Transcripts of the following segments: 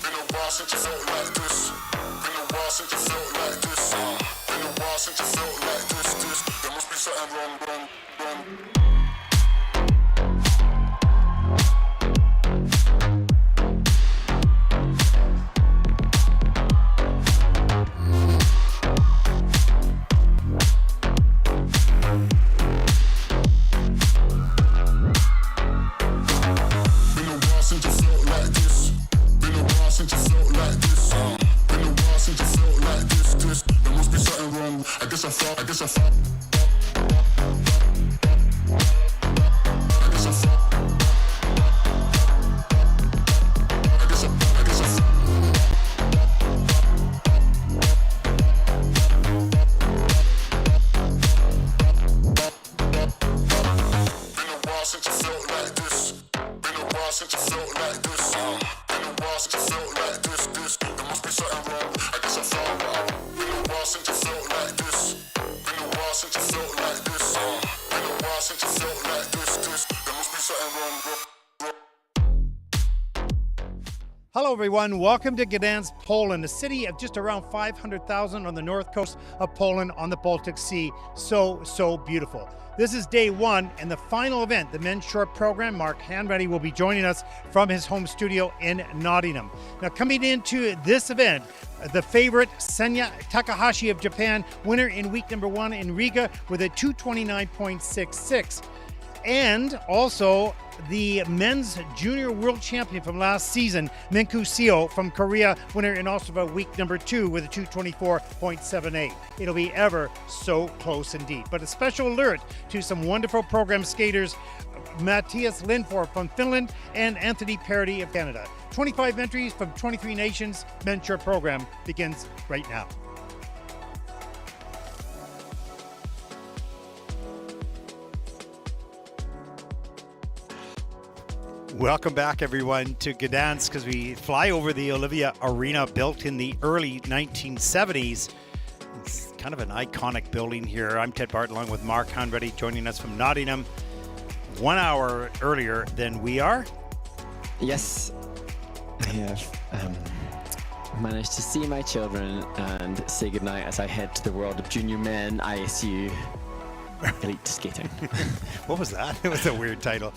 Been a while since you felt like this. Been a while since you felt like this. Been a while since you felt like this. There must be something wrong. Hello everyone, welcome to Gdansk, Poland, a city of just around 500,000 on the north coast of Poland on the Baltic Sea. So beautiful. This is day one and the final event, the men's short program. Mark Hanratty will be joining us from his home studio in Nottingham. Now coming into this event, the favorite Sena Takahashi of Japan, winner in week number one in Riga with a 229.66. And also the men's junior world champion from last season, Minkyu Seo from Korea, winner in Ostrava week number two with a 224.78. It'll be ever so close indeed. But a special alert to some wonderful program skaters, Mateusz Lenfor from Finland and Anthony Paradis of Canada. 25 entries from 23 nations. Men's short program begins right now. Welcome back, everyone, to Gdansk as we fly over the Aelia Arena, built in the early 1970s. It's kind of an iconic building here. I'm Ted Bart, along with Mark Hanratty, joining us from Nottingham 1 hour earlier than we are. Yes, I have managed to see my children and say goodnight as I head to the world of junior men ISU elite skating. What was that? It was a weird title.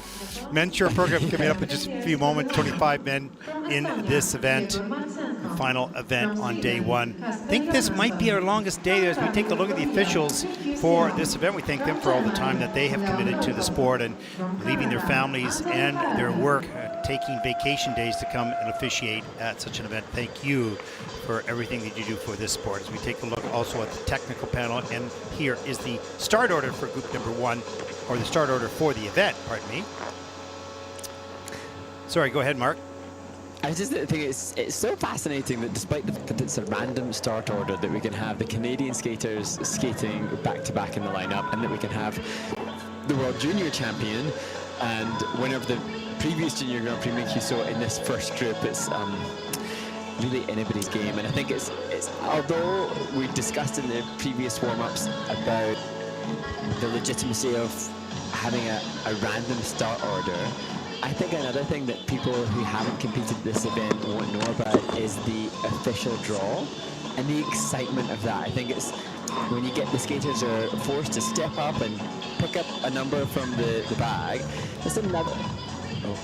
Men's short program coming up in just a few moments. 25 men in this event, the final event on day one. I think this might be our longest day as we take a look at the officials for this event. We thank them for all the time that they have committed to the sport and leaving their families and their work, taking vacation days to come and officiate at such an event. Thank you for everything that you do for this sport. As we take a look also at the technical panel, and here is the start order for group number one, or the start order for the event, pardon me. Sorry, go ahead, Mark. I just think it's so fascinating that despite that it's a random start order, that we can have the Canadian skaters skating back-to-back in the lineup, and that we can have the World Junior Champion and winner of the previous Junior Grand Prix, Minkyu Seo, in this first group. It's really anybody's game, and I think it's although we discussed in the previous warm-ups about the legitimacy of having a random start order, I think another thing that people who haven't competed this event won't know about is the official draw and the excitement of that. I think it's when you get the skaters are forced to step up and pick up a number from the bag. That's another. Oh.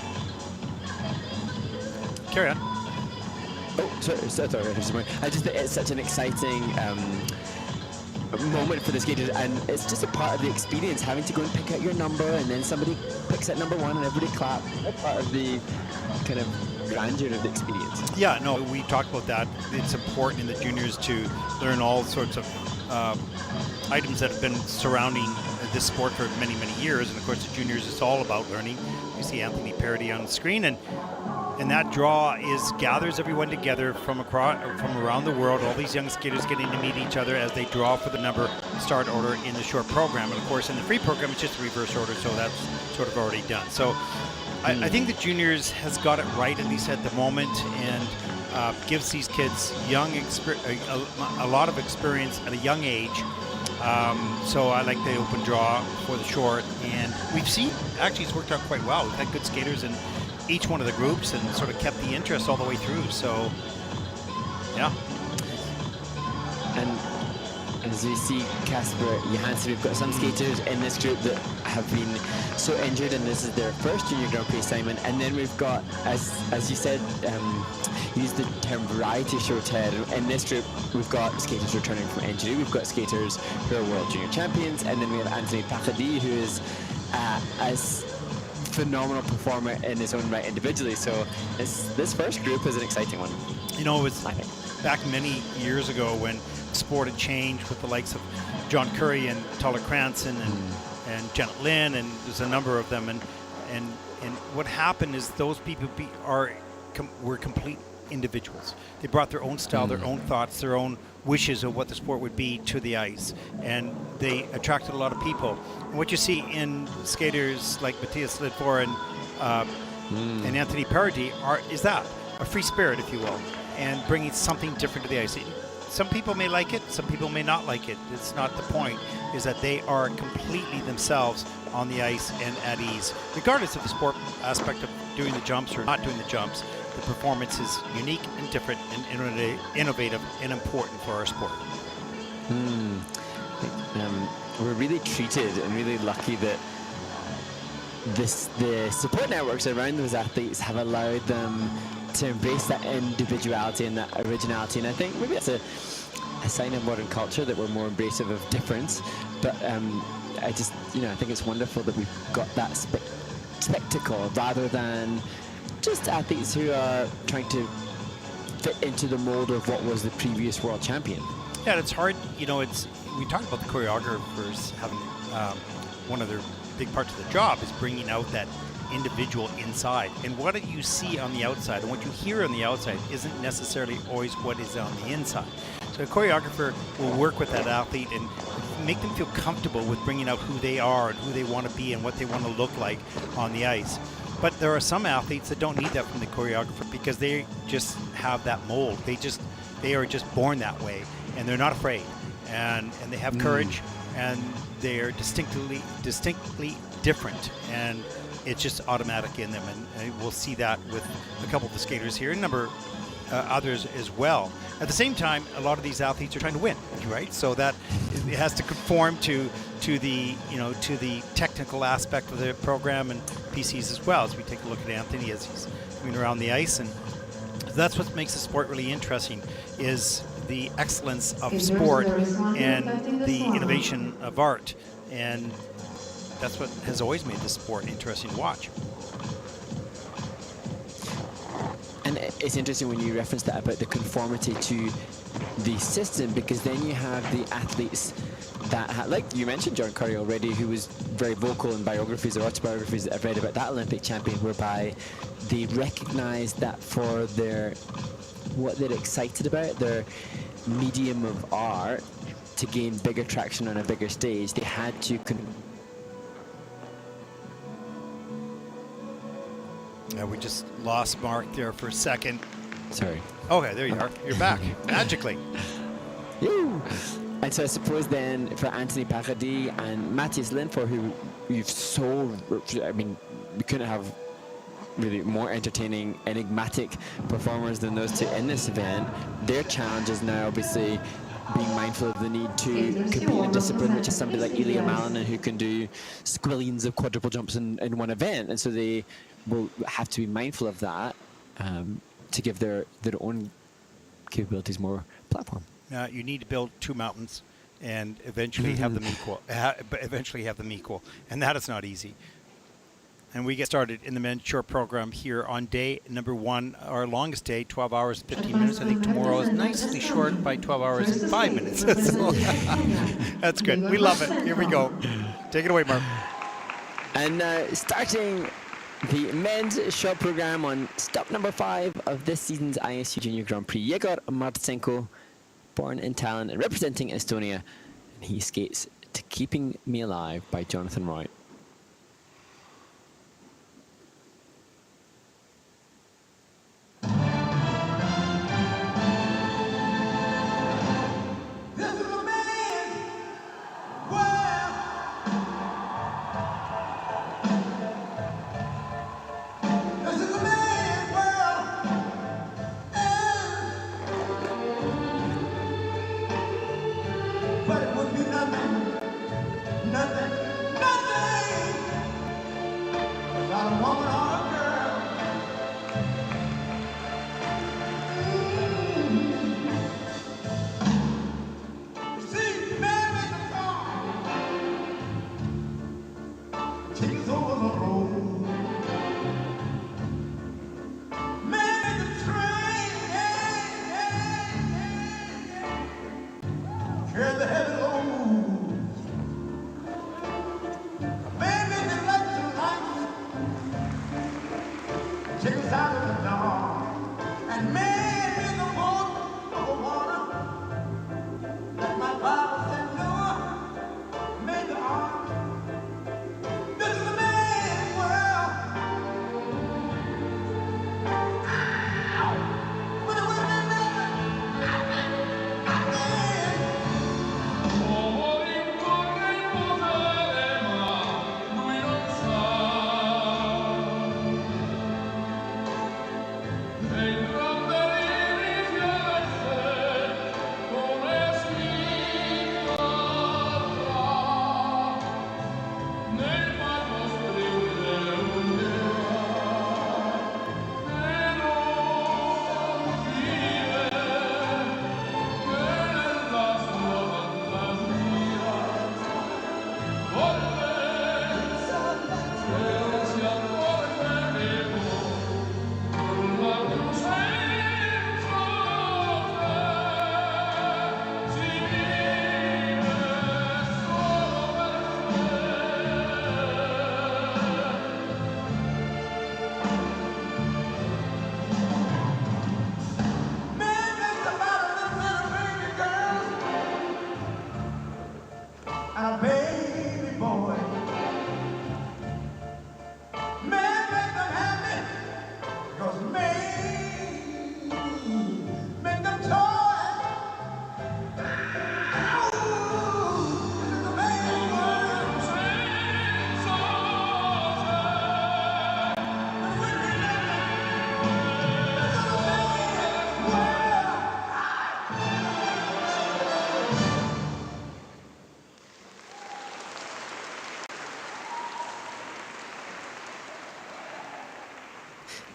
Carry on. Oh, sorry. I just think it's such an exciting moment for the skaters, and it's just a part of the experience, having to go and pick out your number, and then somebody picks at number one and everybody claps. That's part of the kind of grandeur of the experience. Yeah, no, we talked about that. It's important in the juniors to learn all sorts of items that have been surrounding this sport for many years, and of course the juniors, it's all about learning. You see Anthony Paradis on the screen, and that draw gathers everyone together from around the world. All these young skaters getting to meet each other as they draw for the number start order in the short program. And of course, in the free program, it's just a reverse order, so that's sort of already done. So I think the juniors has got it right, at least at the moment, and gives these kids a lot of experience at a young age. So I like the open draw for the short, and we've seen actually it's worked out quite well. We've had good skaters, and each one of the groups and sort of kept the interest all the way through. So, yeah. And as we see Casper Johansson, we've got some skaters in this group that have been so injured, and this is their first Junior Grand Prix assignment. And then we've got, as you said, use the term variety show, Ted. In this group, we've got skaters returning from injury. We've got skaters who are World Junior Champions, and then we have Anthony Paradis, who is a phenomenal performer in his own right individually. So this first group is an exciting one. You know, it was back many years ago when sport had changed with the likes of John Curry and Tyler Cranston and Janet Lynn, and there's a number of them. And what happened is those people were complete individuals. They brought their own style, their own thoughts, their own wishes of what the sport would be to the ice, and they attracted a lot of people. And what you see in skaters like Mateusz Lenfor and Anthony Paradis is that a free spirit, if you will, and bringing something different to the ice. Some people may like it, some people may not like it. It's not the point, is that they are completely themselves on the ice and at ease. Regardless of the sport aspect of doing the jumps or not doing the jumps, the performance is unique and different and innovative and important for our sport. We're really treated and really lucky that the support networks around those athletes have allowed them to embrace that individuality and that originality. And I think maybe that's a sign of modern culture, that we're more embracive of difference. But I think it's wonderful that we've got that spectacle rather than just athletes who are trying to fit into the mold of what was the previous world champion. Yeah, it's hard. You know, we talked about the choreographers having one of their big parts of the job is bringing out that individual inside, and what you see on the outside and what you hear on the outside isn't necessarily always what is on the inside. So a choreographer will work with that athlete and make them feel comfortable with bringing out who they are and who they want to be and what they want to look like on the ice. But there are some athletes that don't need that from the choreographer because they just have that mold. They are just born that way, and they're not afraid, and they have courage, and they are distinctly different, and it's just automatic in them. And we'll see that with a couple of the skaters here, and a number others as well. At the same time, a lot of these athletes are trying to win, right? So that it has to conform to the technical aspect of the program and PCs as well. As we take a look at Anthony as he's moving around the ice, and that's what makes the sport really interesting, is the excellence of sport and the innovation of art, and that's what has always made the sport interesting to watch. And it's interesting when you reference that about the conformity to the system, because then you have the athletes that, like you mentioned John Curry already, who was very vocal in biographies or autobiographies that I've read about that Olympic champion, whereby they recognized that for what they're excited about, their medium of art, to gain bigger traction on a bigger stage, they had to We just lost Mark there for a second. Sorry. Okay, there you are. You're back, magically. Woo! And so I suppose then for Anthony Paradis and Matus Lenfor, who we couldn't have really more entertaining, enigmatic performers than those two in this event. Their challenge is now obviously being mindful of the need to compete in a discipline, which is somebody like Aelia Malinen, who can do squillions of quadruple jumps in one event. And so they will have to be mindful of that to give their own capabilities more platform. You need to build two mountains and eventually have them equal. And that is not easy. And we get started in the men's short program here on day number 1, our longest day, 12 hours and 15 minutes. I think tomorrow is nicely short by 12 hours and 5 minutes. So, that's good. We love it. Here we go. Take it away, Mark. And starting the men's short program on stop number 5 of this season's ISU Junior Grand Prix, Yegor Martsenko, born in Tallinn and representing Estonia. And he skates to Keeping Me Alive by Jonathan Roy.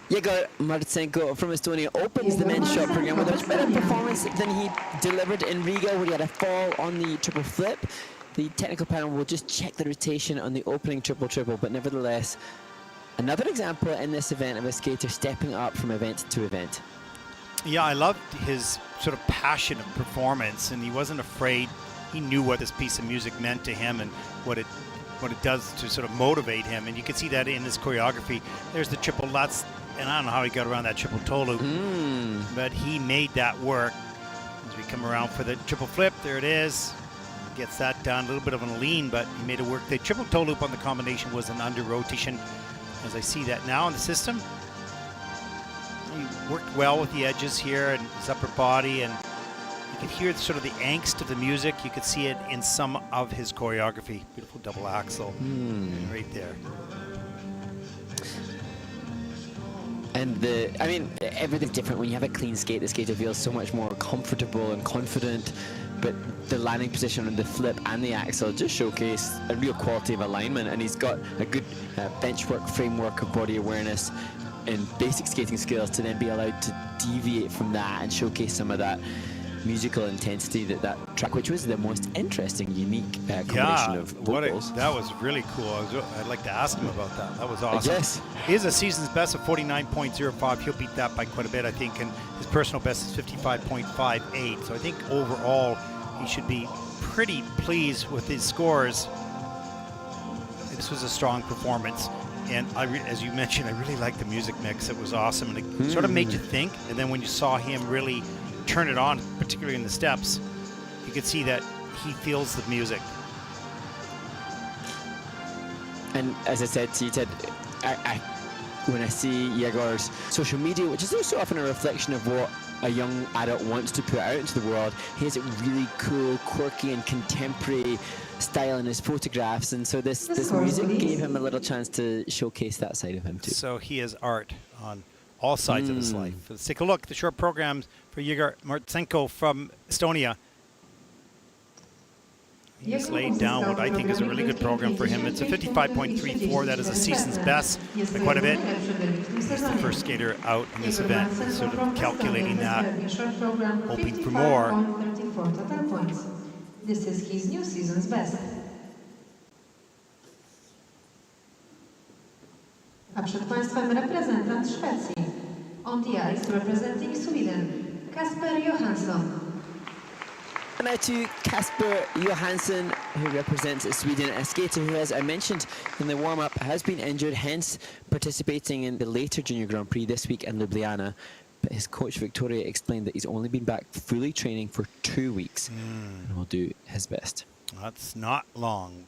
Yegor Martsenko from Estonia opens the men's shot program with a much better performance than he delivered in Riga, where he had a fall on the triple flip. The technical panel will just check the rotation on the opening triple-triple, but nevertheless, another example in this event of a skater stepping up from event to event. Yeah, I loved his sort of passion of performance, and he wasn't afraid. He knew what this piece of music meant to him and what it does to sort of motivate him, and you can see that in his choreography. There's the triple Lutz, and I don't know how he got around that triple toe loop, but he made that work. As we come around for the triple flip, there it is. Gets that done, a little bit of an lean, but he made it work. The triple toe loop on the combination was an under rotation, as I see that now in the system. He worked well with the edges here and his upper body, and you could hear sort of the angst of the music. You could see it in some of his choreography. Beautiful double axel right there. And I mean, everything's different. When you have a clean skate, the skater feels so much more comfortable and confident. But the landing position on the flip and the axle just showcase a real quality of alignment. And he's got a good bench work, framework of body awareness and basic skating skills to then be allowed to deviate from that and showcase some of that musical intensity that track, which was the most interesting, unique combination of vocals. That was really cool. I'd like to ask him about that. That was awesome. Yes. He has a season's best of 49.05. He'll beat that by quite a bit, I think, and his personal best is 55.58. So I think overall he should be pretty pleased with his scores. This was a strong performance. And as you mentioned, I really liked the music mix. It was awesome, and it sort of made you think. And then when you saw him really turn it on, particularly in the steps, you could see that he feels the music. And as I said to you, Ted, when I see Yegor's social media, which is also often a reflection of what a young adult wants to put out into the world, he has a really cool, quirky and contemporary style in his photographs, and so this music gave him a little chance to showcase that side of him too. So he is art on all sides of his life. Let's take a look at the short programs for Yegor Martsenko from Estonia. He's laid down what I think is a really good program for him. It's a 55.34. That is a season's best by quite a bit. He's the first skater out in this event, sort of calculating that, hoping for more. This is his new season's best. A przed Państwem reprezentant Szwecji. On the ice representing Sweden, Casper Johansson. Now to Casper Johansson, who represents Sweden, a skater who, as I mentioned in the warm-up, has been injured, hence participating in the later Junior Grand Prix this week in Ljubljana. But his coach Victoria explained that he's only been back fully training for 2 weeks and will do his best. That's not long.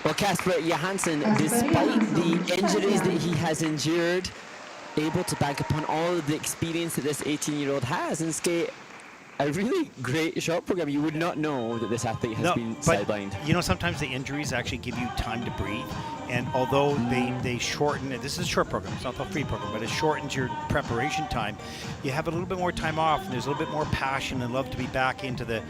Well, Casper Johansson, despite the injuries that he has endured, able to bank upon all of the experience that this 18-year-old has and skate a really great shot program. You would not know that this athlete has been sidelined. You know, sometimes the injuries actually give you time to breathe. And although they shorten it, this is a short program, it's not the free program, but it shortens your preparation time. You have a little bit more time off, and there's a little bit more passion and love to be back into the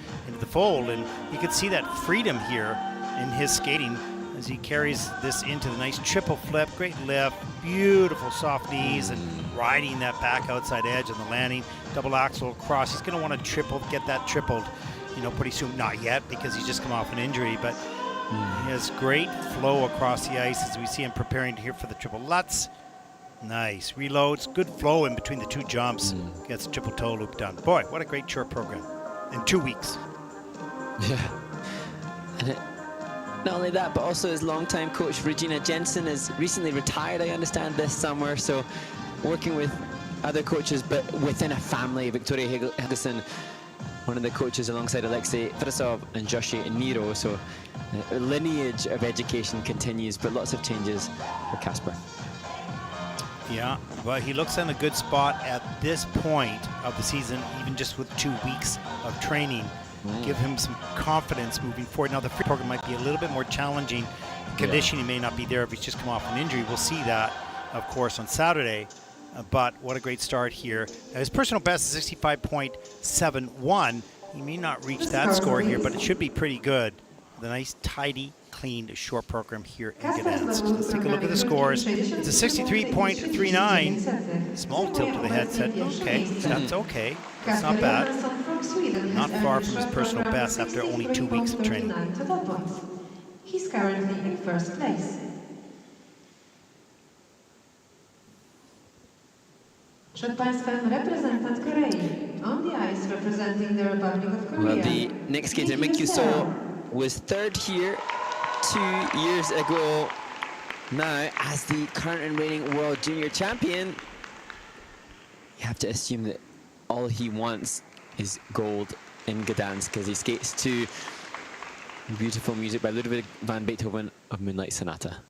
fold. And you can see that freedom here in his skating as he carries this into the nice triple flip, great lift, beautiful soft knees, and riding that back outside edge on the landing, double axel across. He's going to want to get that tripled, you know, pretty soon. Not yet, because he's just come off an injury, but he has great flow across the ice as we see him preparing here for the triple Lutz. Nice reloads, good flow in between the two jumps. Gets the triple toe loop done. Boy, what a great short program in 2 weeks. Yeah, and not only that, but also his longtime coach Regina Jensen has recently retired, I understand, this summer. So working with other coaches, but within a family, Victoria Helgeson, one of the coaches alongside Alexei Fetisov and Joshi Nero. So a lineage of education continues, but lots of changes for Casper. Yeah, well, he looks in a good spot at this point of the season, even just with 2 weeks of training. Give him some confidence moving forward. Now, the free program might be a little bit more challenging. The conditioning may not be there if he's just come off an injury. We'll see that, of course, on Saturday. But what a great start here. His personal best is 65.71. He may not reach that score here, but it should be pretty good. The nice, tidy, clean, short program here in Gdansk. Let's take a look at the scores. It's a 63.39. Small tilt to the headset. Okay, that's okay. That's not bad. Not far from his personal best after only 2 weeks of training. He's currently in first place. Przed Państwem reprezentant Korei. On the ice representing the Republic of Korea. Well, the next skater, Minkyu Seo, was third here 2 years ago. Now, as the current and reigning world junior champion, you have to assume that all he wants is gold in Gdansk as he skates to beautiful music by Ludwig van Beethoven of Moonlight Sonata.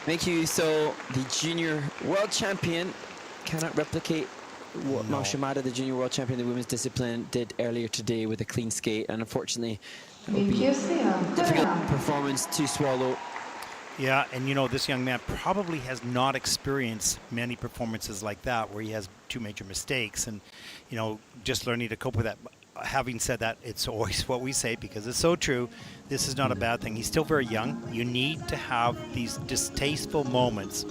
Minkyu Seo, the junior world champion, cannot replicate what No. Shimada, the junior world champion in the women's discipline, did earlier today with a clean skate, and unfortunately, it will be Minkyu Seo, difficult Korea. performance to swallow. Yeah, and you know, this young man probably has not experienced many performances like that where he has 2 major mistakes and, you know, just learning to cope with that. Having said that, it's always what we say because it's so true. This is not a bad thing. He's still very young. You need to have these distasteful moments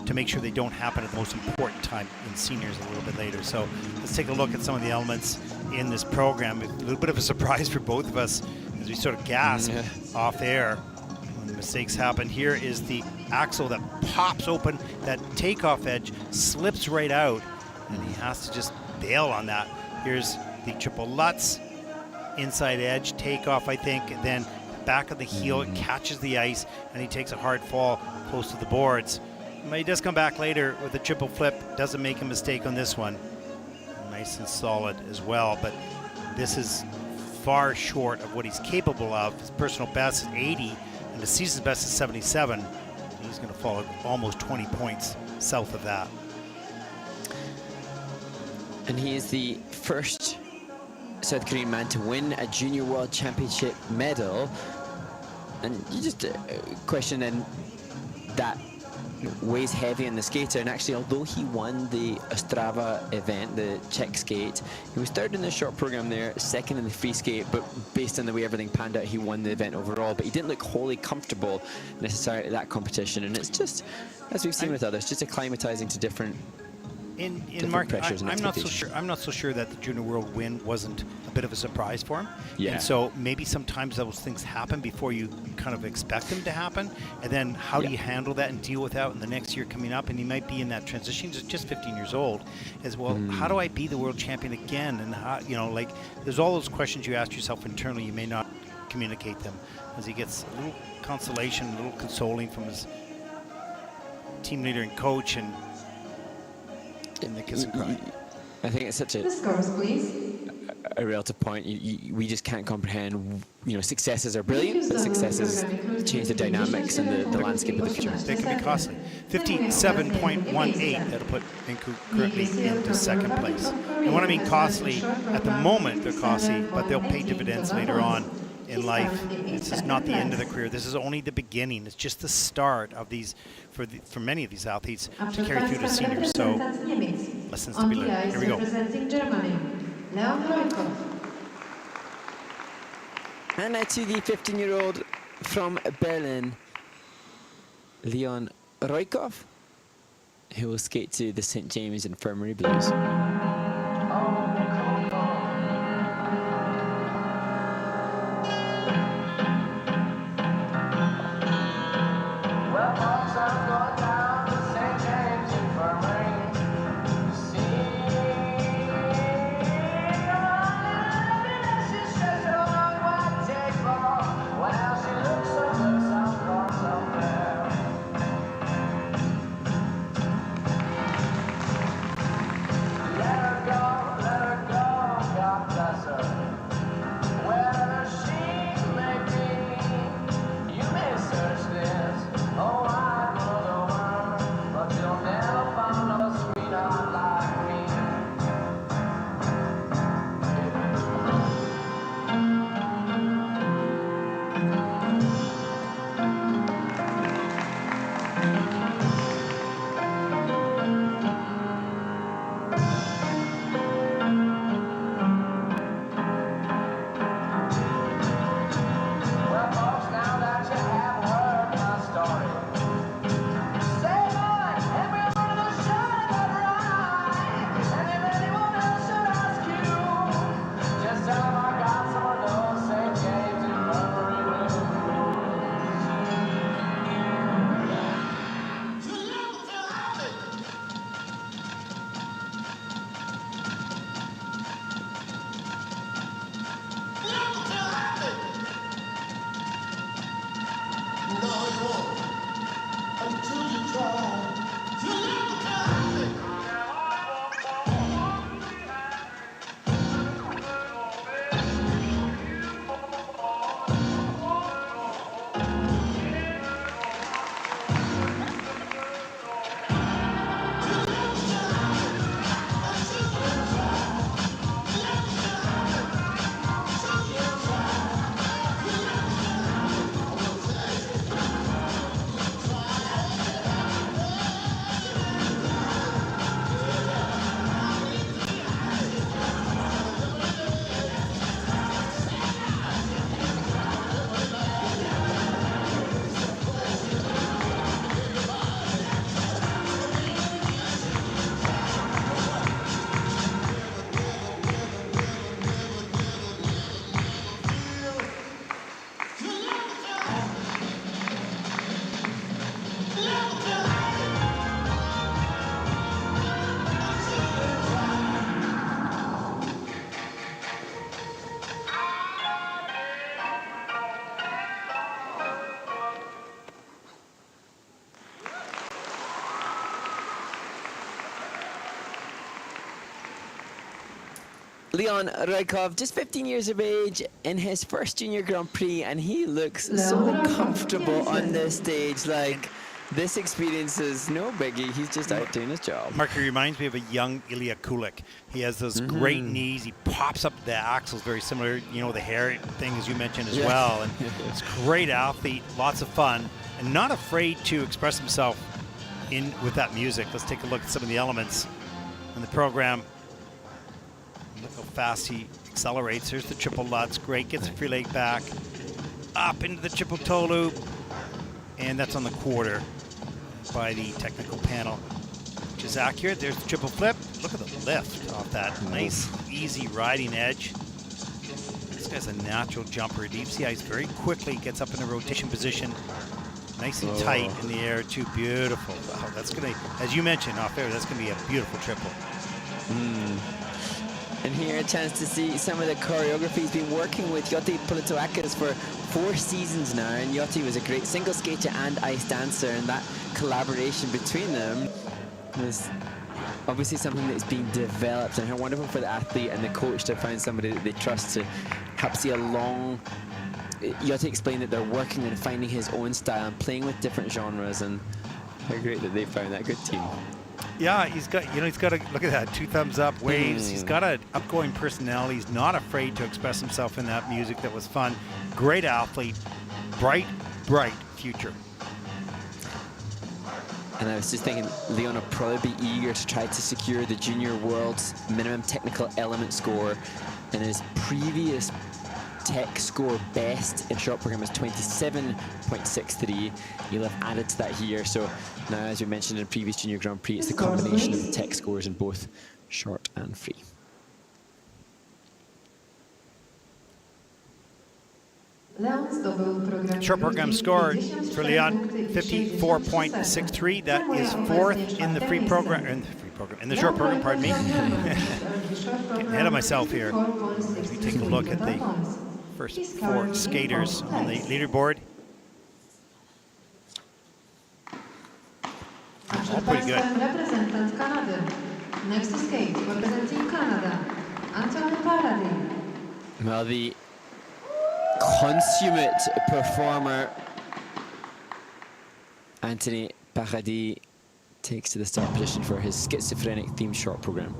to make sure they don't happen at the most important time in seniors a little bit later. So let's take a look at some of the elements in this program. A little bit of a surprise for both of us as we sort of gasp off air. Mistakes happen. Here is the axle that pops open, that takeoff edge slips right out, and he has to just bail on that. Here's the triple Lutz, inside edge, takeoff, I think, and then back of the heel, it catches the ice, and he takes a hard fall close to the boards. But he does come back later with a triple flip, doesn't make a mistake on this one. Nice and solid as well, but this is far short of what he's capable of. His personal best is 80, and the season's best is 77. He's going to fall almost 20 points south of that. And he is the first South Korean man to win a junior world championship medal. And you just question then that weighs heavy on the skater, and actually although he won the Ostrava event, the Czech skate, he was third in the short program there, second in the free skate, but based on the way everything panned out, he won the event overall. But he didn't look wholly comfortable necessarily at that competition, and it's just, as we've seen with others, just acclimatizing to different Mark, pressures and I'm not so expectations. sure. I'm not so sure that the junior world win wasn't a bit of a surprise for him. Yeah. And so maybe sometimes those things happen before you kind of expect them to happen, and then how do you handle that and deal with that in the next year coming up? And he might be in that transition. He's just 15 years old, as well. How do I be the world champion again? And how, you know, like there's all those questions you ask yourself internally. You may not communicate them as he gets a little consolation, a little consoling from his team leader and coach, and the kiss and cry. I think it's such The scores, please. a relative point. We just can't comprehend, you know, successes are brilliant, but successes change the dynamics and the landscape of the future. They can be costly. 57.18, that'll put Minkyu currently into second place. And when I mean costly, at the moment they're costly, but they'll pay dividends later on in life. This is not the end of the career. This is only the beginning. It's just the start of these, for many of these athletes, to carry through to seniors. So, lessons to be learned. Here we go. And now to the 15-year-old from Berlin, Leon Rojkov, who will skate to the St. James Infirmary Blues. Leon Rojkov, just 15 years of age, in his first Junior Grand Prix, and he looks so comfortable on this stage. Like, this experience is no biggie. He's just out doing his job. Mark, he reminds me of a young Aelia Kulik. He has those great knees. He pops up the axles, very similar, you know, the hair thing, as you mentioned as well. And it's a great athlete, lots of fun, and not afraid to express himself in with that music. Let's take a look at some of the elements in the program. Look how fast he accelerates. There's the triple Lutz. Great. Gets the free leg back. Up into the triple toe loop. And that's on the quarter by the technical panel, which is accurate. There's the triple flip. Look at the lift off that. Nice, easy riding edge. This guy's a natural jumper. Deep sea ice very quickly gets up in a rotation position. Nice and tight in the air, too. Beautiful. Wow, that's going to, as you mentioned off air, that's going to be a beautiful triple. And here a chance to see some of the choreography. He's been working with Yoti Politoakis for 4 seasons now, and Yoti was a great single skater and ice dancer, and that collaboration between them is obviously something that's being developed, and how wonderful for the athlete and the coach to find somebody that they trust to help see along. Yoti explained that they're working on finding his own style and playing with different genres, and how great that they found that good team. Yeah, he's got, you know, he's got a, look at that, 2 thumbs up, waves. He's got an upgoing personality. He's not afraid to express himself in that music. That was fun. Great athlete, bright, bright future. And I was just thinking, Leon will probably be eager to try to secure the Junior World's minimum technical element score. And his previous tech score best in short program was 27.63. He'll have added to that here. So now, as we mentioned in the previous Junior Grand Prix, it's the combination of the tech scores in both short and free. Short program score for Leon, 54.63. That is 4th in the free program, in the short program, pardon me. Getting ahead of myself here. As we take a look at the first 4 skaters on the leaderboard. All pretty good. Next to skate, representing Canada, Paradis. Well, the consummate performer Anthony Paradis takes to the start position for his schizophrenic themed short program.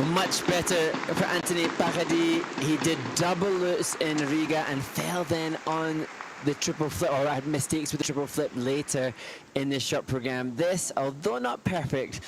Much better for Anthony Paradis. He did double loops in Riga and fell then on the triple flip, or had mistakes with the triple flip later in the short program. This, although not perfect,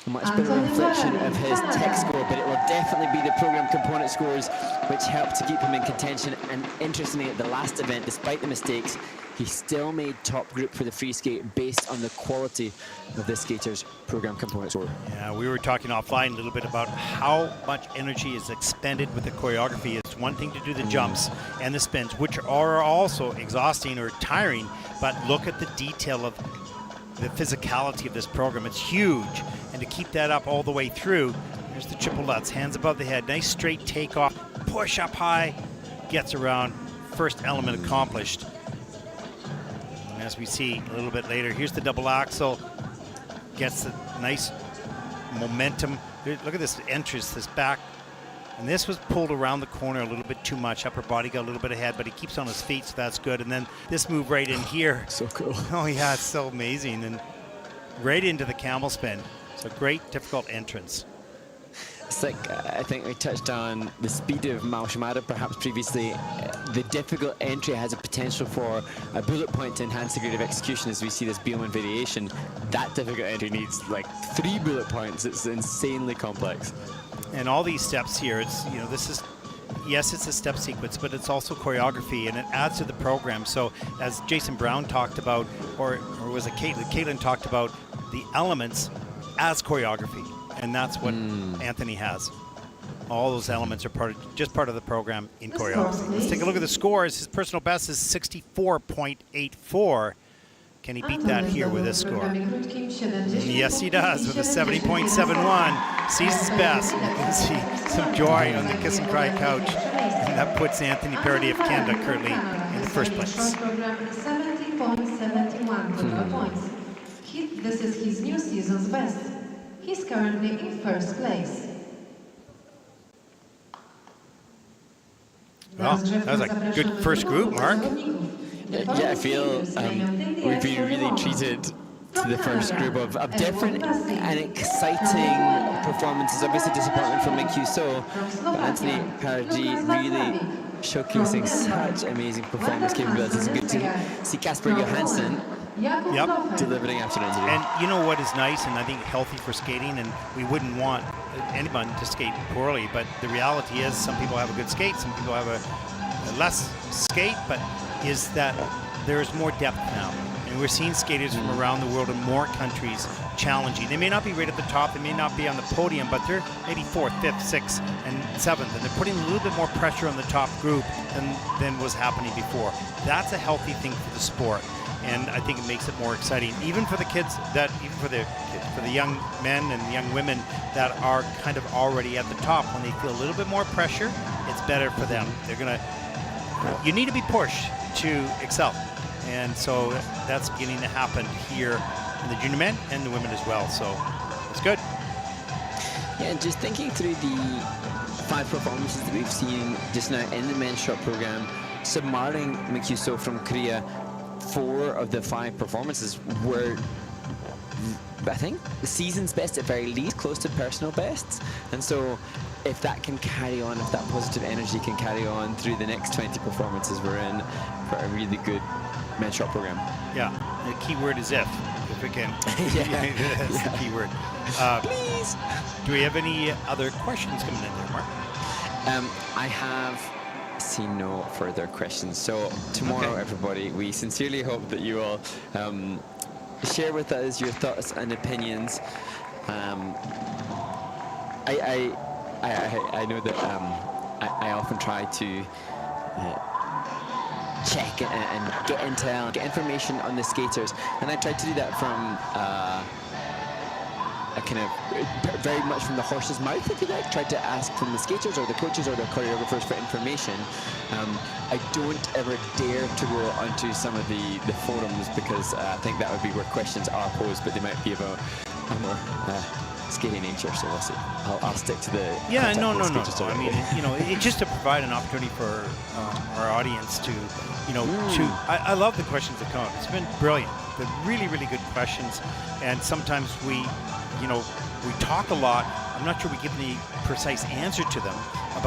a much better reflection of his tech score, but it will definitely be the program component scores which help to keep him in contention. And interestingly, at the last event, despite the mistakes, he still made top group for the free skate based on the quality of the skater's program component score. Yeah, we were talking offline a little bit about how much energy is expended with the choreography. It's one thing to do the jumps and the spins, which are also exhausting or tiring, but look at the detail of the physicality of this program. It's huge, and to keep that up all the way through, there's the triple lutz, hands above the head, nice straight takeoff, push up high, gets around, first element accomplished. And as we see a little bit later, here's the double axel, gets the nice momentum. Look at this entrance, this back, and this was pulled around the corner a little bit too much. Upper body got a little bit ahead, but he keeps on his feet, so that's good. And then this move right in here. So cool. Oh yeah, it's so amazing. And right into the camel spin. It's a great, difficult entrance. It's like, I think we touched on the speed of Malshimada perhaps previously. The difficult entry has a potential for a bullet point to enhance degree of execution as we see this Bielmann variation. That difficult entry needs like 3 bullet points. It's insanely complex. And all these steps here, it's, you know, this is, yes, it's a step sequence, but it's also choreography, and it adds to the program. So as Jason Brown talked about, or was it Caitlin talked about, the elements as choreography, and that's what Anthony has. All those elements are just part of the program in choreography. Let's take a look at the scores. His personal best is 64.84. Can he beat that here with this score? Yes, he does, with a 70.71. Sees his best. You can see some joy on the kiss and cry couch. And that puts Anthony Paradis of Canada currently in the first place. 70.71 total points. This is his new season's best. He's currently in first place. Well, that was a good first group, Mark. Yeah, I feel we've been really treated to the first group of different and exciting performances. Obviously disappointment from Minkyu Seo, but Anthony Paradis really showcasing such amazing performance capabilities. It's good to see Casper Johansson delivering after an injury. And you know what is nice and I think healthy for skating, and we wouldn't want anyone to skate poorly, but the reality is some people have a good skate, some people have a less skate, but is that there is more depth now. And we're seeing skaters from around the world in more countries challenging. They may not be right at the top, they may not be on the podium, but they're maybe 4th, 5th, 6th, and 7th, and they're putting a little bit more pressure on the top group than was happening before. That's a healthy thing for the sport, and I think it makes it more exciting, even for the kids, even for the young men and young women that are kind of already at the top. When they feel a little bit more pressure, it's better for them. You need to be pushed to excel. And so that's beginning to happen here in the junior men and the women as well. So it's good. Yeah, and just thinking through the 5 performances that we've seen just now in the men's short program, submarring Minkyu Seo from Korea, 4 of the 5 performances were, I think, the season's best at very least, close to personal bests. And so if that can carry on, if that positive energy can carry on through the next 20 performances, we're in for a really good men's short program. Yeah, the key word is if we can. That's the key word. Please. Do we have any other questions coming in there, Mark? I have seen no further questions. So tomorrow, everybody, we sincerely hope that you will share with us your thoughts and opinions. I know that I often try to check and get intel, get information on the skaters, and I try to do that from a kind of very much from the horse's mouth, if you like. Try to ask from the skaters or the coaches or the choreographers for information. I don't ever dare to go onto some of the forums, because I think that would be where questions are posed, but they might be of a more skating nature, so we'll see. I'll stick to the no. I mean, it's just to provide an opportunity for our audience to, I love the questions that come up. It's been brilliant. They're really, really good questions, and sometimes we talk a lot I'm not sure we give any precise answer to them,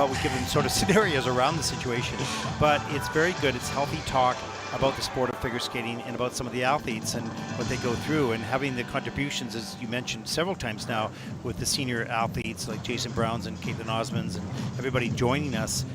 we give them sort of scenarios around the situation, but it's very good. It's healthy talk about the sport of figure skating and about some of the athletes and what they go through, and having the contributions, as you mentioned several times now, with the senior athletes like Jason Browns and Caitlin Osmonds and everybody joining us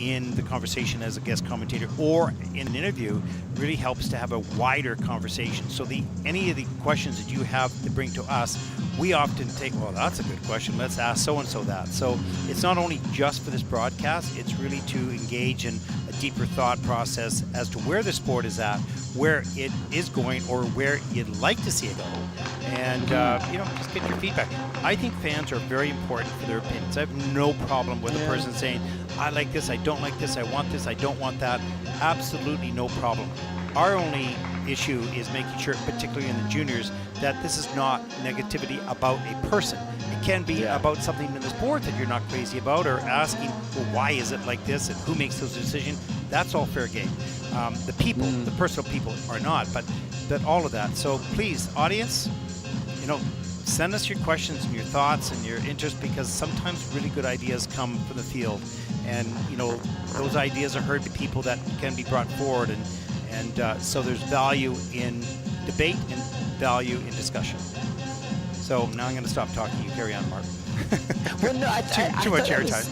in the conversation as a guest commentator or in an interview really helps to have a wider conversation. So any of the questions that you have to bring to us, we often take, well, that's a good question, let's ask so-and-so that. So it's not only just for this broadcast, it's really to engage in a deeper thought process as to where the sport is at, where it is going, or where you'd like to see it go. And, just get your feedback. I think fans are very important for their opinions. I have no problem with a person saying, I like this, I don't like this, I want this, I don't want that. Absolutely no problem. Our only issue is making sure, particularly in the juniors, that this is not negativity about a person. It can be about something in the sport that you're not crazy about, or asking, well, why is it like this and who makes those decisions? That's all fair game. The people, the personal people are not, but all of that. So please, audience, send us your questions and your thoughts and your interest, because sometimes really good ideas come from the field. And, those ideas are heard by people that can be brought forward. And so there's value in debate and value in discussion. So now I'm going to stop talking. You carry on, Mark. Well, no, too much airtime.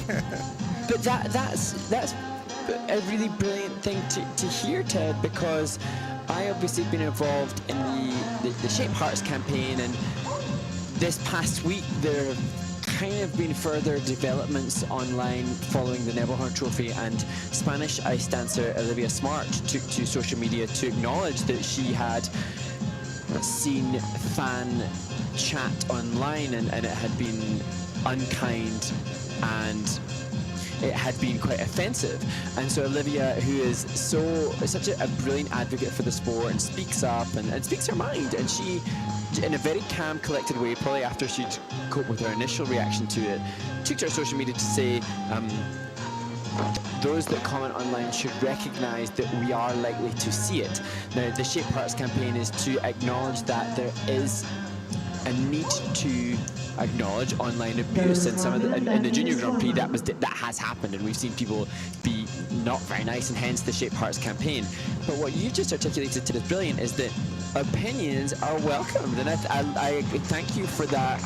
But that's a really brilliant thing to hear, Ted, because I obviously been involved in the Shape Hearts campaign, and this past week there kind of been further developments online following the Nebelhorn Trophy, and Spanish ice dancer Olivia Smart took to social media to acknowledge that she had seen fan chat online, and it had been unkind and it had been quite offensive. And so Olivia, who is such a brilliant advocate for the sport and speaks up and speaks her mind, and she, in a very calm, collected way, probably after she'd coped with her initial reaction to it, took to her social media to say those that comment online should recognize that we are likely to see it. Now, the Shape Hearts campaign is to acknowledge that there is a need to acknowledge online abuse, and some of in the Junior Grand Prix that has happened, and we've seen people be not very nice, and hence the Shape Hearts campaign. But what you just articulated to is brilliant, is that opinions are welcomed, and I thank you for that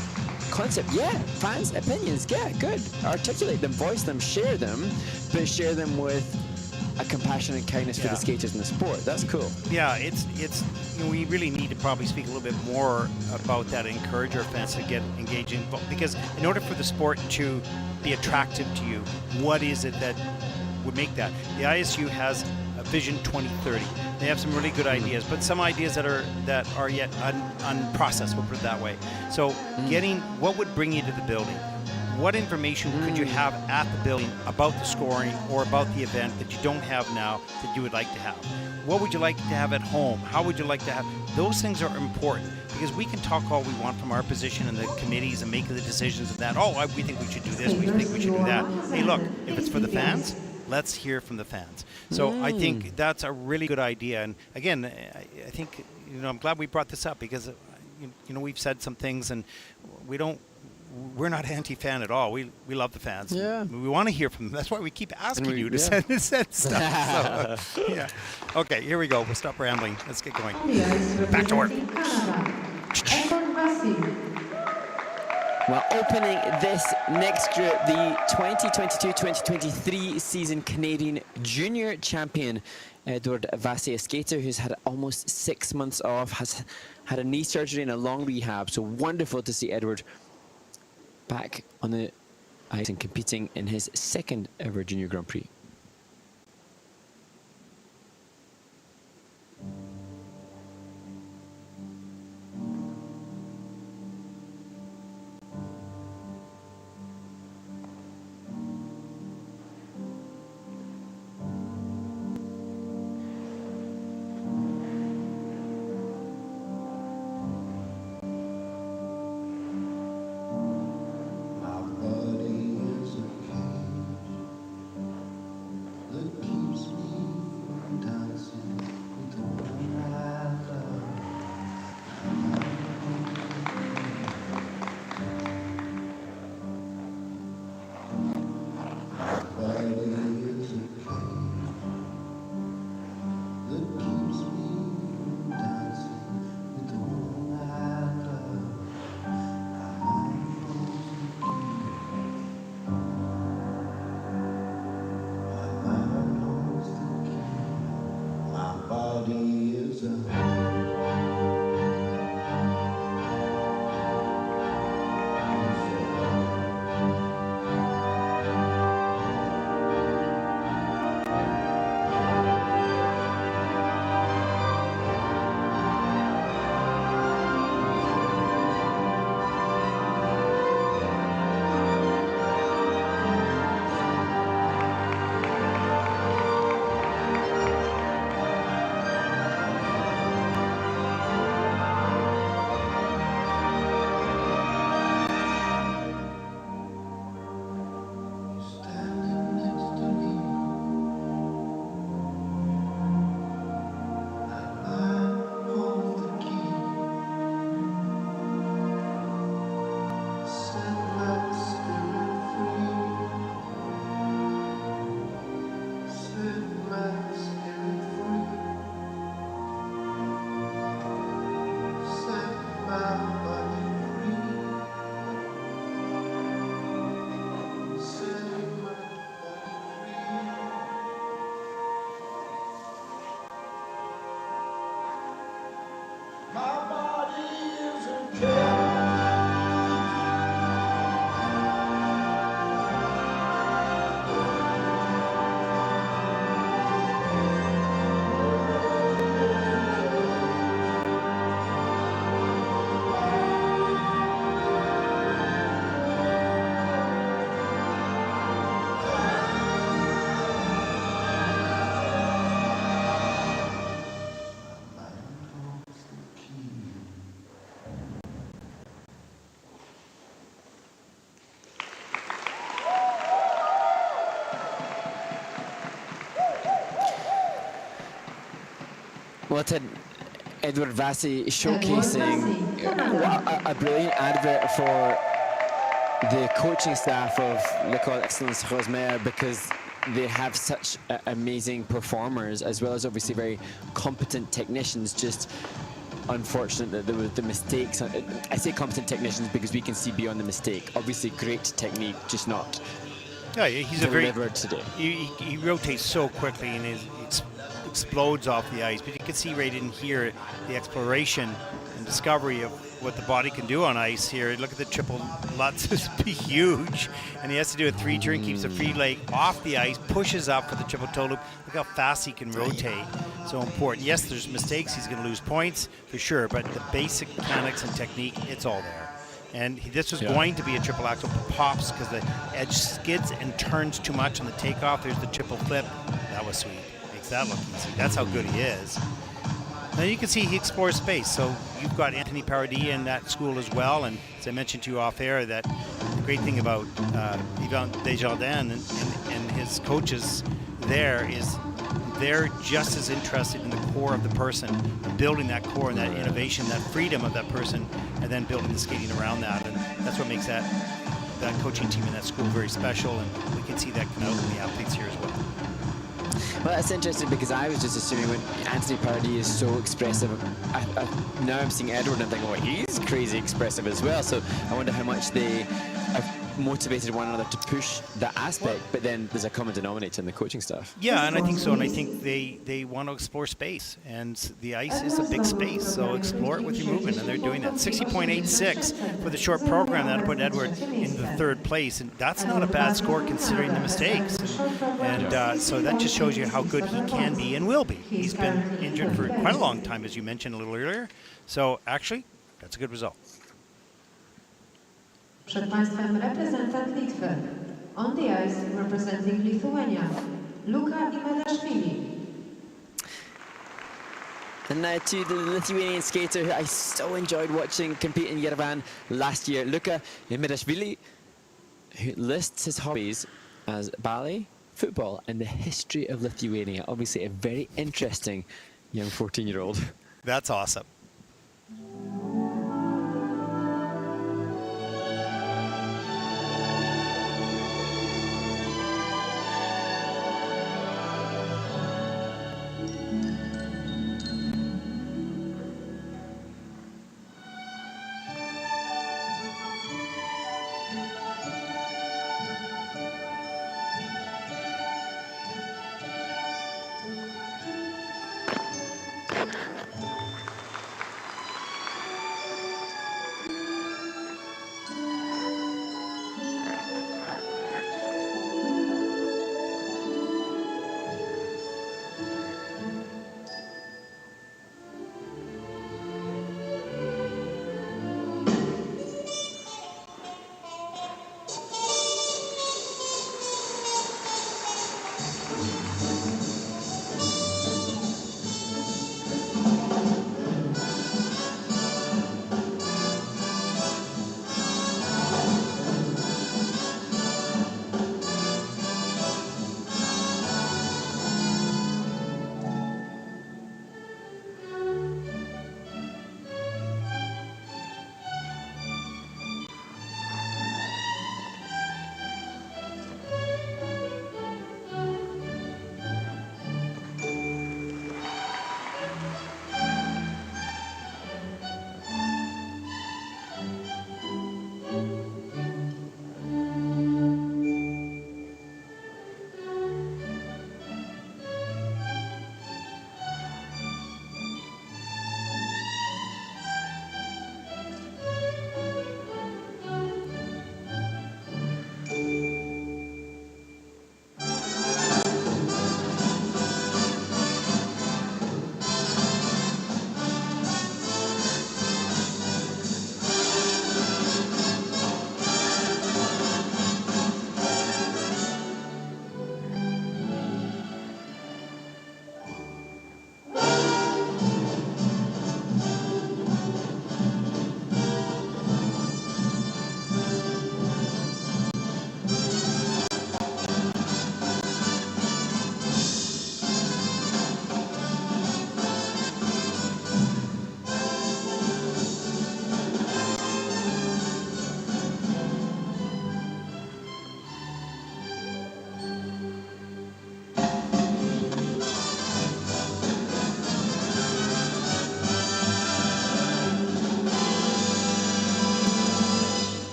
concept. Yeah, fans' opinions, yeah, good. Articulate them, voice them, share them, but share them with a compassion and kindness for the skaters in the sport. That's cool. Yeah, it's we really need to probably speak a little bit more about that and encourage our fans to get engaging, because in order for the sport to be attractive to you, what is it that would make that? The ISU has a Vision 2030. They have some really good ideas, but some ideas that are yet unprocessed, we'll put it that way. So getting what would bring you to the building? What information could you have at the building about the scoring or about the event that you don't have now that you would like to have? What would you like to have at home? How would you like to have? Those things are important, because we can talk all we want from our position in the committees and make the decisions of that. Oh, we think we should do this, we think we should do that. Hey, look, if it's for the fans, let's hear from the fans. So I think that's a really good idea. And again, I think, I'm glad we brought this up, because, we've said some things, and we're not anti-fan at all. We love the fans. Yeah. We want to hear from them. That's why we keep asking you to send stuff. So, Okay, here we go. We'll stop rambling. Let's get going. Back to work. Well, opening this next group, the 2022-2023 season Canadian Junior Champion, Edward Vasii, a skater who's had almost 6 months off, has had a knee surgery and a long rehab. So wonderful to see Edward back on the ice and competing in his second ever Junior Grand Prix. Well, Ted, Edward Vasii showcasing a brilliant advert for the coaching staff of L'École Excellence Rosmer, because they have such amazing performers as well as obviously very competent technicians. Just unfortunate that there were the mistakes. I say competent technicians because we can see beyond the mistake. Obviously great technique, just not he's a very today. He rotates so quickly and he explodes off the ice, but you can see right in here the exploration and discovery of what the body can do on ice here. Look at the triple Lutz, is huge, and he has to do a 3-turn, keeps the free leg off the ice, pushes up for the triple toe loop. Look how fast he can rotate. So important. Yes, there's mistakes, he's going to lose points for sure, but the basic mechanics and technique, it's all there. And this was going to be a triple axel, pops because the edge skids and turns too much on the takeoff. There's the triple flip. That was sweet. Makes that look easy. That's how good he is. Now you can see he explores space. So you've got Anthony Paradis in that school as well. And as I mentioned to you off air, that the great thing about Yvan Desjardins and his coaches there is they're just as interested in the core of the person, building that core and that innovation, that freedom of that person, and then building the skating around that. And that's what makes that coaching team in that school very special. And we can see that come out in the athletes here as well. Well, that's interesting because I was just assuming when Anthony Paradis is so expressive, now I'm seeing Edward and I'm thinking, oh, he's crazy expressive as well. So I wonder how much they have motivated one another to push that aspect, but then there's a common denominator in the coaching staff. Yeah, and I think so, and I think they want to explore space, and the ice is a big space, so explore it with your movement, and they're doing that. 60.86 for the short program, that'll put Edward in the 3rd place, and that's not a bad score considering the mistakes. And so that just shows you how good he can be and will be. He's been injured for quite a long time, as you mentioned a little earlier, so actually, that's a good result. Przed Państwem reprezentant Litwy. On the ice, representing Lithuania, Luka Imedashvili. And now to the Lithuanian skater who I so enjoyed watching compete in Yerevan last year, Luka Imedashvili, who lists his hobbies as ballet, football, and the history of Lithuania. Obviously a very interesting young 14-year-old. That's awesome.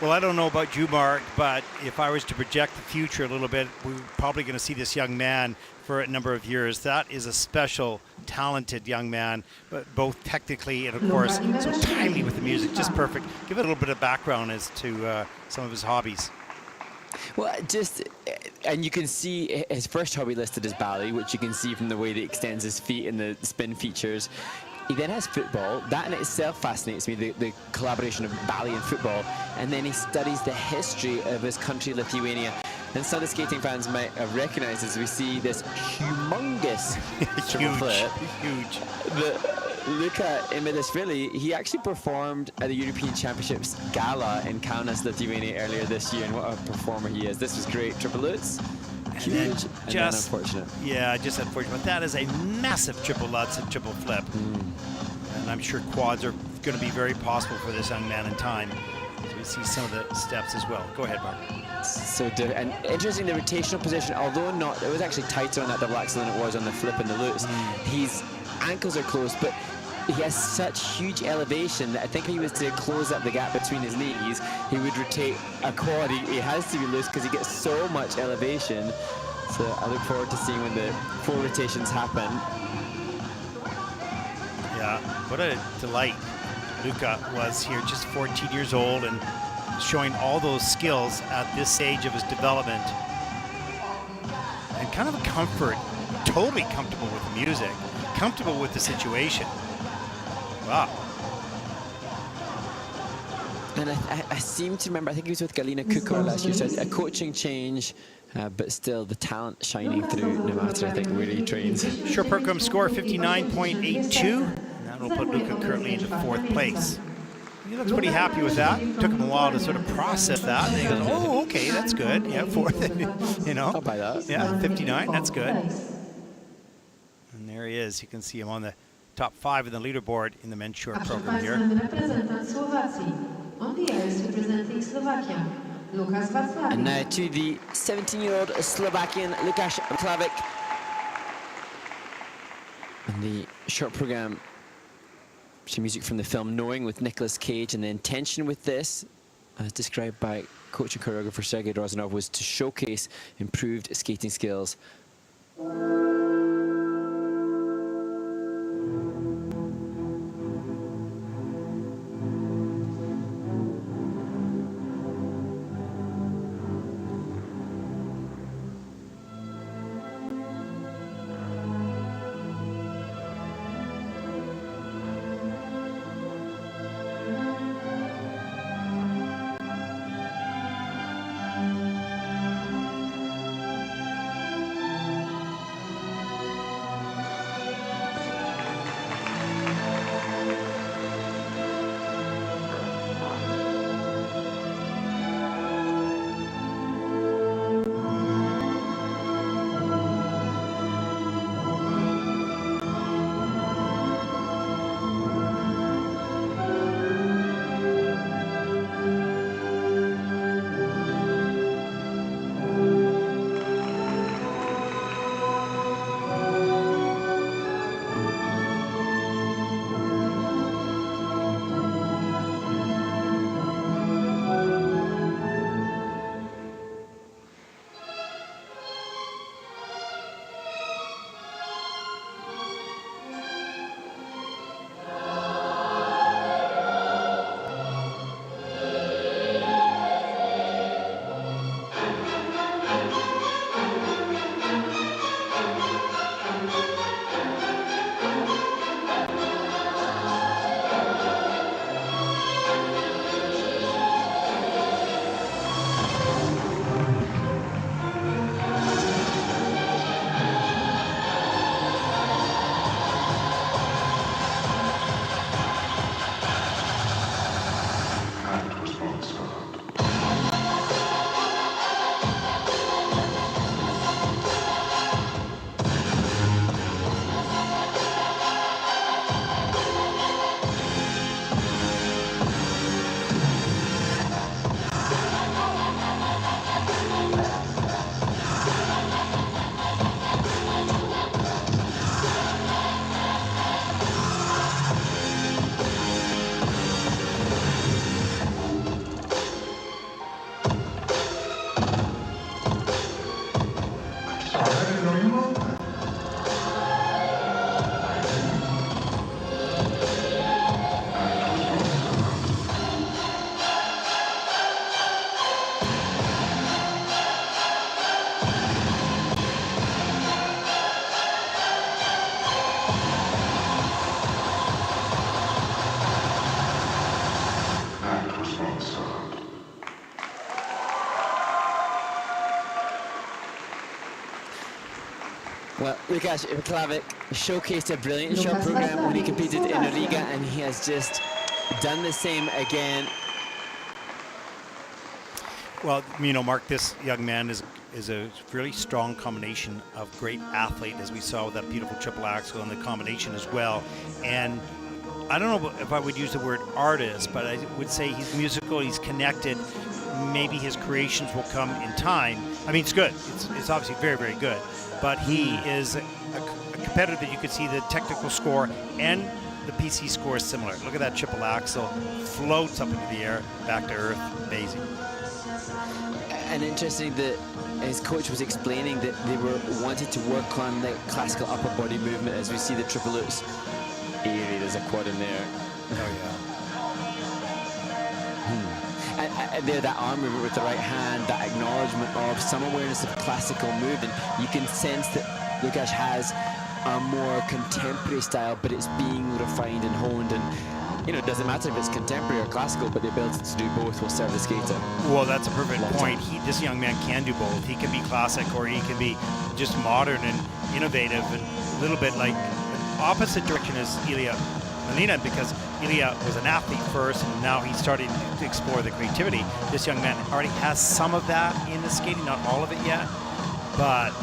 Well, I don't know about you, Mark, but if I was to project the future a little bit, we're probably going to see this young man for a number of years. That is a special, talented young man, but both technically and, of course, so timely with the music, just perfect. Give it a little bit of background as to some of his hobbies. Well, and you can see his first hobby listed as ballet, which you can see from the way that he extends his feet and the spin features. He then has football. That in itself fascinates me, the collaboration of ballet and football. And then he studies the history of his country, Lithuania. And some of the skating fans might have recognized as we see this humongous triple flip. Huge. Luka Imedashvili, he actually performed at the European Championships Gala in Kaunas, Lithuania earlier this year, and what a performer he is. This was great. Triple Lutz. Huge, and then unfortunate. Yeah, just unfortunate. But that is a massive triple Lutz and triple flip. And I'm sure quads are going to be very possible for this young man in time. So we see some of the steps as well. Go ahead, Mark. So and interesting, the rotational position, although not, it was actually tighter on that double axel than it was on the flip and the Lutz. His ankles are closed, but he has such huge elevation that I think if he was to close up the gap between his knees, he would rotate a quad. He has to be loose because he gets so much elevation. So I look forward to seeing when the 4 rotations happen. Yeah, what a delight Luka was here, just 14 years old and showing all those skills at this stage of his development. And kind of a comfort, totally comfortable with the music, comfortable with the situation. Wow. And I seem to remember, I think he was with Galina Kukor last year, so a coaching change, but still the talent shining through no matter, I think, where he trains. Short program score 59.82, and that will put Luka currently into 4th place. He looks pretty happy with that. It took him a while to sort of process that. And he goes, oh, okay, that's good. Yeah, 4th, you know. I'll buy that. Yeah, 59, that's good. And there he is. You can see him on the top 5 in the leaderboard in the men's short program here. And now to the 17-year-old Slovakian Lukas Vaclavik. And the short program, some music from the film Knowing with Nicolas Cage, and the intention with this, as described by coach and choreographer Sergei Rozanov, was to showcase improved skating skills. Well, Lukas Vaclavik showcased a brilliant shot program when he competed in Riga, and he has just done the same again. Well, you know, Mark, this young man is a really strong combination of great athlete, as we saw with that beautiful triple axel and the combination as well. And I don't know if I would use the word artist, but I would say he's musical, he's connected. Maybe his creations will come in time. I mean, it's good. It's obviously very, very good. But he is a competitor that you could see the technical score and the PC score is similar. Look at that triple axel, floats up into the air, back to earth, amazing. And interesting that his coach was explaining that they were wanting to work on the classical upper body movement as we see the triple loops. Eerie, there's a quad in there. Oh, yeah. And there, that arm movement with the right hand, that acknowledgement of some awareness of classical movement. You can sense that Lukas has a more contemporary style, but it's being refined and honed. And you know, it doesn't matter if it's contemporary or classical, but the ability to do both will serve the skater. Well, that's a perfect point. This young man can do both. He can be classic, or he can be just modern and innovative, and a little bit like an opposite direction as Aelia Melina, because Aelia was an athlete first, and now he's starting to explore the creativity. This young man already has some of that in the skating, not all of it yet, but,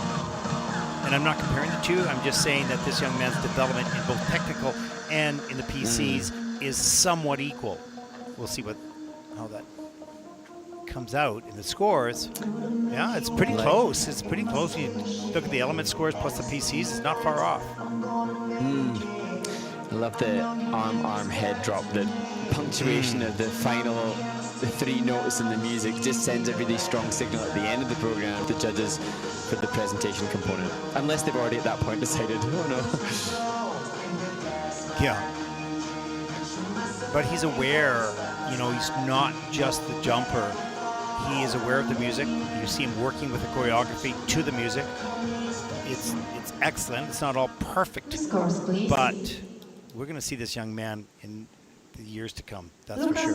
and I'm not comparing the two, I'm just saying that this young man's development in both technical and in the PCs is somewhat equal. We'll see how that comes out in the scores. Yeah, it's pretty close. It's pretty close. You look at the element scores plus the PCs, it's not far off. I love the arm head drop. The punctuation of the final, the three notes in the music just sends a really strong signal at the end of the program to the judges for the presentation component. Unless they've already at that point decided, oh no. Yeah. But he's aware, you know, he's not just the jumper. He is aware of the music. You see him working with the choreography to the music. It's excellent. It's not all perfect, but we're going to see this young man in the years to come, that's for sure.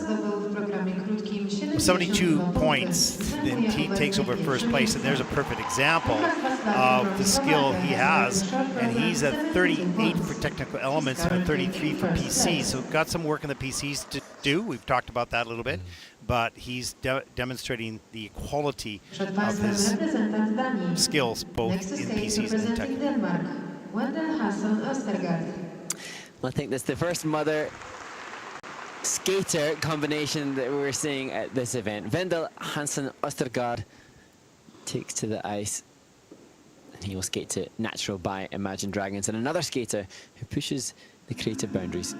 With 72 points, then he takes over first place, and there's a perfect example of the skill he has. And he's at 38 for technical elements and 33 for PCs, so got some work in the PCs to do. We've talked about that a little bit, but he's demonstrating the quality of his skills both in PCs and technical. Wendell Hansson-Ostergaard. I think that's the first mother skater combination that we're seeing at this event. Wendell Hansson-Ostergaard takes to the ice, and he will skate to Natural by Imagine Dragons, and another skater who pushes the creative boundaries.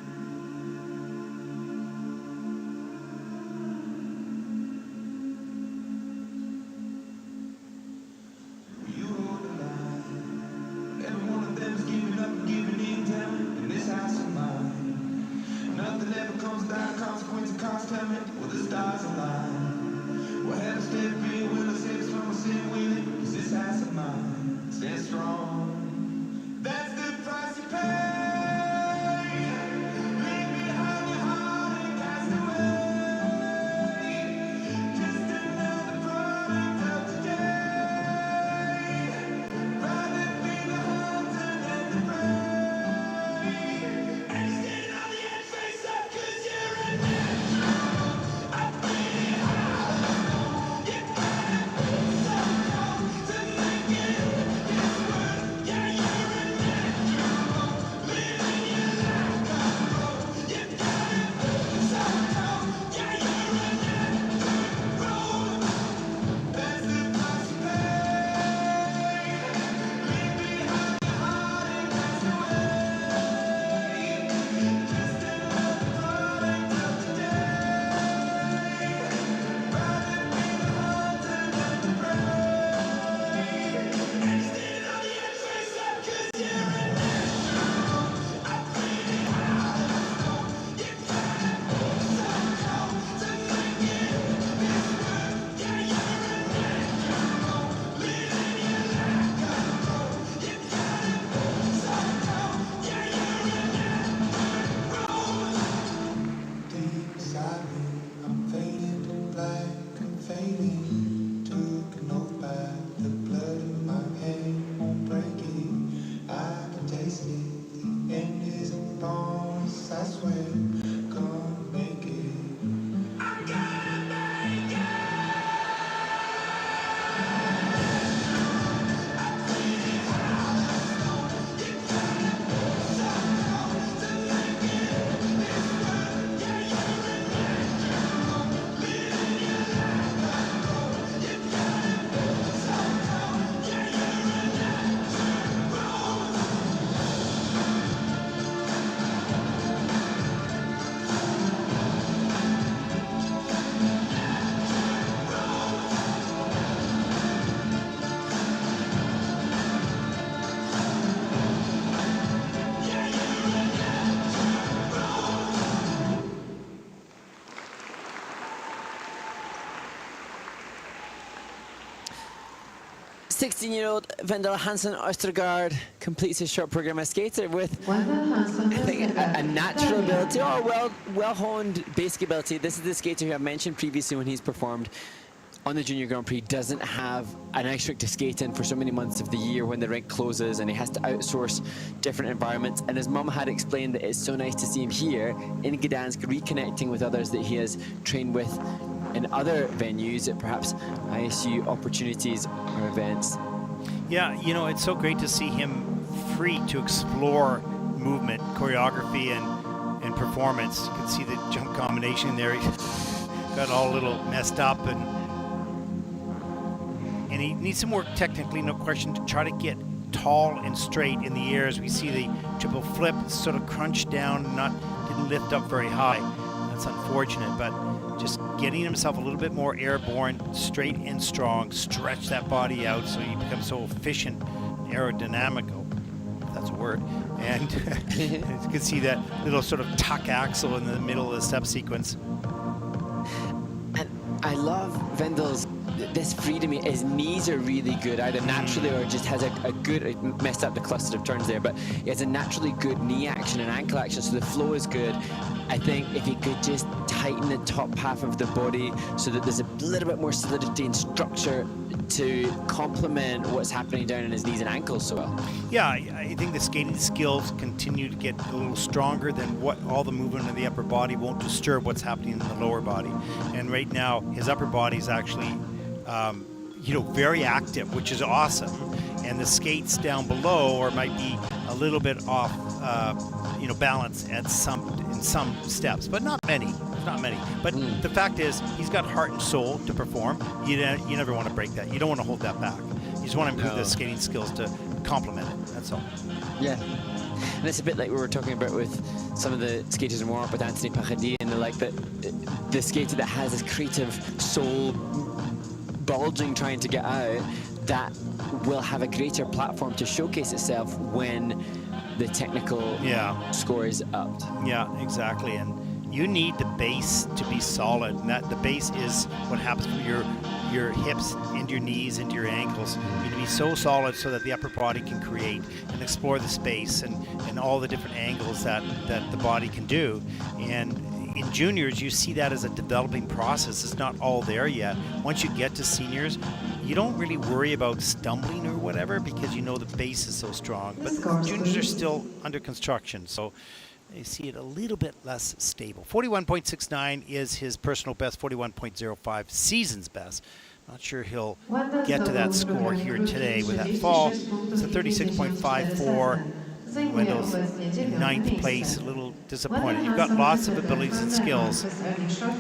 16-year-old Wendell Hansson-Ostergaard completes his short program as skater with, Wendell I think, a Hansson-Ostergaard. natural ability, or well-honed basic ability. This is the skater who I mentioned previously when he's performed on the Junior Grand Prix, doesn't have an ice rink to skate in for so many months of the year when the rink closes, and he has to outsource different environments. And his mum had explained that it's so nice to see him here in Gdansk, reconnecting with others that he has trained with in other venues, at perhaps ISU opportunities or events. Yeah, you know, it's so great to see him free to explore movement, choreography, and performance. You can see the jump combination there. He got all a little messed up, and he needs some work technically, no question, to try to get tall and straight in the air. As we see the triple flip sort of crunched down, didn't lift up very high. That's unfortunate, but just getting himself a little bit more airborne, straight and strong, stretch that body out so he becomes so efficient, aerodynamical, if that's a word. And you can see that little sort of tuck axle in the middle of the step sequence. And I love Wendell's this freedom. His knees are really good, either naturally or just has a good, I messed up the cluster of turns there, but he has a naturally good knee action and ankle action, so the flow is good. I think if he could just tighten the top half of the body so that there's a little bit more solidity and structure to complement what's happening down in his knees and ankles so well. Yeah, I think the skating skills continue to get a little stronger, than what all the movement of the upper body won't disturb what's happening in the lower body. And right now, his upper body is actually you know, very active, which is awesome. And the skates down below, or might be a little bit off, you know, balance in some steps, but not many. But the fact is, he's got heart and soul to perform. You never want to break that. You don't want to hold that back. You just want to improve the skating skills to complement it. That's all. Yeah. And it's a bit like we were talking about with some of the skaters in warm-up with Anthony Paradis and the like, that the skater that has this creative soul bulging trying to get out, that will have a greater platform to showcase itself when the technical score is upped. Yeah, exactly. And you need the base to be solid, and that the base is what happens from your hips into your knees into your ankles. You need to be so solid so that the upper body can create and explore the space and all the different angles that the body can do. And in juniors, you see that as a developing process. It's not all there yet. Once you get to seniors, you don't really worry about stumbling or whatever, because you know the base is so strong. But juniors are still under construction, so you see it a little bit less stable. 41.69 is his personal best, 41.05 season's best. Not sure he'll get to that score here today with that fall. It's a 36.54. Wendell's in ninth place, a little disappointed. You've got lots of abilities and skills.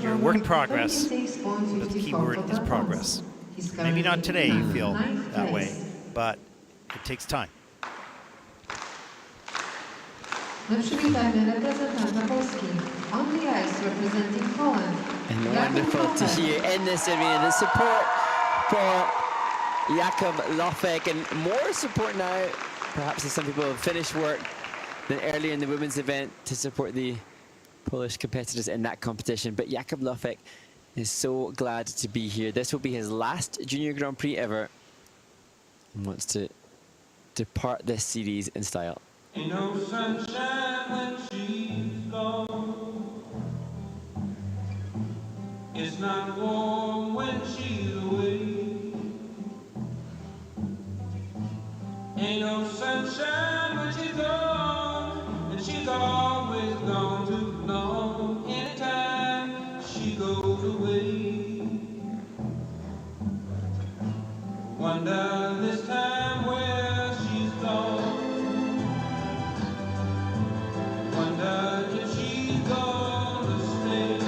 You're a work in progress, but the key word is progress. Maybe not today you feel that way, but it takes time. On the ice representing Poland. And wonderful to hear in this arena the support for Jakub Lofek, and more support now, perhaps as some people have finished work, than earlier in the women's event to support the Polish competitors in that competition. But Jakub Lofek is so glad to be here. This will be his last Junior Grand Prix ever, and wants to depart this series in style. Ain't no sunshine when she's gone. It's not warm when she's away. Ain't no sunshine when she's gone, and she's always gone too long. Anytime she goes away, wonder this time where she's gone. Wonder if she's gonna stay.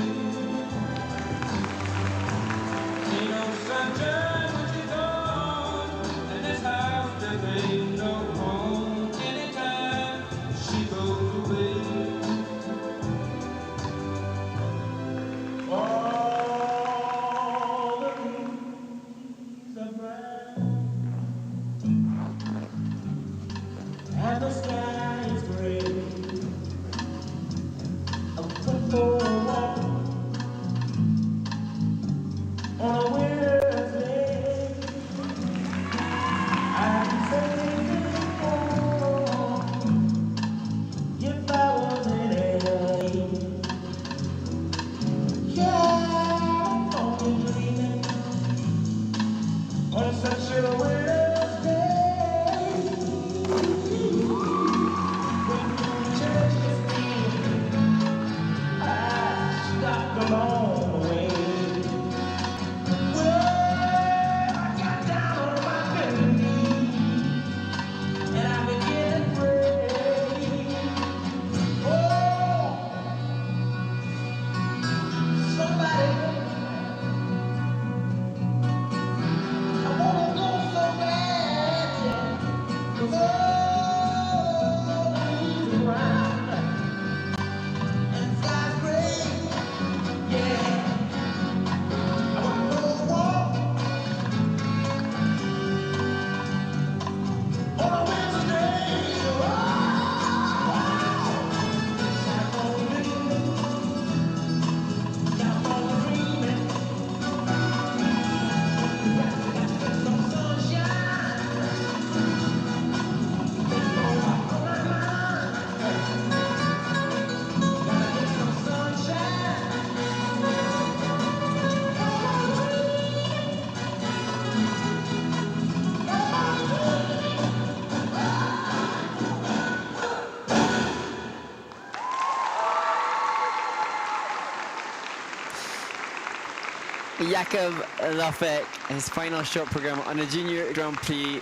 Jakub Lofek, his final short program on a Junior Grand Prix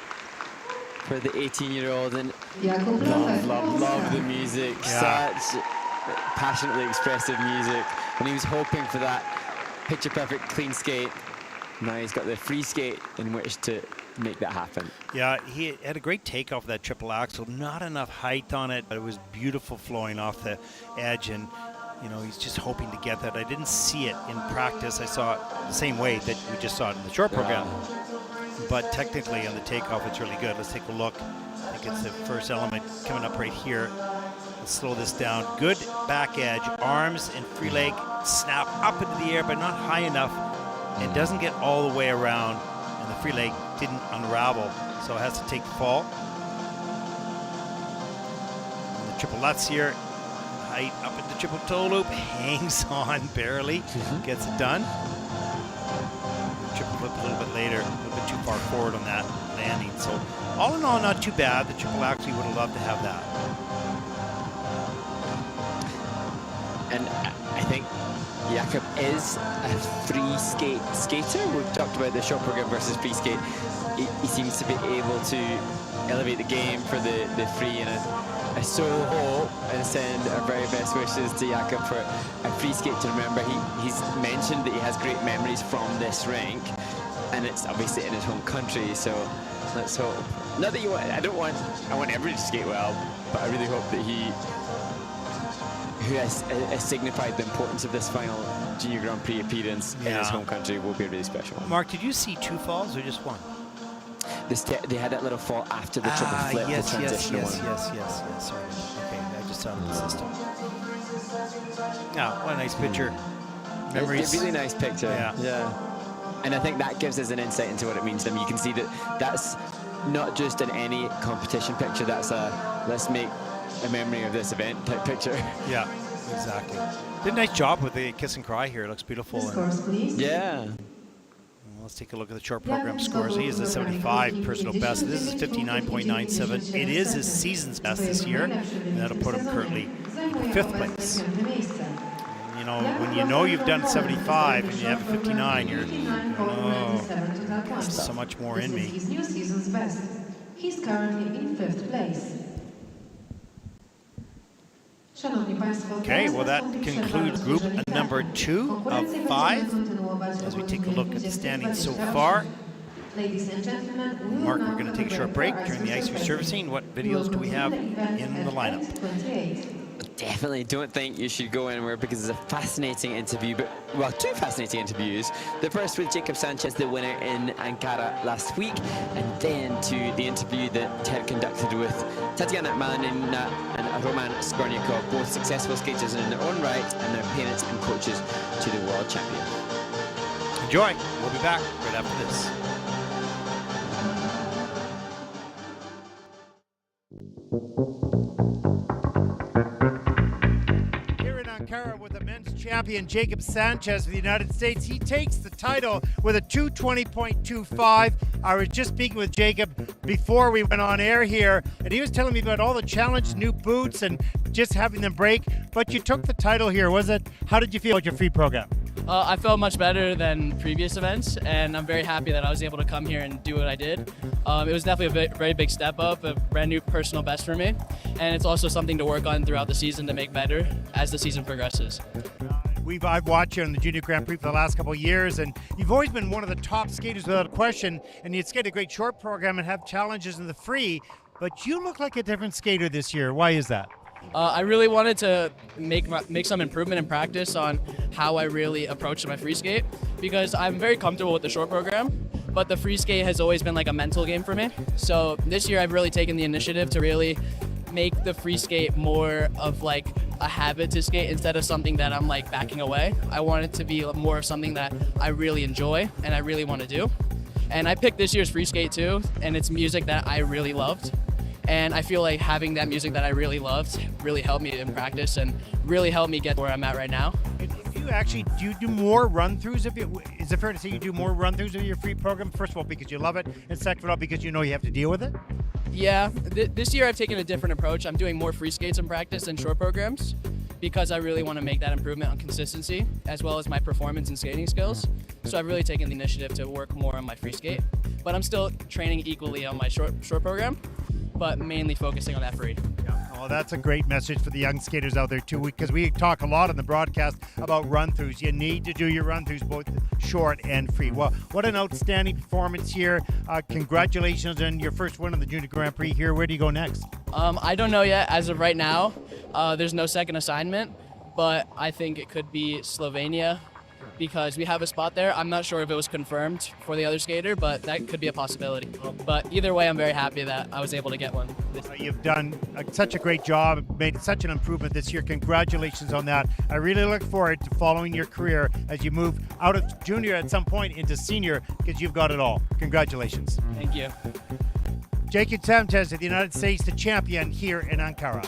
for the 18-year-old, and Jakub Lofek, love the music. Yeah. Such passionately expressive music, and he was hoping for that picture-perfect clean skate. Now he's got the free skate in which to make that happen. Yeah, he had a great takeoff of that triple axel. Not enough height on it, but it was beautiful flowing off the edge, and you know, he's just hoping to get that. I didn't see it in practice. I saw it the same way that we just saw it in the short program. But technically on the takeoff, it's really good. Let's take a look. I think it's the first element coming up right here. Let's slow this down. Good back edge, arms and free leg snap up into the air, but not high enough. It doesn't get all the way around, and the free leg didn't unravel, so it has to take the fall. And the triple lutz here. Height up at the triple toe loop, hangs on barely, gets it done. Triple flip a little bit later, a little bit too far forward on that landing. So all in all, not too bad. The triple actually would have loved to have that. And I think Jakub is a free skate skater. We've talked about the short program versus free skate. He seems to be able to elevate the game for the free, and I so hope and send our very best wishes to Jakub for a free skate to remember. He's mentioned that he has great memories from this rink, and it's obviously in his home country, so let's hope. Not that I want everybody to skate well, but I really hope that he, who has signified the importance of this final Junior Grand Prix appearance in his home country, will be a really special one. Mark, did you see 2 falls or just 1? They had that little fall after the triple flip, the transitional one. Yes. Sorry. Okay, I just saw it in the system. Yeah, what a nice picture. Memories. It's a really nice picture. Yeah. And I think that gives us an insight into what it means to them. You can see that that's not just in any competition picture. That's a let's make a memory of this event type picture. Yeah, exactly. Did a nice job with the kiss and cry here. It looks beautiful. Scores, please. Yeah. Let's take a look at the short program scores. He is a 75 personal best. This is 59.97. It is his season's best this year, and that'll put him currently in 5th place. And, you know you've done 75 and you have a 59, you're, there's so much more in me. His new season's best. He's currently in 5th place. Okay, well that concludes group number 2 of 5. As we take a look at the standings so far. Mark, we're going to take a short break during the ice resurfacing. What videos do we have in the lineup? Definitely don't think you should go anywhere because it's a fascinating interview, well, 2 fascinating interviews. The first with Jakub Sanchez, the winner in Ankara last week, and then to the interview that Ted conducted with Tatiana Malinina and Roman Skorniakov, both successful skaters in their own right and their parents and coaches to the world champion. Enjoy. We'll be back right after this. With the men's champion Jakub Sanchez of the United States. He takes the title with a 220.25. I was just speaking with Jakub before we went on air here, and he was telling me about all the challenge, new boots, and just having them break. But you took the title here. How did you feel about your free program? I felt much better than previous events, and I'm very happy that I was able to come here and do what I did. It was definitely a very big step up, a brand new personal best for me, and it's also something to work on throughout the season to make better as the season progresses. I've watched you on the Junior Grand Prix for the last couple of years, and you've always been one of the top skaters without a question, and you'd skate a great short program and have challenges in the free, but you look like a different skater this year. Why is that? I really wanted to make some improvement in practice on how I really approach my free skate, because I'm very comfortable with the short program, but the free skate has always been like a mental game for me. So this year I've really taken the initiative to really make the free skate more of like a habit to skate instead of something that I'm like backing away. I want it to be more of something that I really enjoy and I really want to do. And I picked this year's free skate too, and it's music that I really loved. And I feel like having that music that I really loved really helped me in practice and really helped me get where I'm at right now. Do you do more run-throughs is it fair to say you do more run-throughs of your free program? First of all, because you love it, and second of all, because you know you have to deal with it? Yeah, this year I've taken a different approach. I'm doing more free skates in practice and short programs because I really want to make that improvement on consistency as well as my performance and skating skills. So I've really taken the initiative to work more on my free skate, but I'm still training equally on my short program, but mainly focusing on F3. Well, that's a great message for the young skaters out there too, because we talk a lot on the broadcast about run-throughs. You need to do your run-throughs both short and free. Well, what an outstanding performance here. Congratulations on your first win on the Junior Grand Prix here. Where do you go next? I don't know yet. As of right now, there's no second assignment, but I think it could be Slovenia because we have a spot there. I'm not sure if it was confirmed for the other skater, but that could be a possibility. But either way, I'm very happy that I was able to get one. You've done such a great job, made such an improvement this year. Congratulations on that. I really look forward to following your career as you move out of junior at some point into senior, because you've got it all. Congratulations. Thank you. Jakub T of the United States, the champion here in Ankara.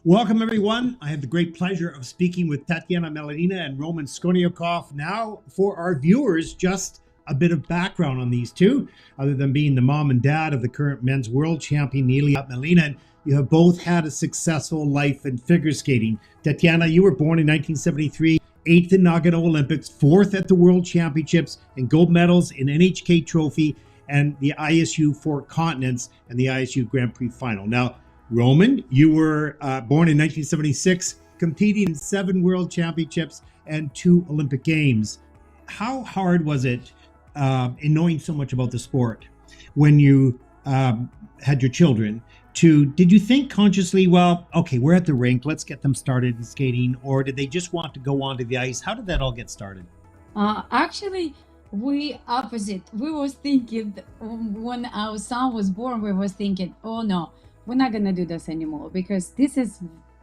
Welcome, everyone. I have the great pleasure of speaking with Tatiana Melodina and Roman Skoniakov. Now, for our viewers, just a bit of background on these two. Other than being the mom and dad of the current men's world champion, Aelia Melina, you have both had a successful life in figure skating. Tatiana, you were born in 1973, 8th in Nagano Olympics, 4th at the World Championships, and gold medals in NHK Trophy and the ISU Four Continents and the ISU Grand Prix Final. Now, Roman, you were born in 1976, competing in 7 World Championships and 2 Olympic Games. How hard was it in knowing so much about the sport when you had your children? Did you think consciously, well, okay, we're at the rink, let's get them started in skating, or did they just want to go onto the ice? How did that all get started? Actually, we opposite. We was thinking when our son was born, we was thinking, oh no, we're not gonna do this anymore because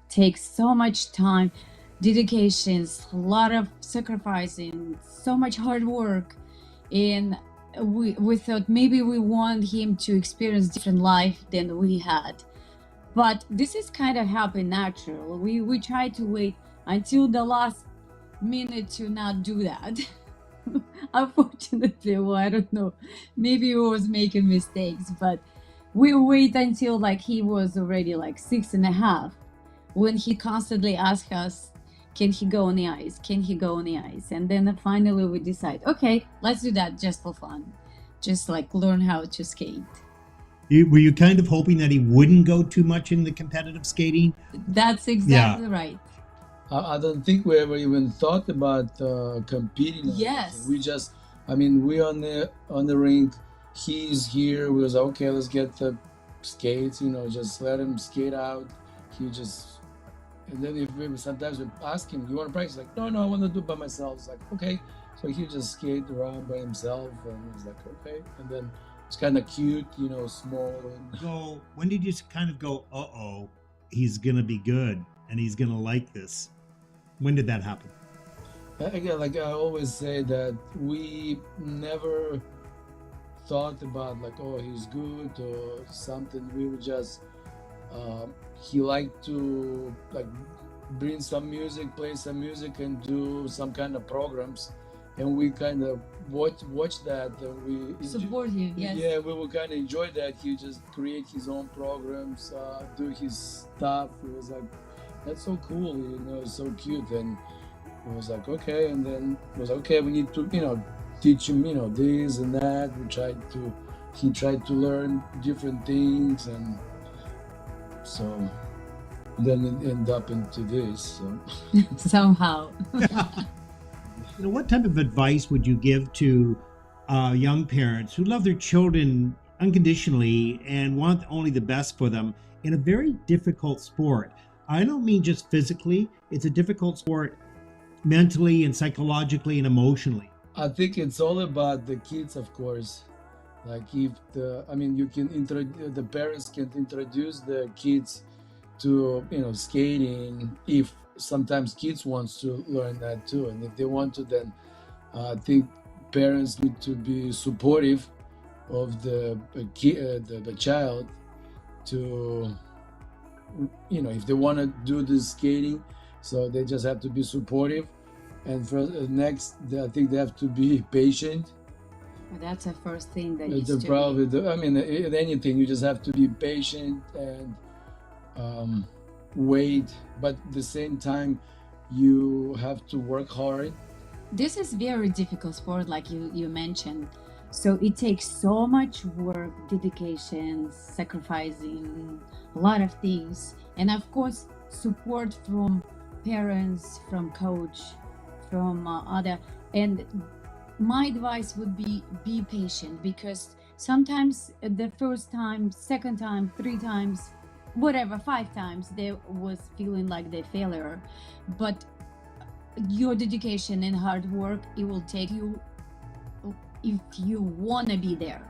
takes so much time, dedications, a lot of sacrificing, so much hard work, and we thought maybe we want him to experience different life than we had. But this is kind of happened natural. We tried to wait until the last minute to not do that. Unfortunately, well, I don't know, maybe we was making mistakes, but we wait until like he was already like 6.5 when he constantly asked us, can he go on the ice? Can he go on the ice? And then finally we decide, okay, let's do that just for fun. Just like learn how to skate. Were you kind of hoping that he wouldn't go too much in the competitive skating? That's exactly right. I don't think we ever even thought about competing. Yes. We just, we on the rink. He's here. We was okay. Let's get the skates. Just let him skate out. And then sometimes we ask him, "You want to practice?" Like, no, I want to do it by myself. It's like, okay. So he just skate around by himself, and he's like, okay. And then it's kind of cute, small. So when did you kind of go, uh-oh, he's gonna be good and he's gonna like this? When did that happen? Again, like I always say that we never thought about like, oh, he's good or something. We would just he liked to like bring some music, play some music, and do some kind of programs, and we kind of watch that, and we support him. Yes. Yeah, we will kind of enjoy that. He just create his own programs, do his stuff. It was like, that's so cool, it's so cute. And it was like, okay, and then it was okay, we need to teach him this and that. He tried to learn different things, and so then it ended up into this. So. Somehow. What type of advice would you give to young parents who love their children unconditionally and want only the best for them in a very difficult sport? I don't mean just physically. It's a difficult sport mentally and psychologically and emotionally. I think it's all about the kids, of course. Like if the parents can introduce the kids to skating. If sometimes kids wants to learn that too, and if they want to, then I think parents need to be supportive of the child to if they want to do this skating, so they just have to be supportive. And for next, I think they have to be patient. That's the first thing that needs to be. In anything, you just have to be patient and wait, but at the same time, you have to work hard. This is very difficult sport, like you mentioned. So it takes so much work, dedication, sacrificing, a lot of things. And of course, support from parents, from coach, from other. And my advice would be patient, because sometimes the first time, second time, three times, whatever, 5 times, they was feeling like they failure. But your dedication and hard work, it will take you if you want to be there.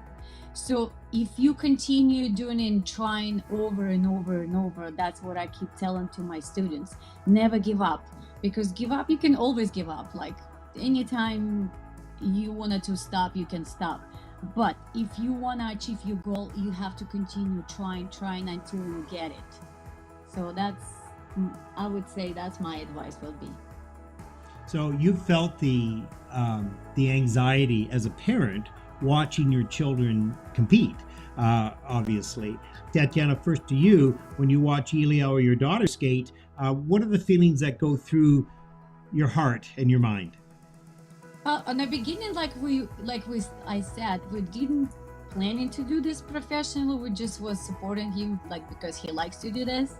So if you continue doing and trying over and over and over, that's what I keep telling to my students. Never give up, because give up, you can always give up. Like anytime you wanted to stop, you can stop. But if you want to achieve your goal, you have to continue trying until you get it. So that's, I would say that's my advice will be. So you felt the anxiety as a parent watching your children compete, obviously. Tatiana, first to you, when you watch Aelia or your daughter skate, what are the feelings that go through your heart and your mind? In the beginning, I said, we didn't planning to do this professionally. We just was supporting him, like, because he likes to do this.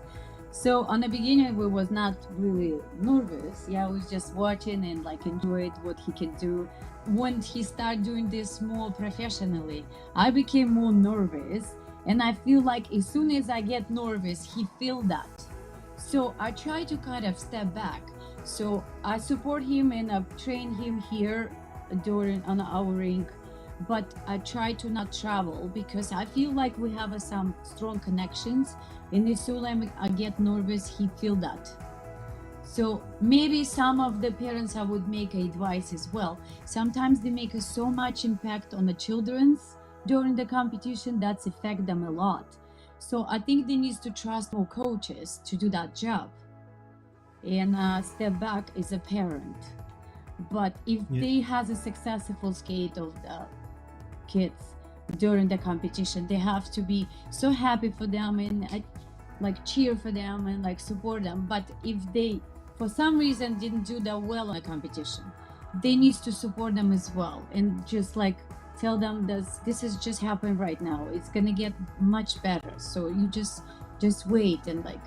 So on the beginning, we was not really nervous. Yeah, I was just watching and like enjoyed what he can do. When he started doing this more professionally, I became more nervous, and I feel like as soon as I get nervous, he feel that. So I try to kind of step back. So I support him and I train him here on our rink, but I try to not travel because I feel like we have some strong connections. And as soon as I get nervous, he feel that. So maybe some of the parents I would make advice as well. Sometimes they make so much impact on the children's during the competition that's affect them a lot. So I think they need to trust more coaches to do that job and step back as a parent. But if they has a successful skate of the kids during the competition, they have to be so happy for them and like cheer for them and like support them. But if they for some reason didn't do that well in a competition, they need to support them as well and just like tell them this is just happening right now, it's gonna get much better, so you just wait. And like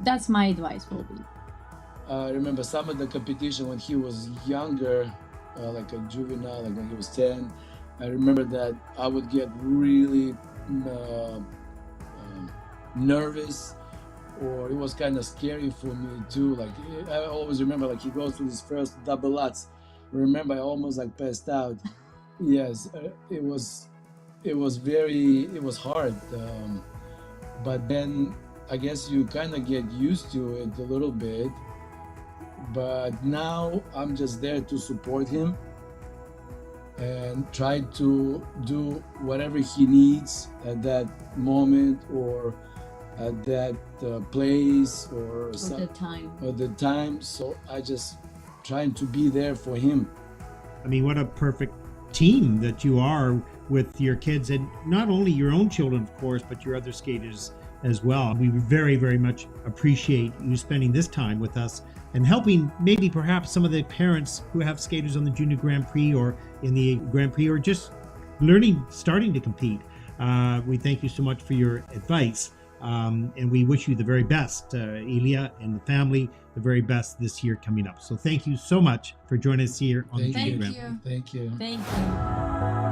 that's my advice will be. I remember some of the competition when he was younger, like a juvenile, like when he was 10. I remember that I would get really nervous, or it was kind of scary for me too. Like I always remember, like he goes through his first double lutz. Remember, I almost like passed out. Yes, it was hard. But then I guess you kind of get used to it a little bit. But now I'm just there to support him and try to do whatever he needs at that moment or at that place or the time. So I just trying to be there for him. I mean, what a perfect team that you are with your kids, and not only your own children, of course, but your other skaters as well. We very, very much appreciate you spending this time with us and helping maybe perhaps some of the parents who have skaters on the Junior Grand Prix or in the Grand Prix or just starting to compete. We thank you so much for your advice. And we wish you the very best, Aelia and the family, the very best this year coming up. So thank you so much for joining us here on the Junior Grand Prix. Thank you. Thank you.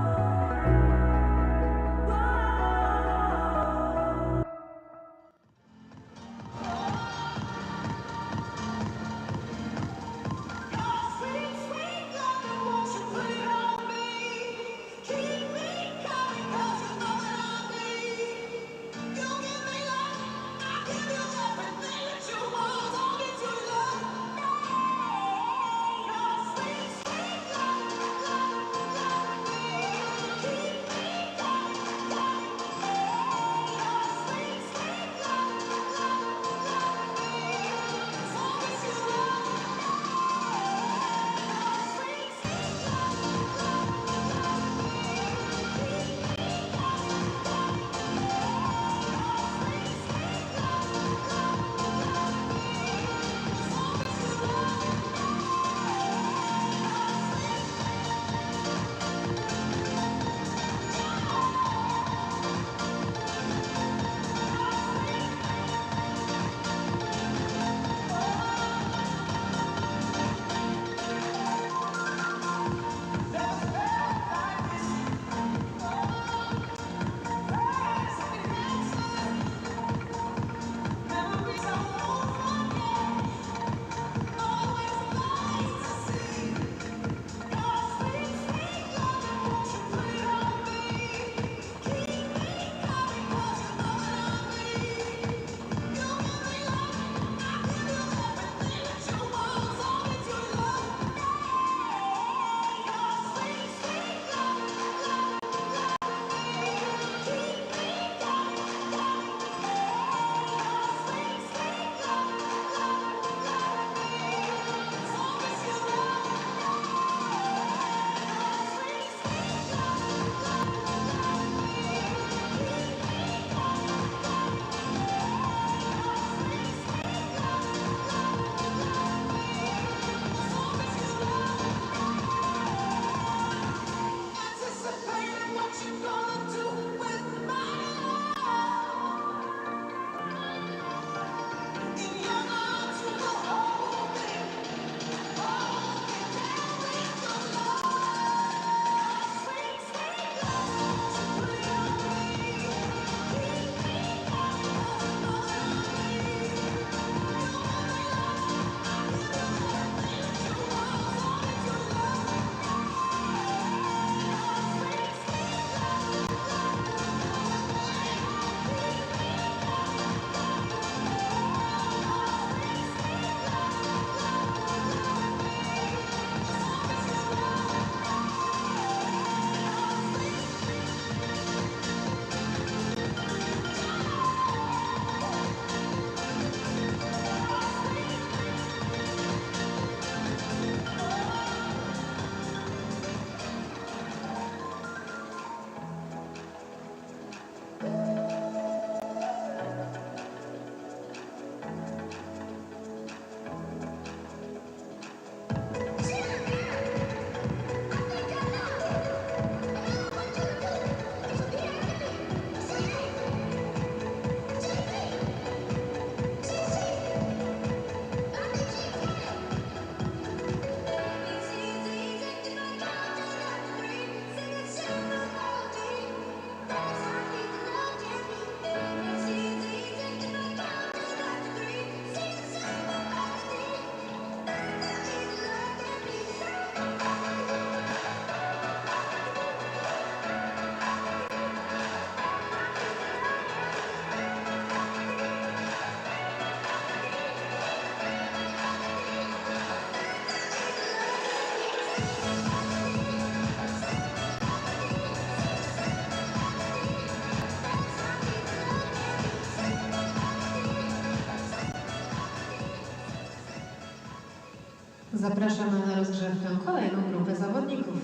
Zapraszamy na rozgrzewkę kolejną grupę zawodników.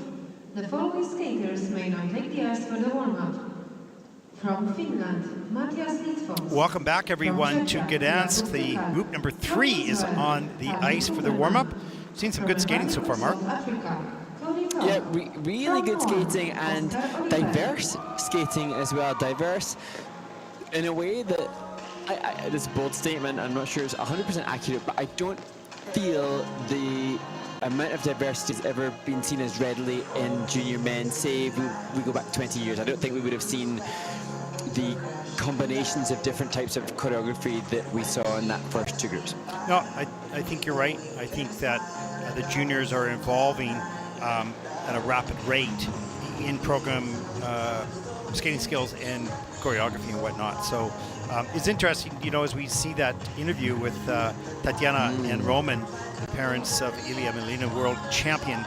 The following skaters may now take the ice for the warm-up. From Finland, Mateusz Vco. Welcome back, everyone, to Gdansk. The group number 3 is on the ice for the warm-up. Seen some good skating so far, Mark. Yeah, really good skating and diverse skating as well. Diverse in a way that, this bold statement, I'm not sure it's 100% accurate, but I don't feel the amount of diversity has ever been seen as readily in junior men. Say we go back 20 years, I don't think we would have seen the combinations of different types of choreography that we saw in that first 2 groups. No, I think you're right. I think that the juniors are evolving at a rapid rate in program skating skills and choreography and whatnot. So it's interesting, you know, as we see that interview with Tatiana and Roman, the parents of Aelia Melina, world champion.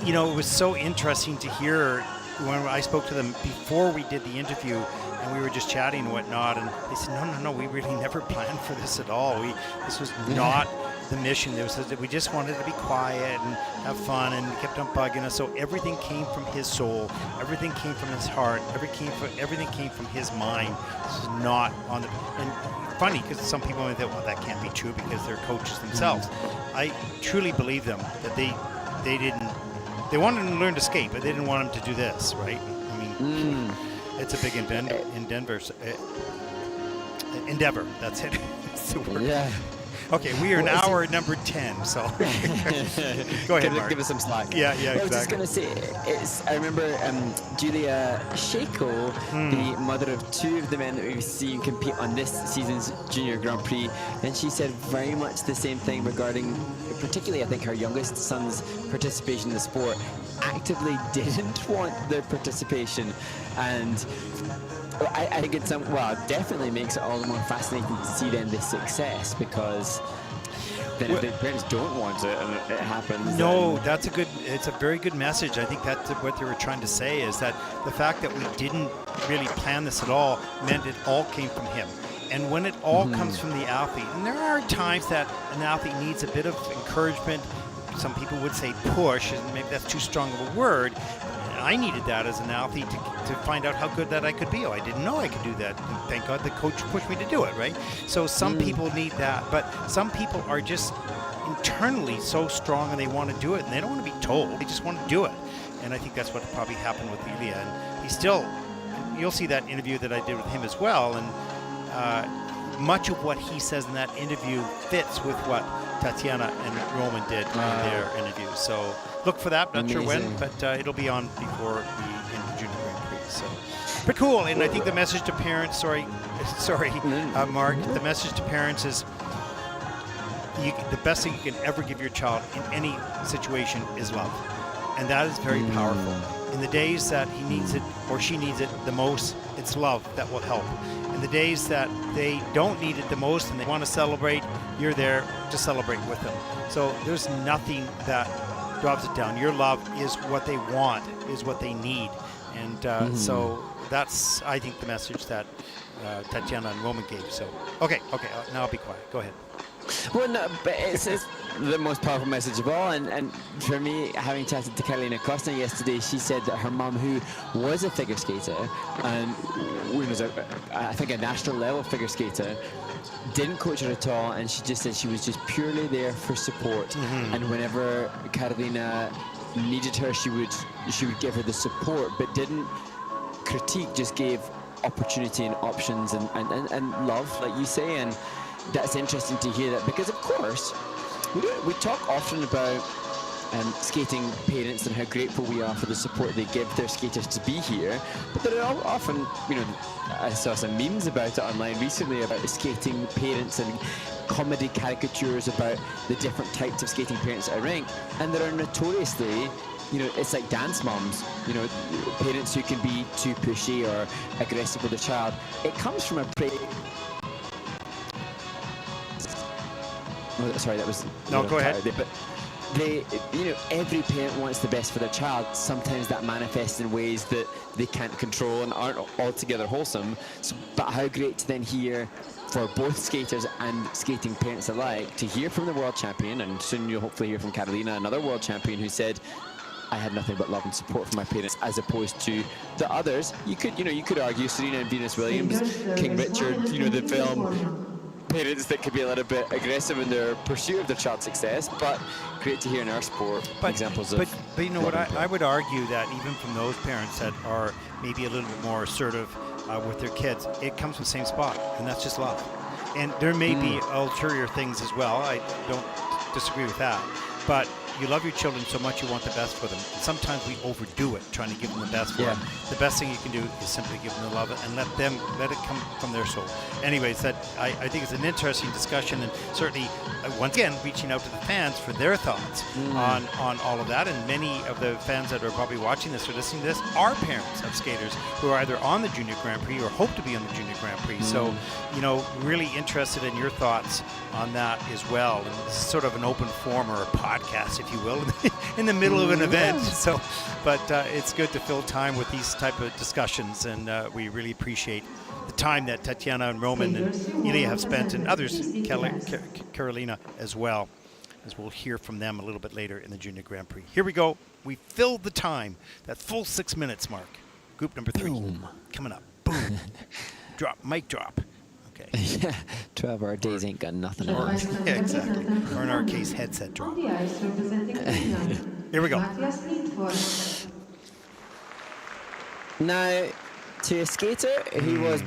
You know, it was so interesting to hear when I spoke to them before we did the interview, and we were just chatting and whatnot, and they said, no, we really never planned for this at all. This was not the mission. We just wanted to be quiet and have fun, and kept on bugging us. So everything came from his soul, everything came from his heart, everything came from his mind. This is not on the, and funny because some people might think, well, that can't be true because they're coaches themselves. I truly believe them that they wanted him to learn to skate, but they didn't want him to do this, right? I mean, it's a big endeavor. That's it. That's the word. Yeah. Okay, we are now hour number 10, so go ahead, Mark. Give us some slack. Yeah, I was just exactly. going to say, I remember Julia Sheko, the mother of 2 of the men that we've seen compete on this season's Junior Grand Prix, and she said very much the same thing regarding, particularly I think her youngest son's participation in the sport, actively didn't want their participation, and I think it's definitely makes it all the more fascinating to see then the success, because then if the parents don't want it and it happens. No, it's a very good message. I think that's what they were trying to say, is that the fact that we didn't really plan this at all meant it all came from him. And when it all comes from the athlete, and there are times that an athlete needs a bit of encouragement, some people would say push, and maybe that's too strong of a word. I needed that as an athlete to find out how good that I could be. Oh, I didn't know I could do that. And thank God the coach pushed me to do it, right? So some people need that, but some people are just internally so strong and they want to do it, and they don't want to be told. They just want to do it. And I think that's what probably happened with Aelia. And he still, you'll see that interview that I did with him as well, and much of what he says in that interview fits with what Tatiana and Roman did in their interview. So look for that. Not sure when, but it'll be on before the end of Junior Grand Prix. So pretty cool. And I think the message to parents, Mark, the message to parents is the best thing you can ever give your child in any situation is love. And that is very powerful. In the days that he needs it or she needs it the most, it's love that will help. In the days that they don't need it the most and they want to celebrate, you're there to celebrate with them. So there's nothing that drops it down. Your love is what they want, is what they need. And so that's, I think, the message that Tatiana and Roman gave. So, okay, now I'll be quiet. Go ahead. Well, no, but it's the most powerful message of all, and for me, having chatted to Karolina Kostner yesterday, she said that her mum, who was a figure skater and was I think a national level figure skater, didn't coach her at all, and she just said she was just purely there for support, and whenever Karolina needed her, she would give her the support, but didn't critique, just gave opportunity and options and love, like you say. And that's interesting to hear that, because of course we talk often about skating parents and how grateful we are for the support they give their skaters to be here, but there are often, I saw some memes about it online recently about skating parents and comedy caricatures about the different types of skating parents at a rink, and there are notoriously, it's like dance moms, parents who can be too pushy or aggressive with a child. It comes from a pretty... Oh, sorry, that was... No, go ahead. But every parent wants the best for their child. Sometimes that manifests in ways that they can't control and aren't altogether wholesome. But how great to then hear for both skaters and skating parents alike to hear from the world champion, and soon you'll hopefully hear from Carolina, another world champion, who said, I had nothing but love and support from my parents, as opposed to the others. You could argue Serena and Venus Williams, King Richard, the film, parents that could be a little bit aggressive in their pursuit of their child's success, but great to hear in our sport examples of. But you know what? I would argue that even from those parents that are maybe a little bit more assertive with their kids, it comes from the same spot, and that's just love. And there may be ulterior things as well. I don't disagree with that, but you love your children so much you want the best for them. And sometimes we overdo it, trying to give them the best for them. The best thing you can do is simply give them the love and let it come from their soul. Anyways, I think it's an interesting discussion, and certainly once again reaching out to the fans for their thoughts on all of that. And many of the fans that are probably watching this or listening to this are parents of skaters who are either on the Junior Grand Prix or hope to be on the Junior Grand Prix. So, really interested in your thoughts on that as well. And this is sort of an open forum or a podcast, if you will, in the middle of an event. So, but it's good to fill time with these type of discussions, and we really appreciate the time that Tatiana and Roman and Aelia have spent, and others, Carolina as well, as we'll hear from them a little bit later in the Junior Grand Prix. Here we go. We filled the time, that full 6 minutes mark. Group number 3 coming up. Boom. Drop. Mic drop. Okay. Yeah, 12-hour days ain't got nothing on it. Yeah, exactly. Or in our case, headset drop. Here we go. Now, to a skater who was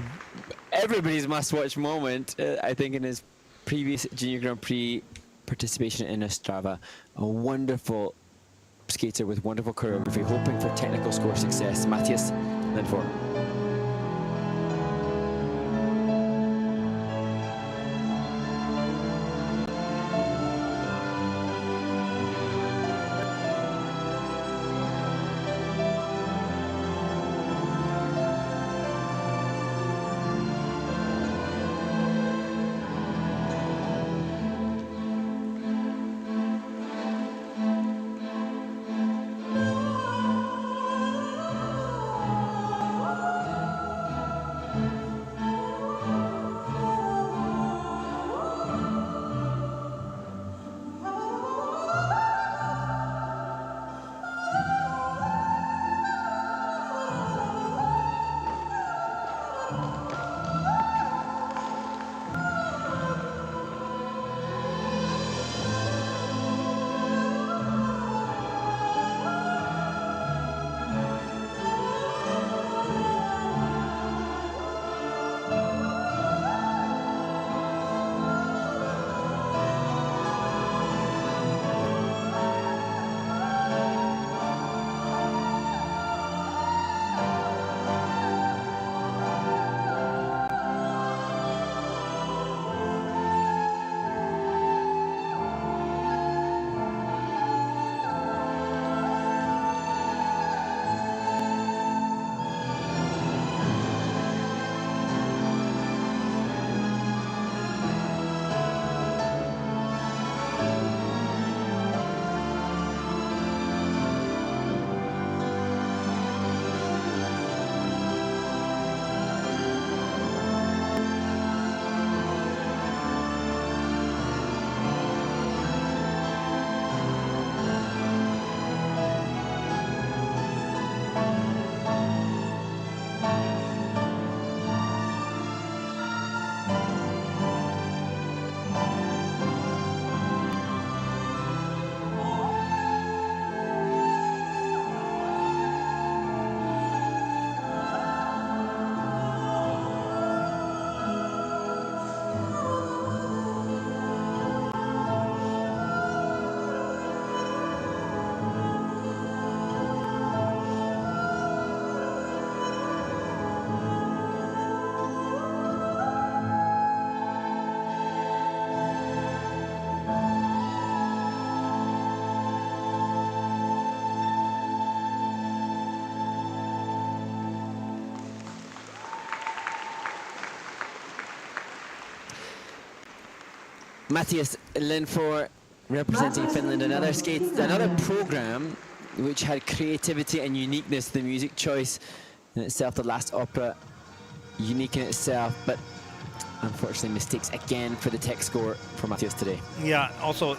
everybody's must-watch moment, I think, in his previous Junior Grand Prix participation in Ostrava, a wonderful skater with wonderful choreography, hoping for technical score success, Matus Lenfor. Matus Lenfor representing Finland, another program which had creativity and uniqueness. The music choice in itself, the last opera, unique in itself, but unfortunately, mistakes again for the tech score for Mateusz today. Yeah, also,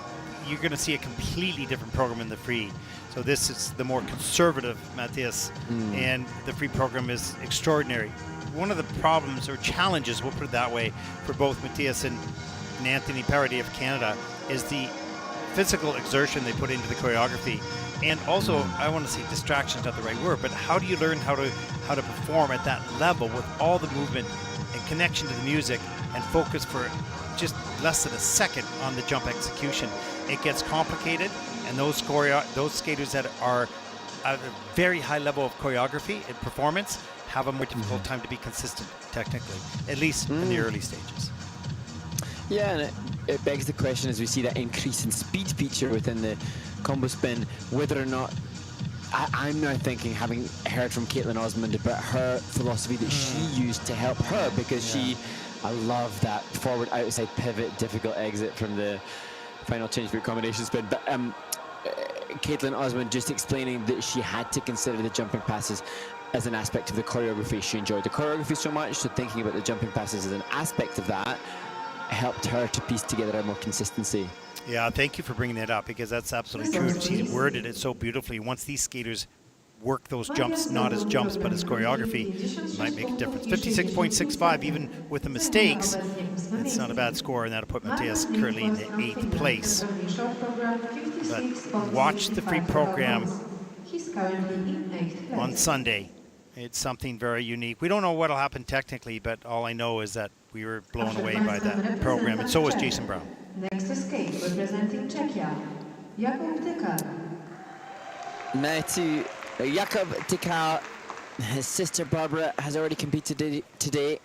you're going to see a completely different program in the free. So this is the more conservative Mateusz, and the free program is extraordinary. One of the problems or challenges, we'll put it that way, for both Mateusz and Anthony Paradis of Canada is the physical exertion they put into the choreography. And also, I want to say distraction's not the right word, but how do you learn how to perform at that level with all the movement and connection to the music and focus for just less than a second on the jump execution? It gets complicated, and those skaters that are at a very high level of choreography and performance have a more difficult time to be consistent technically, at least in the early stages. Yeah, and it begs the question as we see that increase in speed feature within the combo spin, whether or not I'm now thinking, having heard from Caitlin Osmond about her philosophy that she used to help her, because I love that forward outside pivot, difficult exit from the final change for combination spin. But Caitlin Osmond just explaining that she had to consider the jumping passes as an aspect of the choreography. She enjoyed the choreography so much, so thinking about the jumping passes as an aspect of that helped her to piece together a more consistency. Yeah, thank you for bringing that up, because that's absolutely true. She worded it so beautifully. Once these skaters work those jumps not as jumps but as choreography, it might make a difference. 56.65, even with the mistakes, it's not a bad score, and that'll put Mateusz currently in the 8th place. But watch the free program on Sunday. It's something very unique. We don't know what'll happen technically, but all I know is that we were blown away by that program, and so was Jason Brown. Next escape representing Czechia, Jakub T. Now to Jakub T. His sister Barbara has already competed today.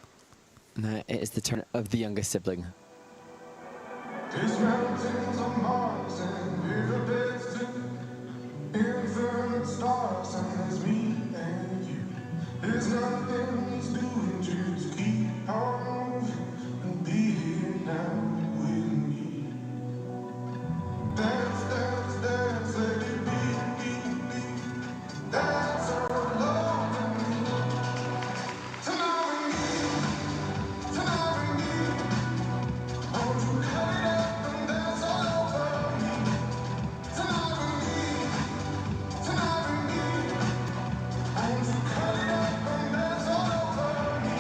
Now it is the turn of the youngest sibling. These mountains are Mars and we're destined. Infinite stars and there's me and you. There's nothing he's doing, just keep on moving and be here now with me. Dance, dance, dance, let it beat, beat, beat. Dance our love and me. Tonight with me, tonight with me. Won't you cut it up and dance all over me? Tonight with me, tonight with me. Won't you cut it up and dance all over me?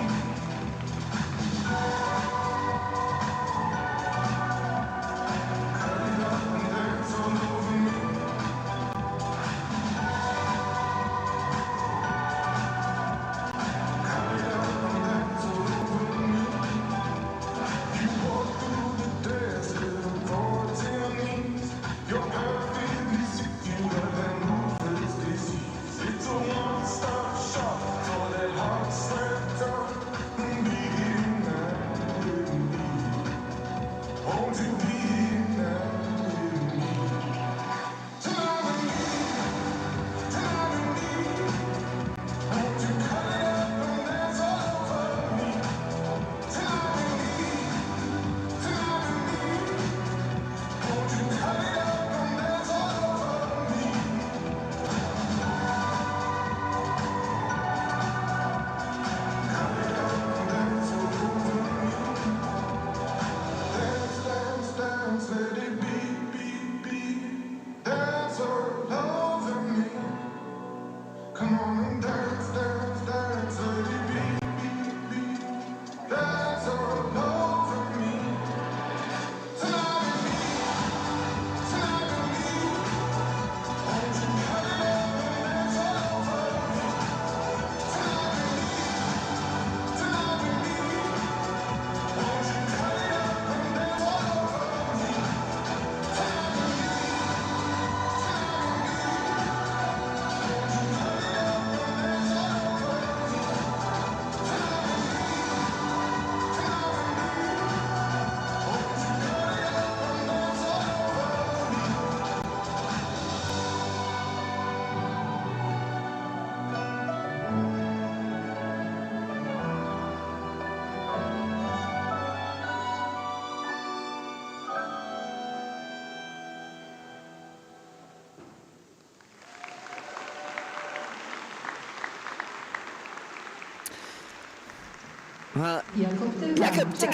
Well, Jakub Jakub T,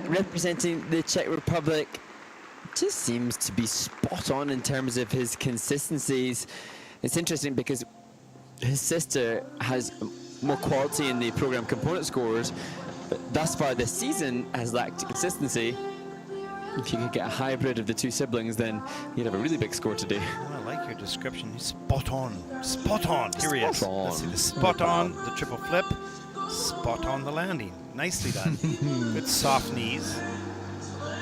representing the Czech Republic just seems to be spot on in terms of his consistencies. It's interesting because his sister has more quality in the program component scores, but thus far this season has lacked consistency. If you could get a hybrid of the two siblings, then you'd have a really big score today. Oh, I like your description. He's spot on. Spot on. Here he is. Spot on. Let's see the spot on, the triple flip, spot on the landing. Nicely done. Good soft knees.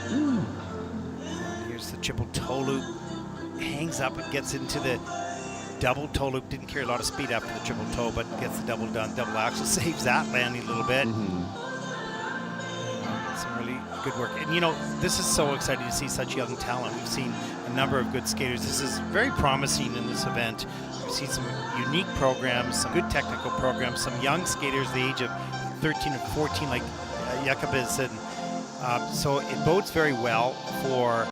And here's the triple toe loop. Hangs up and gets into the double toe loop. Didn't carry a lot of speed after the triple toe, but gets the double done. Double axel saves that landing a little bit. Some really good work. And you know, this is so exciting to see such young talent. We've seen a number of good skaters. This is very promising in this event. We've seen some unique programs, some good technical programs, some young skaters the age of 13 and 14 like Jakub is. And so it bodes very well for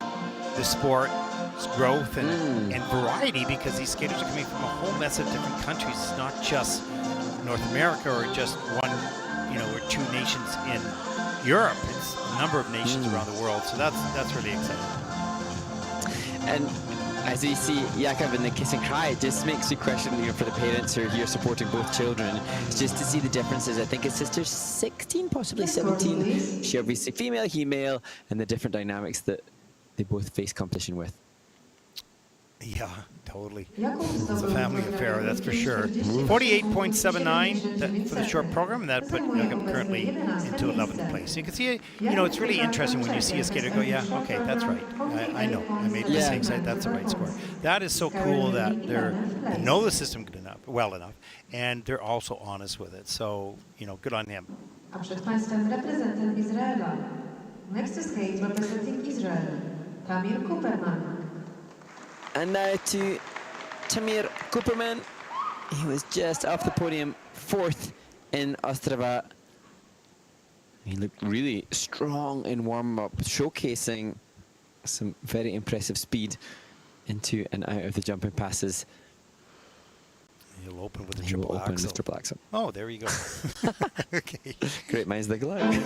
the sport's growth and variety, because these skaters are coming from a whole mess of different countries. It's not just North America or just one, you know, or two nations in Europe. It's a number of nations around the world, so that's really exciting. And as we see Jakub in the kiss and cry, it just makes you question, you know, for the parents who are here supporting both children, just to see the differences. I think his sister's 16, possibly 17. She obviously female, he male, and the different dynamics that they both face competition with. Yeah, totally. It's a family affair, that's for sure. 48.79 for the short program, and that put Jakub currently into 11th place. You can see, you know, it's really interesting when you see a skater go, yeah, okay, that's right. I know, I made mistakes, that's the right score. That is so cool that they know the system well enough, and they're also honest with it. So, you know, good on him. A przed Państwem reprezentant Izraela. Next to skate representing Israel, Tamir Cooperman. And now to Tamir Cooperman. He was just off the podium, 4th in Ostrava. He looked really strong in warm-up, showcasing some very impressive speed into and out of the jumping passes. He'll open with a triple axel. Oh, there you go. Okay. Great minds think alike.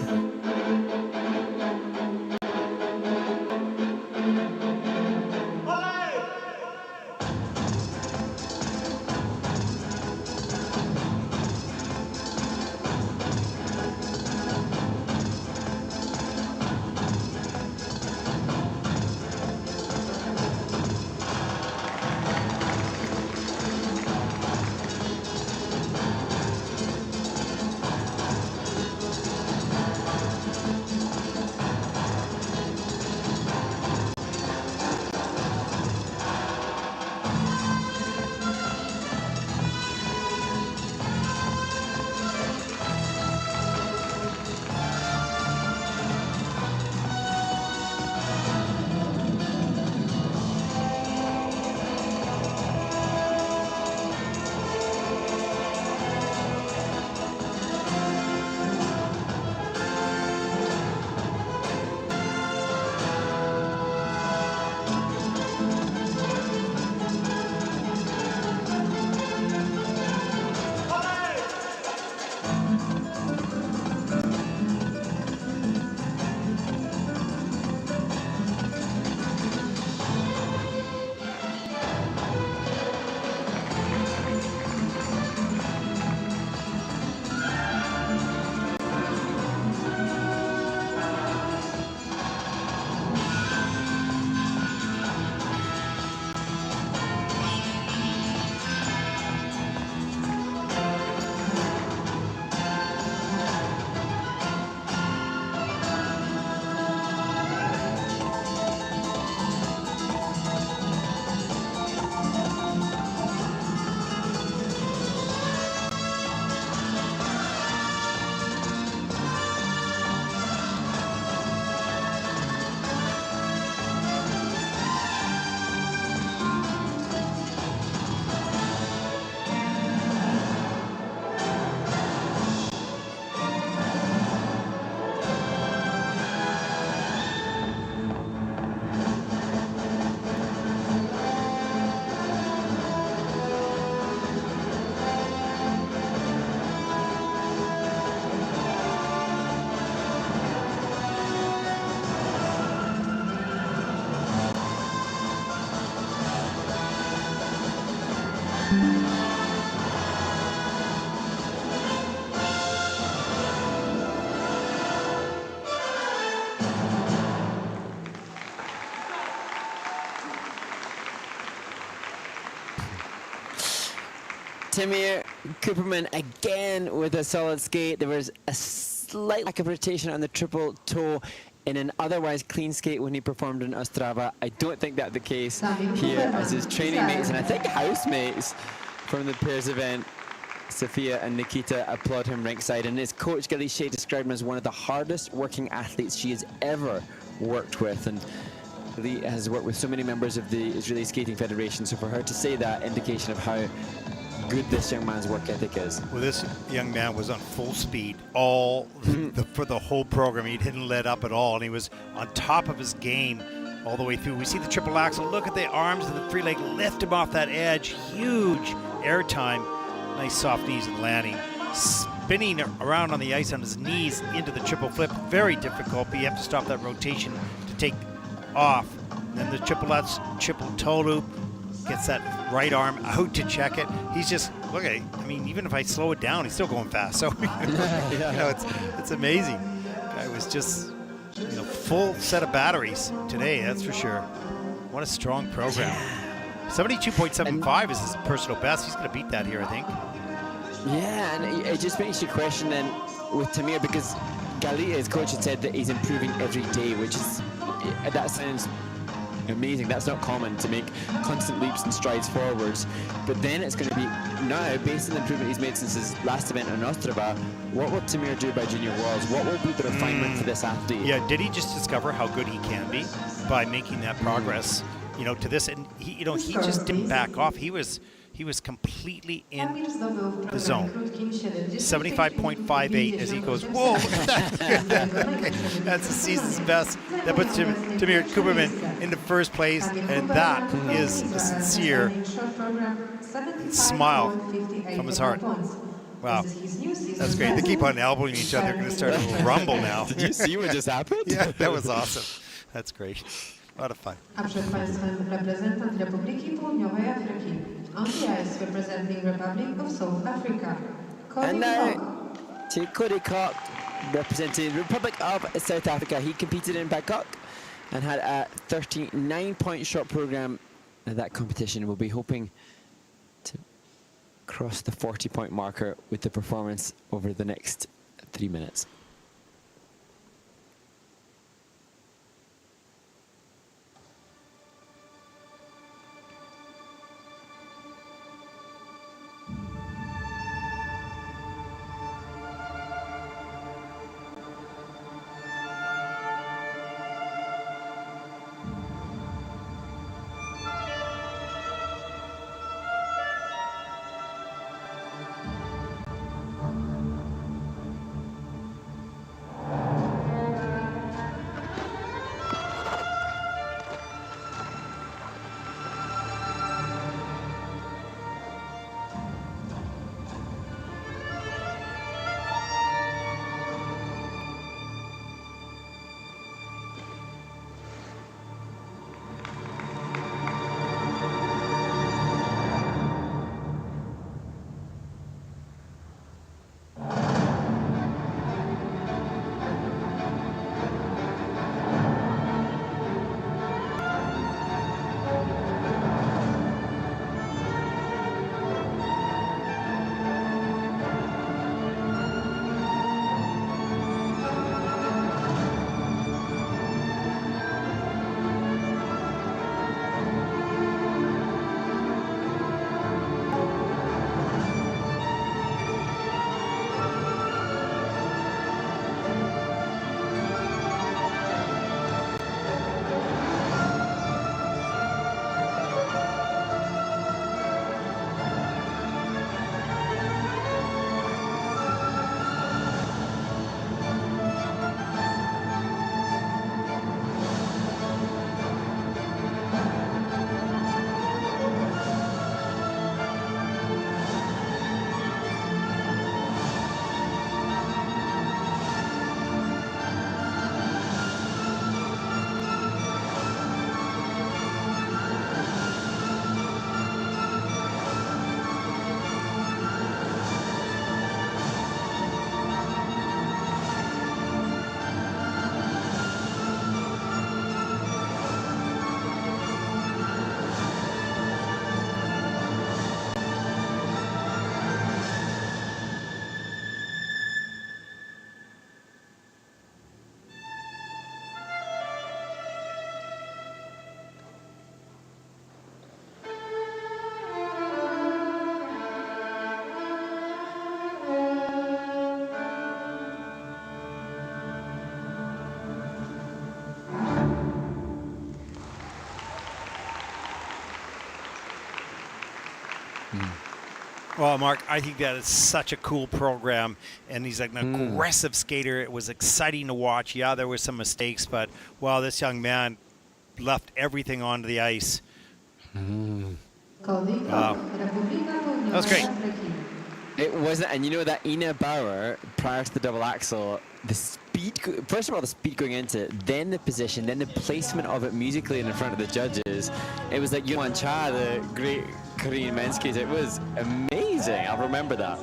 Tamir Cooperman again with a solid skate. There was a slight lack of rotation on the triple toe in an otherwise clean skate when he performed in Ostrava. I don't think that's the case here, as his training mates and I think housemates from the pairs event, Sophia and Nikita, applaud him ringside. And his coach, Garcia, described him as one of the hardest working athletes she has ever worked with. And Lee has worked with so many members of the Israeli Skating Federation, so for her to say that, indication of how good this young man's work ethic is. Well, this young man was on full speed for the whole program. He didn't let up at all, and he was on top of his game all the way through. We see the triple axel. Look at the arms and the free leg. Lift him off that edge. Huge air time. Nice soft knees and landing. Spinning around on the ice on his knees into the triple flip. Very difficult, but you have to stop that rotation to take off. And then the triple toe loop. Gets that right arm out to check it. He's just, look at it. I mean, even if I slow it down, he's still going fast. So, you know, it's amazing. Guy was just, full set of batteries today, that's for sure. What a strong program. 72.75 is his personal best. He's going to beat that here, I think. Yeah, and it just makes you question then with Tamir, because Galia, his coach, had said that he's improving every day, which is, that sounds amazing. That's not common, to make constant leaps and strides forwards. But then it's going to be now, based on the improvement he's made since his last event in Ostrava, what will Tamir do by Junior Worlds? What will be the refinement for this athlete? Yeah, did he just discover how good he can be by making that progress, to this? And he just didn't back off. He was completely in the zone. 75.58 as he goes, whoa, look at that. Okay, that's the season's best. That puts Tamir Cooperman into first place, and that is a sincere smile from his heart. Wow, that's great. They keep on elbowing each other. They're going to start a little rumble now. Did you see what just happened? Yeah, that was awesome. That's great. A lot of fun. A przed Państwem reprezentant Republiki Południowej Afryki. On the ice representing Republic of South Africa. And now to Cody Cock, representing Republic of South Africa. He competed in Bangkok and had a 39-point shot program in that competition. We'll be hoping to cross the 40-point marker with the performance over the next 3 minutes. Well, Mark, I think that is such a cool program, and he's like an aggressive skater. It was exciting to watch. Yeah, there were some mistakes, but wow, this young man left everything onto the ice. Wow. That was great. It wasn't, and you know that Ina Bauer, prior to the double axel, the speed, first of all, the speed going into it, then the position, then the placement of it musically in front of the judges. It was like Yuan Cha, the great Korean men's skater. It was amazing. I'll remember that.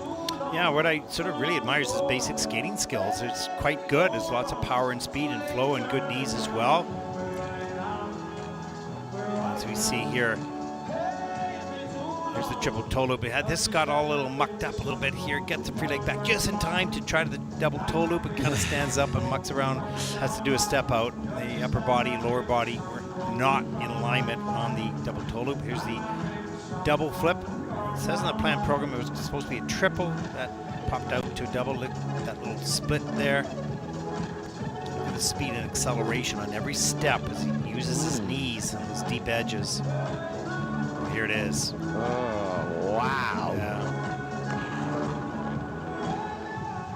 Yeah, what I sort of really admire is his basic skating skills. It's quite good. There's lots of power and speed and flow and good knees as well. As we see here, there's the triple toe loop. This got all a little mucked up a little bit here. Gets the free leg back just in time to try the double toe loop. It kind of stands up and mucks around. Has to do a step out. The upper body, lower body were not in alignment on the double toe loop. Here's the double flip. It says in the planned program it was supposed to be a triple. That popped out to a double. Look at that little split there. Look at the speed and acceleration on every step as he uses his knees and his deep edges. Here it is. Oh, wow. Yeah.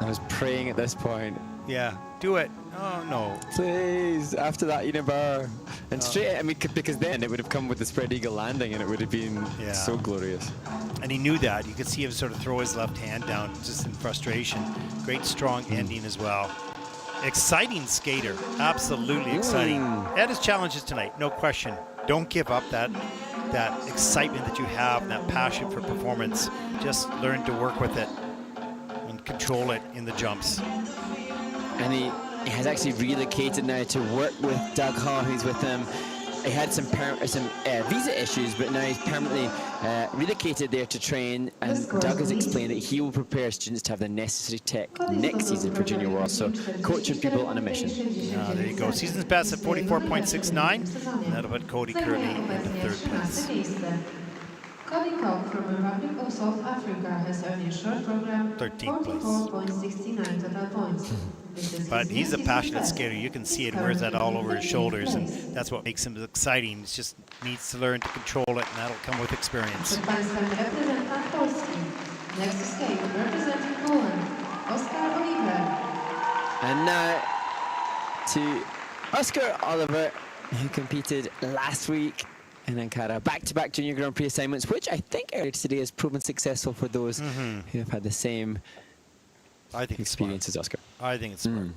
I was praying at this point. Yeah, do it. Oh, no. Please, after that, Ina Bauer. And straight, I mean, because then it would have come with the spread eagle landing and it would have been so glorious. And he knew that. You could see him sort of throw his left hand down just in frustration. Great strong ending as well. Exciting skater. Absolutely exciting. Had his challenges tonight, no question. Don't give up that excitement that you have, and that passion for performance. Just learn to work with it and control it in the jumps. And he has actually relocated now to work with Doug Hall, who's with him. He had some visa issues, but now he's permanently relocated there to train. And Doug has explained that he will prepare students to have the necessary tech next season for Junior World. So coaching people on a mission. There you go. Season's best at 44.69. And that'll put Cody currently into third place. Cody Cock from Republic of South Africa has earned a short program 13th place. 44.69 total points. But he's a passionate skater. You can see it. He wears that all over his shoulders, and that's what makes him exciting. He just needs to learn to control it, and that'll come with experience. Next skate representing Poland, Oscar Oliver. And now to Oscar Oliver, who competed last week in Ankara. Back-to-back Junior Grand Prix assignments, which I think earlier today has proven successful for those who have had the same experience as Oscar. I think it's smart.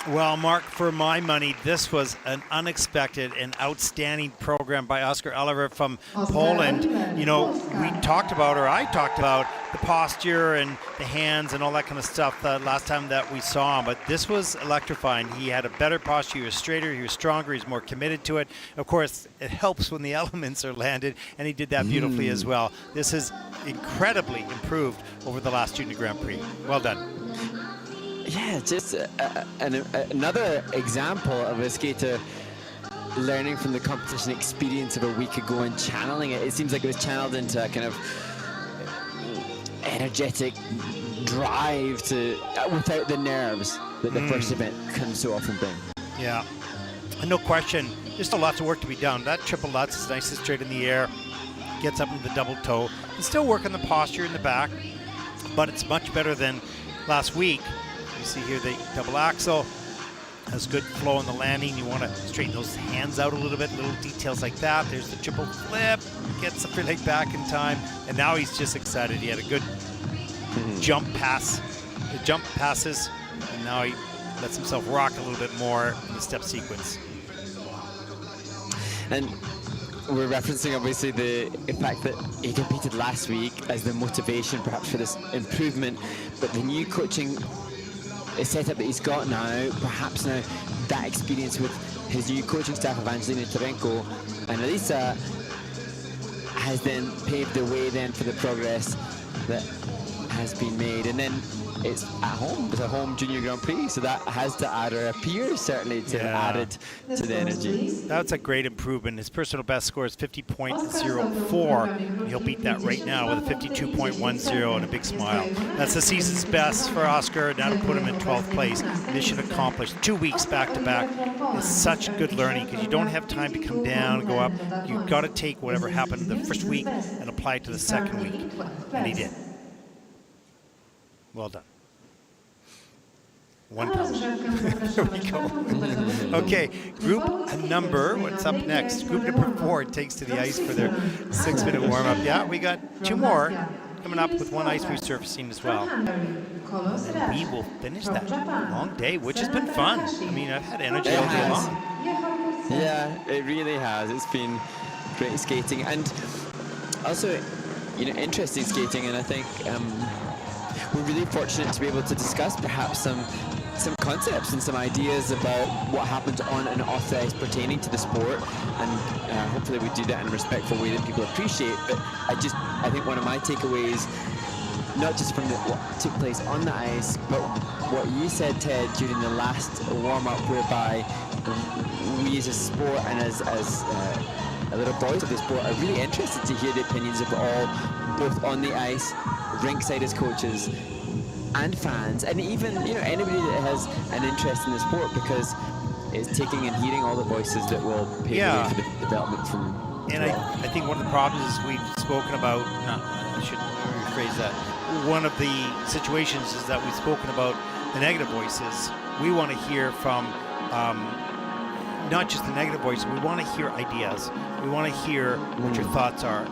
Well, Mark, for my money, this was an unexpected and outstanding program by Oscar Oliver from Poland. You know, I talked about the posture and the hands and all that kind of stuff last time that we saw him, but this was electrifying. He had a better posture, he was straighter, he was stronger, he's more committed to it. Of course, it helps when the elements are landed, and he did that beautifully as well. This is incredibly improved over the last Junior Grand Prix. Well done. Yeah, just another example of a skater learning from the competition experience of a week ago and channeling it. It seems like it was channeled into a kind of energetic drive to without the nerves that the first event can so often bring. Yeah, and no question, there's still lots of work to be done. That triple Lutz is nice and straight in the air, gets up into the double toe, and still work on the posture in the back, but it's much better than last week. You see here the double axel has good flow on the landing. You want to straighten those hands out a little bit, little details like that. There's the triple flip, gets the free leg back in time, and now he's just excited. He had a good jump passes, and now he lets himself rock a little bit more in the step sequence. And we're referencing obviously the fact that he competed last week as the motivation perhaps for this improvement, but the new coaching setup that he's got now, perhaps now that experience with his new coaching staff of Angelina Tarenko and Elisa has then paved the way then for the progress that has been made. And then it's at home, it's a home Junior Grand Prix, so that has to add, or appears certainly to have added to the energy. That's a great improvement. His personal best score is 50.04. He'll beat that right now with a 52.10 and a big smile. That's the season's best for Oscar. Now to put him in 12th place. Mission accomplished. 2 weeks back to back is such good learning because you don't have time to come down and go up. You've got to take whatever happened the first week and apply it to the second week. And he did. Well done. One punch. There we go. Okay, group number, what's up next? Group number 4 takes to the ice for their 6-minute warm-up. Yeah, we got 2 more coming up with one ice resurfacing as well. And we will finish that long day, which has been fun. I mean, I've had energy all day long. Yeah, it really has. It's been great skating and also, you know, interesting skating, and I think we're really fortunate to be able to discuss perhaps some concepts and some ideas about what happens on and off the ice pertaining to the sport, and hopefully we do that in a respectful way that people appreciate. But I think one of my takeaways, not just from what took place on the ice, but what you said, Ted, during the last warm-up, whereby we as a sport and as a little voice of the sport are really interested to hear the opinions of all, both on the ice, rinkside as coaches, and fans, and even, you know, anybody that has an interest in the sport, because it's taking and hearing all the voices that will pave the way for the development from. And I think one of the problems is we've spoken about, I should rephrase that, one of the situations is that we've spoken about the negative voices. We want to hear from not just the negative voices, we want to hear ideas. We want to hear what your thoughts are,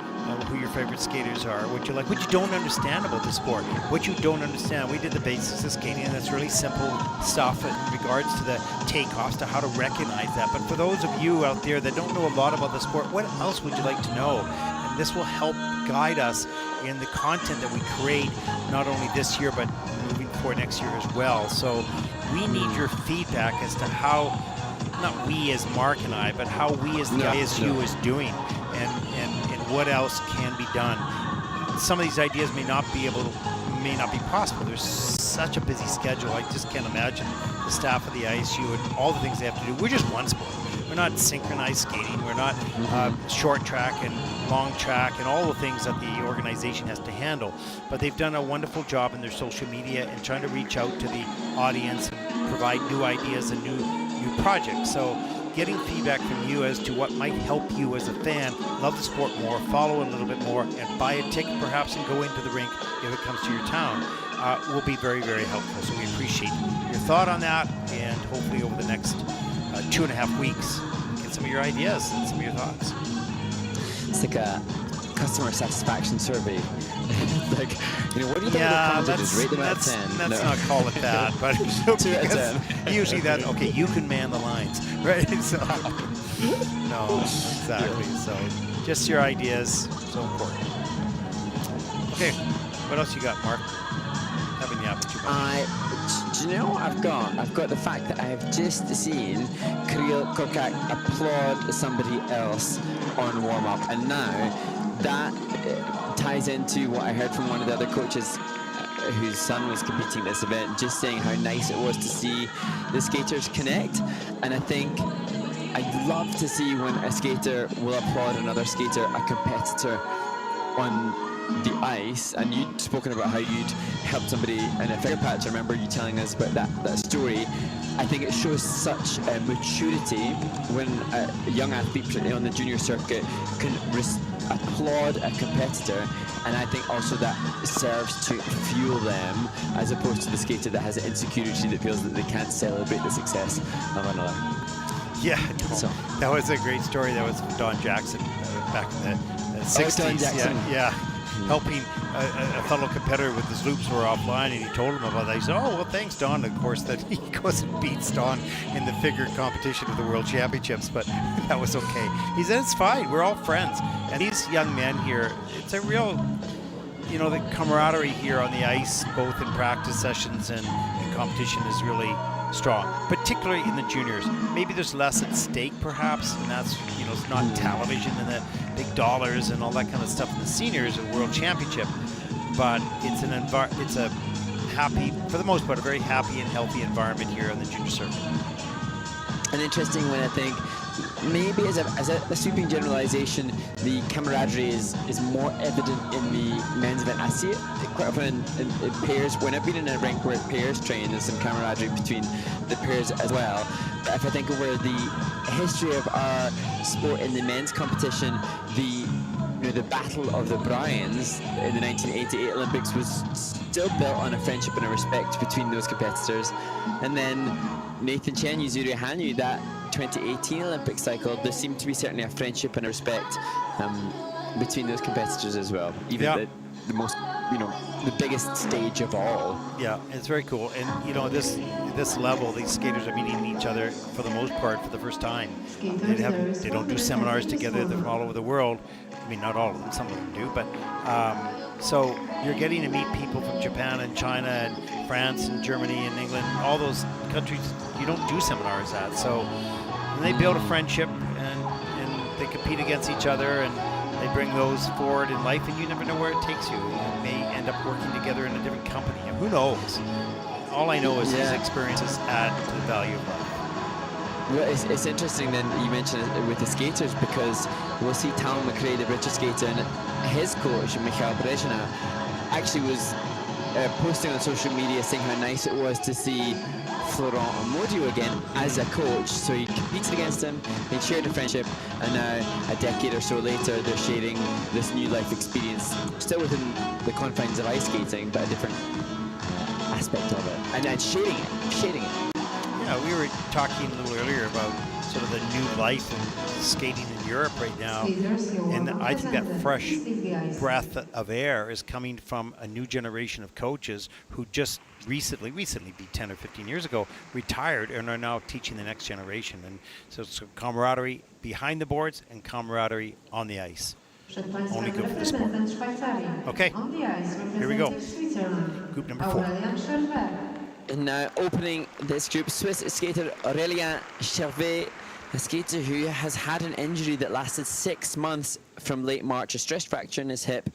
who your favorite skaters are, what you like, what you don't understand about the sport, what you don't understand. We did the basics of skating, and that's really simple stuff in regards to the takeoffs, to how to recognize that. But for those of you out there that don't know a lot about the sport, what else would you like to know? And this will help guide us in the content that we create, not only this year, but moving forward next year as well. So we need your feedback as to how, not we as Mark and I, but how we as the ISU is doing, and what else can be done. Some of these ideas may not be possible. There's such a busy schedule. I just can't imagine the staff of the ISU and all the things they have to do. We're just one sport. We're not synchronized skating. We're not short track and long track and all the things that the organization has to handle. But they've done a wonderful job in their social media and trying to reach out to the audience and provide new ideas and new projects. So getting feedback from you as to what might help you as a fan love the sport more, follow a little bit more, and buy a ticket perhaps and go into the rink if it comes to your town will be very, very helpful. So we appreciate your thought on that, and hopefully over the next 2.5 weeks, get some of your ideas and some of your thoughts. It's like a customer satisfaction survey. Like, what do you think Yeah, of the commentators? Rate them out of 10. let's No. not call it that, but 2 out of 10. usually that, okay, you can man the lines, right? So, no, exactly. So, just your ideas, so important. Okay, what else you got, Mark? Having the opportunity. Do you know what I've got? I've got the fact that I have just seen Kels Kakat applaud somebody else on warm-up, and now that ties into what I heard from one of the other coaches whose son was competing this event, just saying how nice it was to see the skaters connect. And I think I'd love to see when a skater will applaud another skater, a competitor on the ice. And you'd spoken about how you'd helped somebody in a figure patch. I remember you telling us about that story. I think it shows such maturity when a young athlete, particularly on the junior circuit, can applaud a competitor, and I think also that serves to fuel them, as opposed to the skater that has an insecurity that feels that they can't celebrate the success of another. Yeah, no, that was a great story. That was from Don Jackson back in the 60s. Don Jackson. Yeah. Helping a fellow competitor with his loops were offline, and he told him about that. He said, "Oh, well, thanks, Don." Of course, that he goes and beats Don in the figure competition of the World Championships, but that was okay. He said, "It's fine. We're all friends." And these young men here, it's a real, the camaraderie here on the ice, both in practice sessions and in competition, is really strong, particularly in the juniors. Maybe there's less at stake, perhaps, and that's, it's not television and the big dollars and all that kind of stuff in the seniors at World Championship, but it's it's a happy, for the most part, a very happy and healthy environment here on the junior circuit. An interesting one, I think. Maybe as a sweeping generalization, the camaraderie is more evident in the men's event. I see it quite often in pairs. When I've been in a rink where pairs train, there's some camaraderie between the pairs as well. But if I think over the history of our sport in the men's competition, the Battle of the Brilliance in the 1988 Olympics was still built on a friendship and a respect between those competitors. And then Nathan Chen, Yuzuru Hanyu, that 2018 Olympic cycle, there seemed to be certainly a friendship and a respect between those competitors as well. Even the most, the biggest stage of all. Yeah, it's very cool. And, this level, these skaters are meeting each other for the most part for the first time. They don't do seminars together. They're from all over the world. I mean, not all of them, some of them do, but so you're getting to meet people from Japan and China and France and Germany and England, all those countries you don't do seminars at. So they build a friendship and they compete against each other, and they bring those forward in life, and you never know where it takes you. You may end up working together in a different company, and who knows? All I know is these experiences add to the value of life. Well, it's interesting then you mentioned it with the skaters, because we'll see Tal McCrae, the British skater, and his coach, Michael Salazar, actually was posting on social media saying how nice it was to see Florent Amodio again as a coach. So he competed against him, they shared a friendship, and now a decade or so later they're sharing this new life experience, still within the confines of ice skating, but a different aspect of it, and then sharing it. Yeah, we were talking a little earlier about sort of the new life in skating in Europe right now, and I think that fresh breath of air is coming from a new generation of coaches who just recently, be 10 or 15 years ago, retired and are now teaching the next generation. And so it's camaraderie behind the boards and camaraderie on the ice. Only good for the sport. Okay, here we go. Group number 4. And now opening this group, Swiss skater Aelia Chervet, a skater who has had an injury that lasted 6 months from late March, a stress fracture in his hip,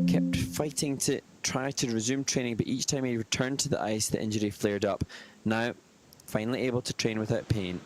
kept fighting to try to resume training, but each time he returned to the ice, the injury flared up. Now, finally able to train without pain.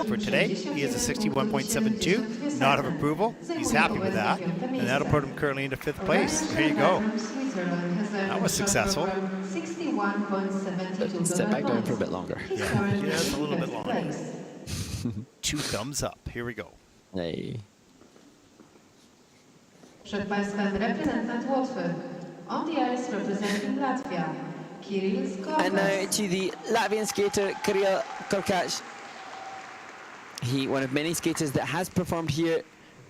for today. He is a 61.72, nod of approval. He's happy with that, and that'll put him currently into 5th place. There you go. That was successful. Sit back down for a bit longer. Yeah, just a little bit longer. 2 thumbs up. Here we go. Hey. Przed Państwem reprezentant Łotwy. On the ice representing Latvia, Kels Kakat. And now to the Latvian skater Kirill Kakat. He, one of many skaters that has performed here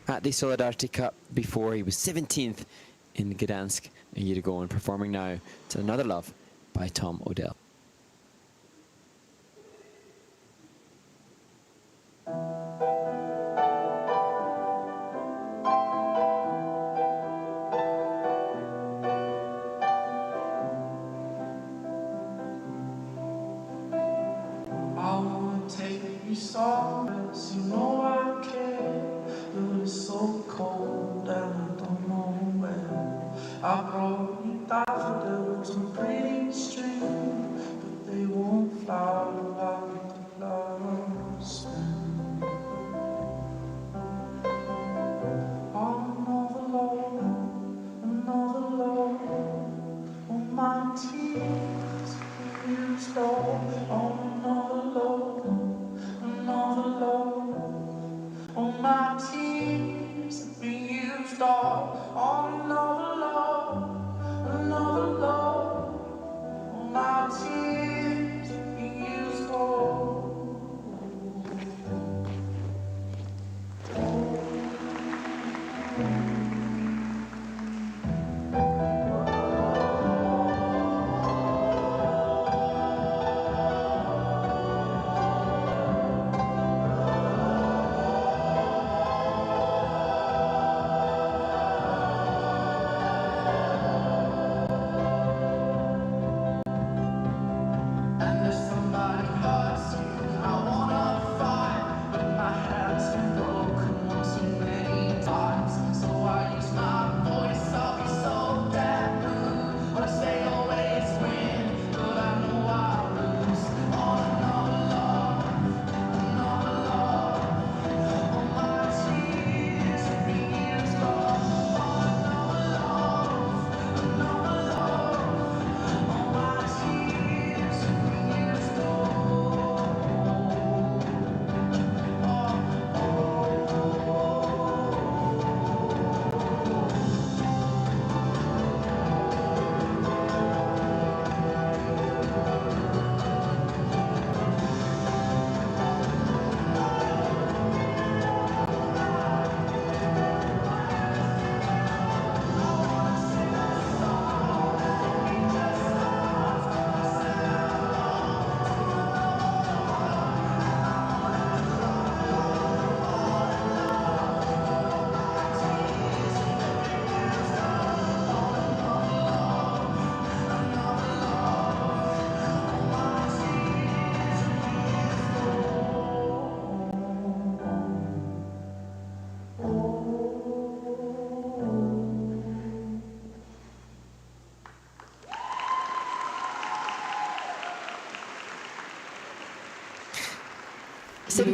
at the Solidarity Cup before. He was 17th in Gdansk a year ago and performing now to Another Love by Tom Odell. Solace, you know I care, but it's so cold and I don't know where. I brought you daffodils and pretty string, but they won't flower like the flowers spring. Another love, all my tears used all on another love. Another love, all my tears have been used all on another love, all my tears have been used all.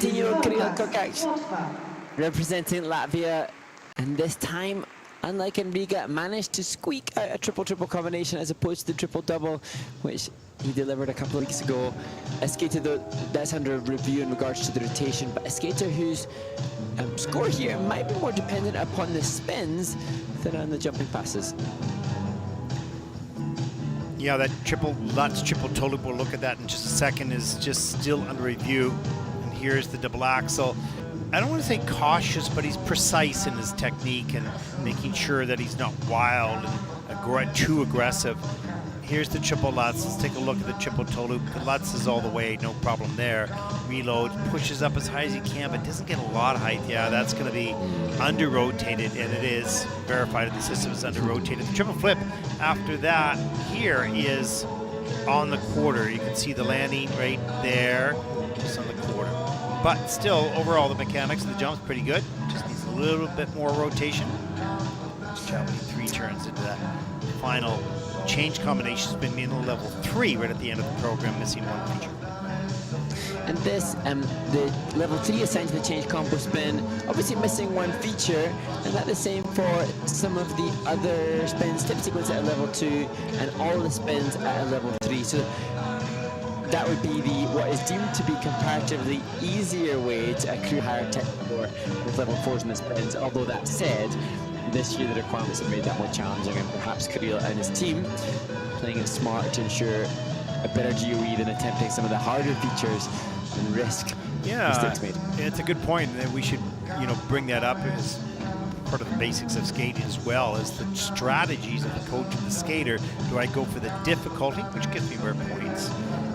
Year-old Kirill Kakat representing Latvia, and this time, unlike in Riga, managed to squeak out a triple-triple combination as opposed to the triple-double, which he delivered a couple of weeks ago. A skater that's under review in regards to the rotation, but a skater whose score here might be more dependent upon the spins than on the jumping passes. Yeah, that triple Lutz, triple toe loop, we'll look at that in just a second, is just still under review. And here's the double axel. I don't want to say cautious, but he's precise in his technique and making sure that he's not wild and too aggressive. Here's the triple Lutz. Let's take a look at the triple toe loop. The Lutz is all the way, no problem there. Reload, pushes up as high as he can, but doesn't get a lot of height. Yeah, that's going to be under-rotated, and it is verified that the system is under-rotated. The triple flip after that here is on the quarter. You can see the landing right there, just on the quarter. But still, overall, the mechanics of the jump's pretty good. Just needs a little bit more rotation. Just traveling 3 turns into that final change combination. Has been in level 3 right at the end of the program, missing 1 feature. And this, the level 3 essentially changed combo spin, obviously missing one feature, and that's the same for some of the other spins, tip sequence at a level 2, and all the spins at a level 3. So that would be what is deemed to be comparatively easier way to accrue higher tech score with level 4s in the spins. Although that said, this year the requirements have made that more challenging, and perhaps Kirill and his team playing it smart to ensure a better GOE than attempting some of the harder features and risk mistakes made. It's a good point, and we should, bring that up as part of the basics of skating as well, as the strategies of the coach and the skater. Do I go for the difficulty, which gives me more points,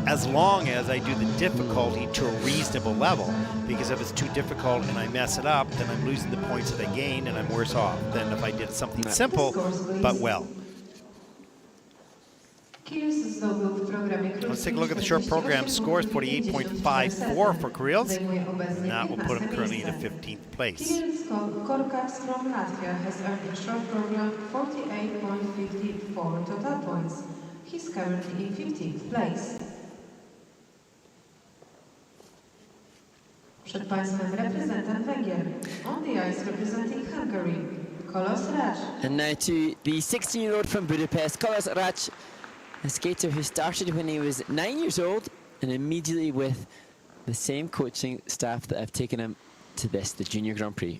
as long as I do the difficulty to a reasonable level? Because if it's too difficult and I mess it up, then I'm losing the points that I gain and I'm worse off than if I did something simple but well. Let's take a look at the short program scores. 48.54 for Kuril's, and that will put him currently in 15th place. Kels Kakat from Latvia has earned a short program 48.54 total points. He's currently in 15th place. Przed Państwem reprezentant Węgier. On the ice representing Hungary, Kolo. And now to the 16-year-old from Budapest, Kolo, a skater who started when he was 9 years old, and immediately with the same coaching staff that have taken him to the Junior Grand Prix.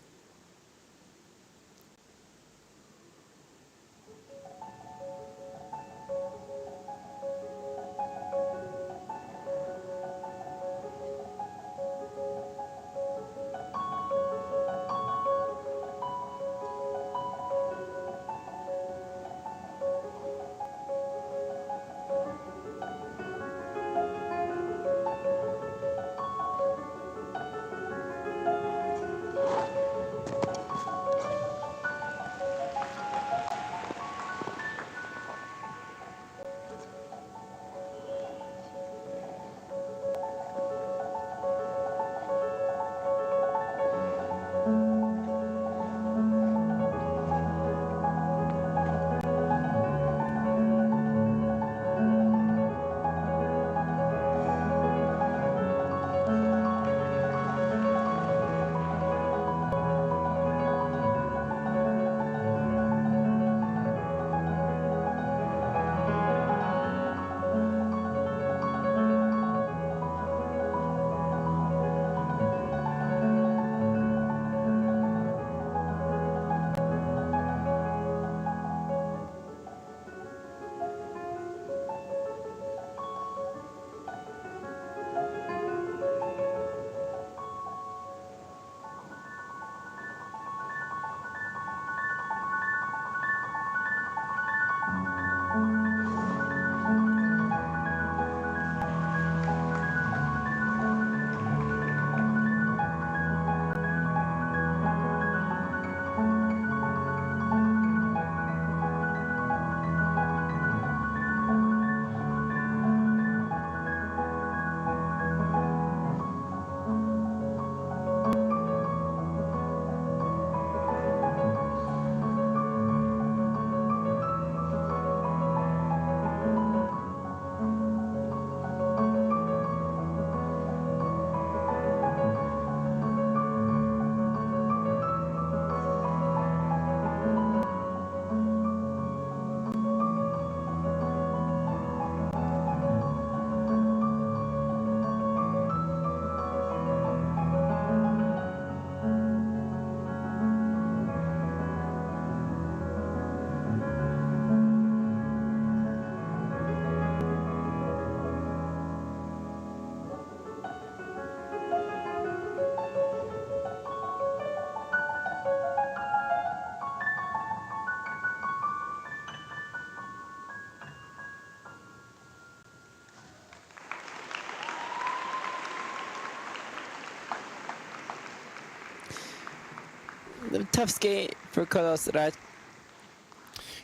Tough skate for Kolo.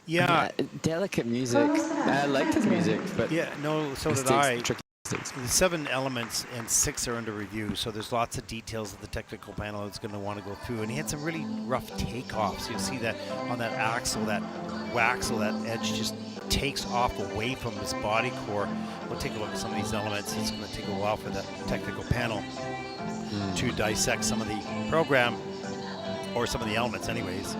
Yeah. Delicate music. I liked his music, but yeah, no, so did I. The 7 elements and 6 are under review, so there's lots of details that the technical panel is going to want to go through. And he had some really rough takeoffs. You'll see that on that axle, that waxle, that edge just takes off away from his body core. We'll take a look at some of these elements. It's going to take a while for the technical panel to dissect some of the program, or some of the elements anyways.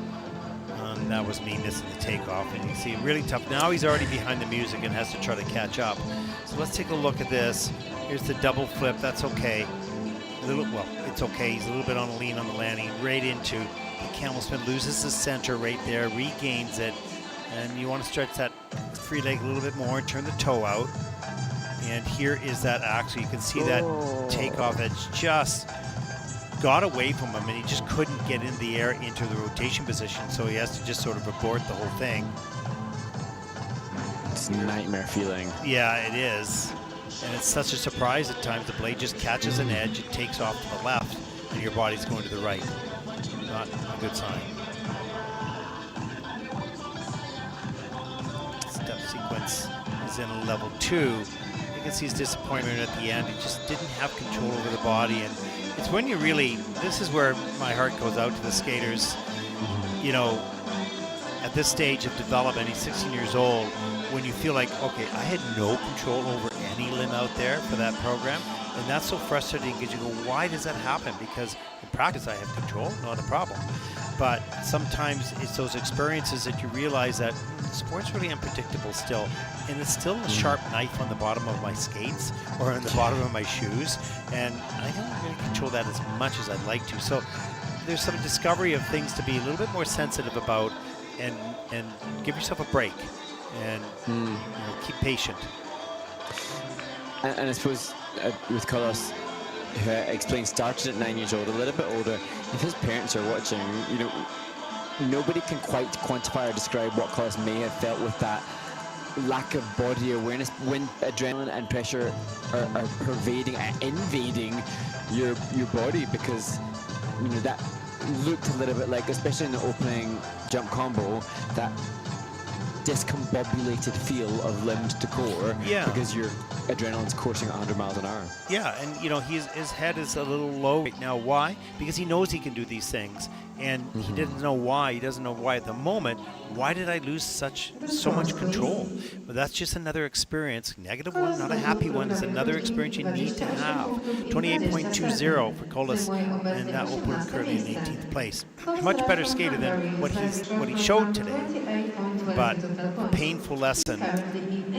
That was me missing the takeoff, and you see really tough. Now he's already behind the music and has to try to catch up. So let's take a look at this. Here's the double flip. That's okay. Well, it's okay. He's a little bit on a lean on the landing, right into the camel spin, loses the center right there, regains it, and you want to stretch that free leg a little bit more, turn the toe out, and here is that axle. You can see that takeoff edge just got away from him, and he just couldn't get in the air into the rotation position, so he has to just sort of abort the whole thing. It's a nightmare feeling. Yeah, it is. And it's such a surprise at times. The blade just catches an edge, it takes off to the left, and your body's going to the right. Not a good sign. Step sequence is in a level 2. You can see his disappointment at the end. He just didn't have control over the body, and it's when you really, this is where my heart goes out to the skaters. You know, at this stage of development, he's 16 years old, when you feel like, okay, I had no control over any limb out there for that program, and that's so frustrating because you go, why does that happen? Because in practice I have control, not a problem. But sometimes it's those experiences that you realize that sport's really unpredictable still, and it's still a sharp knife on the bottom of my skates or on the bottom of my shoes, and I don't really control that as much as I'd like to. So there's some discovery of things to be a little bit more sensitive about, and give yourself a break, and you know, keep patient. And I suppose with Carlos, who explained started at 9 years old, a little bit older, if his parents are watching, you know, nobody can quite quantify or describe what Carlos may have felt with that lack of body awareness when adrenaline and pressure are pervading and invading your body, because you know that looked a little bit like, especially in the opening jump combo, that discombobulated feel of limbs to core, because your adrenaline's coursing at 100 miles an hour. Yeah, and you know, his head is a little low right now. Why? Because he knows he can do these things, and he doesn't know why. He doesn't know why at the moment. Why did I lose so much control? But that's just another experience. Negative one, not a happy one. It's another experience you need to have. 28.20 for Kolos, and that will put him currently in 18th place. Much better skater than what he showed today, but a painful lesson.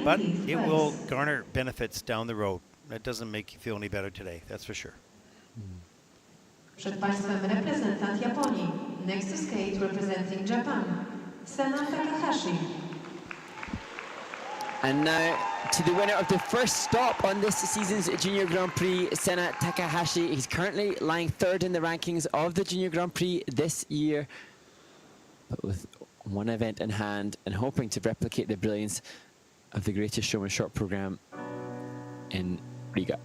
But it will garner benefits down the road. That doesn't make you feel any better today, that's for sure. Przed Państwem reprezentant Japonii. Next to skate representing Japan, Sena Takahashi. And now to the winner of the first stop on this season's Junior Grand Prix, Sena Takahashi. He's currently lying third in the rankings of the Junior Grand Prix this year, but with one event in hand and hoping to replicate the brilliance of the Greatest Showman short program in Riga.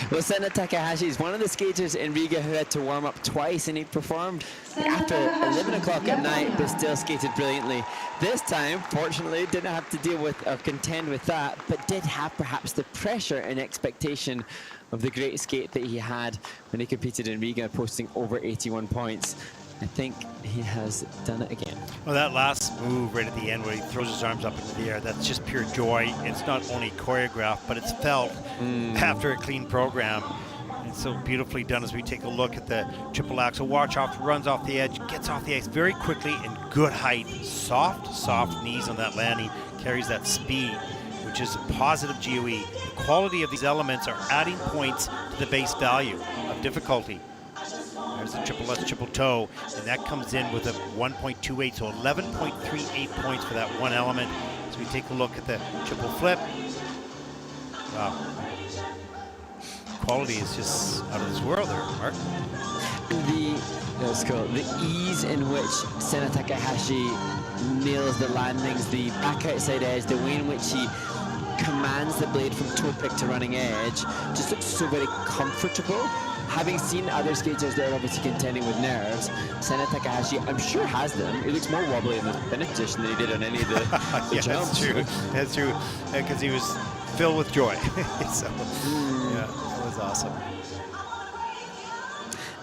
Well, Sena Takahashi is one of the skaters in Riga who had to warm up twice, and he performed after 11 o'clock at night, but still skated brilliantly. This time, fortunately, didn't have to deal with or contend with that, but did have perhaps the pressure and expectation of the great skate that he had when he competed in Riga, posting over 81 points. I think he has done it again. Well, that last move right at the end where he throws his arms up into the air, that's just pure joy. It's not only choreographed, but it's felt after a clean program. It's so beautifully done as we take a look at the triple axel. Watch off, runs off the edge, gets off the ice very quickly and good height. Soft knees on that landing, carries that speed, which is a positive GOE. The quality of these elements are adding points to the base value of difficulty. There's the triple S triple toe, and that comes in with a 1.28, so 11.38 points for that one element. As we take a look at the triple flip. Wow. Quality is just out of this world there, Mark. That's cool. The ease in which Sena Takahashi nails the landings, the back outside edge, the way in which he commands the blade from toe pick to running edge, just looks so very comfortable. Having seen other skaters that are obviously contending with nerves, Sena Takahashi, I'm sure, has them. He looks more wobbly in the finish position than he did on any of the Yeah, jumps. That's true. Because he was filled with joy. So, yeah, that was awesome.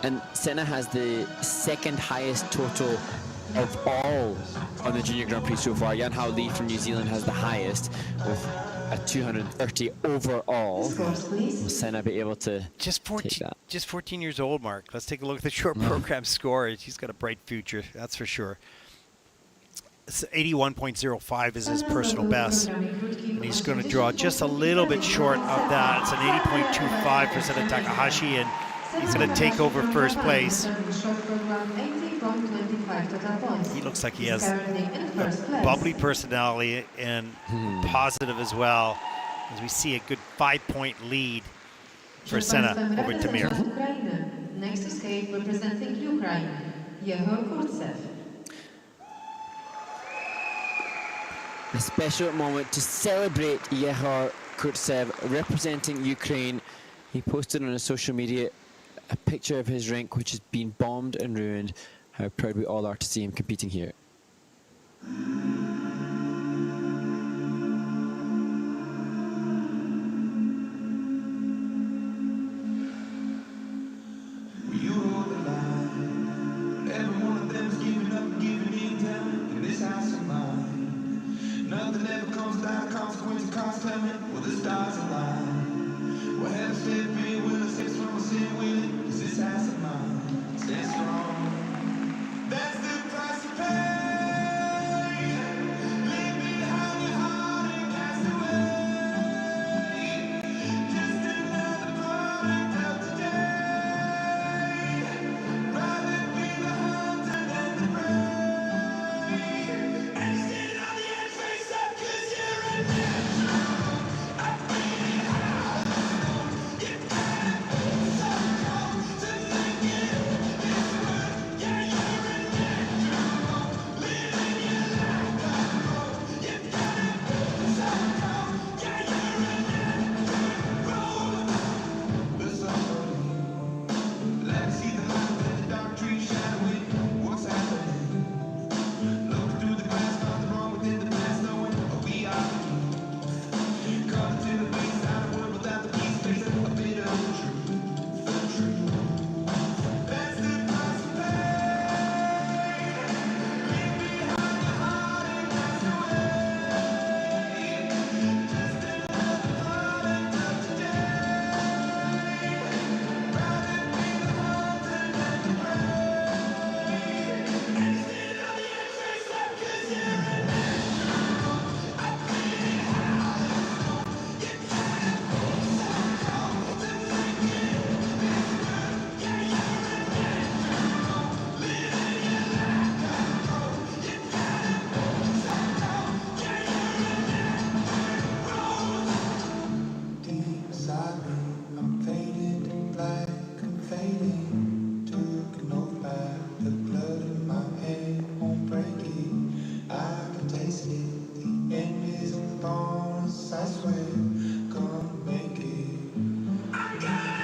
And Sena has the second highest total of all on the Junior Grand Prix so far. Jan Hao Lee from New Zealand has the highest with a 230 overall. Will Sena be able to Just 14, take that? just 14 years old, Mark. Let's take a look at the short program score. He's got a bright future, that's for sure. 81.05 is his personal best, and he's going to draw just a little bit short of that. It's an 80.25 for Sena Takahashi, and he's going to take over first place. He looks like he has a bubbly personality and positive as well, as we see a good 5-point lead for Sena over Tamir. Next to skate representing Ukraine, Yegor Kurv. A special moment to celebrate Yegor Kurv representing Ukraine. He posted on his social media a picture of his rink, which has been bombed and ruined. How proud we all are to see him competing here. You hold the line. Every one of them is giving up and giving in down in this house of mine. Nothing ever comes without consequence and cost. Tell me, will the stars align? What have step in will the steps from a sin will it? Is this house of mine? Stand strong. That's the price to pay. Leave behind your heart and cast away. Just another product of today. Rather be the hunter than the prey. And stand on the edge, face up, 'cause you're a natural. I feel it out. You gotta be so strong to think it is worth. Yeah, you're a natural. Living your life alone. You gotta be so strong. Yeah, you're a natural. The sun, let's see the light in the dark trees shine with what's happening. Look through the glass, find the wrong within the past, knowing we are the key. Caught into the waste out of world without the peace, facing a bit of the truth. The truth. That's the price to pay. Leave behind your heart and pass away. Just another product of today. Rather be the hunter than the prey. And stand on the edge, face up, 'cause you're a natural. I feel it out. You gotta be so strong to think it is worth. Yeah, you're a natural. Living your life alone. You gotta be so strong. Yeah, you're a natural. Deep inside me, I'm faded black, I'm fading. Took an oath back, the blood in my head won't break it. I can taste it, the end is upon us, I swear, gonna make it. I got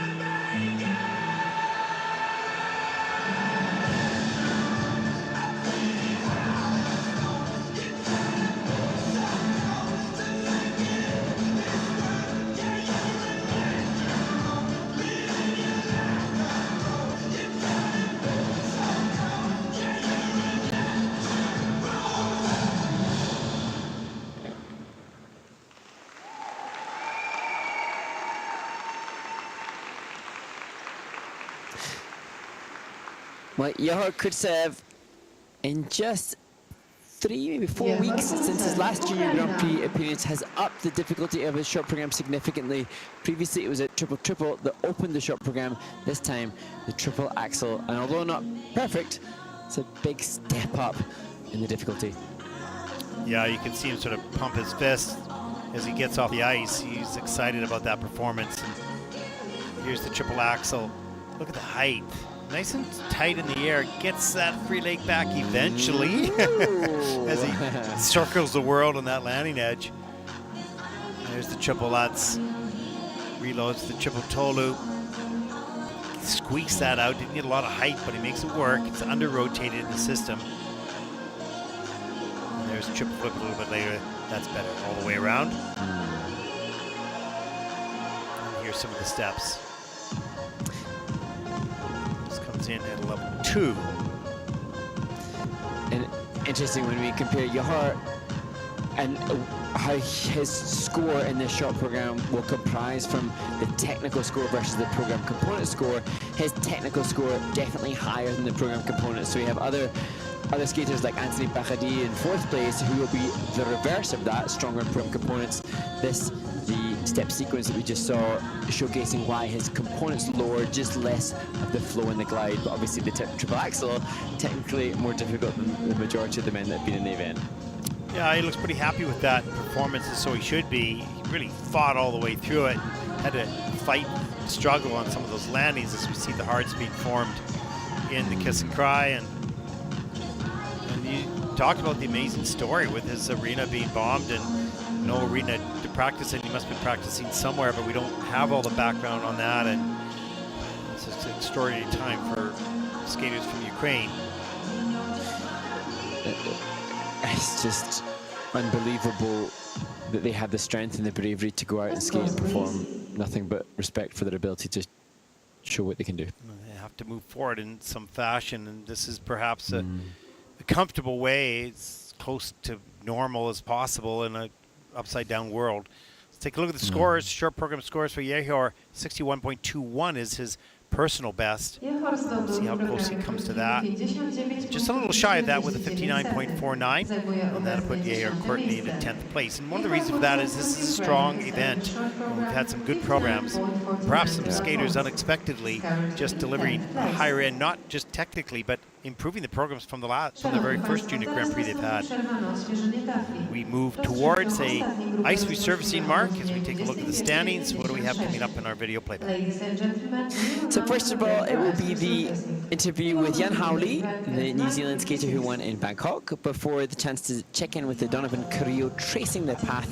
Well, Yegor Kurv, in just 3, maybe 4 weeks since his last Junior Grand Prix appearance, has upped the difficulty of his short program significantly. Previously, it was a triple-triple that opened the short program. This time, the triple axel. And although not perfect, it's a big step up in the difficulty. Yeah, you can see him sort of pump his fist as he gets off the ice. He's excited about that performance. And here's the triple axel. Look at the height. Nice and tight in the air. Gets that free leg back eventually as he circles the world on that landing edge. There's the triple lutz. Reloads the triple toe loop. Squeaks that out. Didn't get a lot of height, but he makes it work. It's under-rotated in the system. And there's a triple flip a little bit later. That's better all the way around. And here's some of the steps. In at level 2. And interesting when we compare Yegor and how his score in this short program will comprise from the technical score versus the program component score. His technical score definitely higher than the program component. So we have other skaters like Anthony Paradis in 4th place who will be the reverse of that, stronger in program components. The step sequence that we just saw showcasing why his components lower, just less of the flow in the glide, but obviously the triple axel technically more difficult than the majority of the men that have been in the event. Yeah, he looks pretty happy with that performance, and so he should be. He really fought all the way through it, had to fight, struggle on some of those landings as we see the hard speed formed in the kiss and cry. And you talked about the amazing story with his arena being bombed and no arena to practice in. He must be practicing somewhere, but we don't have all the background on that. And it's just an extraordinary time for skaters from Ukraine. It's just unbelievable that they have the strength and the bravery to go out and skate and perform. Nothing but respect for their ability to show what they can do. They have to move forward in some fashion, and this is perhaps a comfortable way. It's close to normal as possible in a upside-down world. Let's take a look at the scores. Short program scores for Yegor. 61.21 is his personal best. See how close he comes to that. Just a little shy of that with a 59.49, and that'll put Yegor Courtney in 10th place. And one of the reasons for that is this is a strong event. We've had some good programs, perhaps some skaters unexpectedly just delivering a higher end, not just technically, but improving the programs from the very first Junior Grand Prix they've had. We move towards a ice resurfacing mark as we take a look at the standings. What do we have coming up in our video playback? So first of all, it will be the interview with Jan Howley, the New Zealand skater who won in Bangkok, before the chance to check in with the Donovan Carrillo Tracing the Path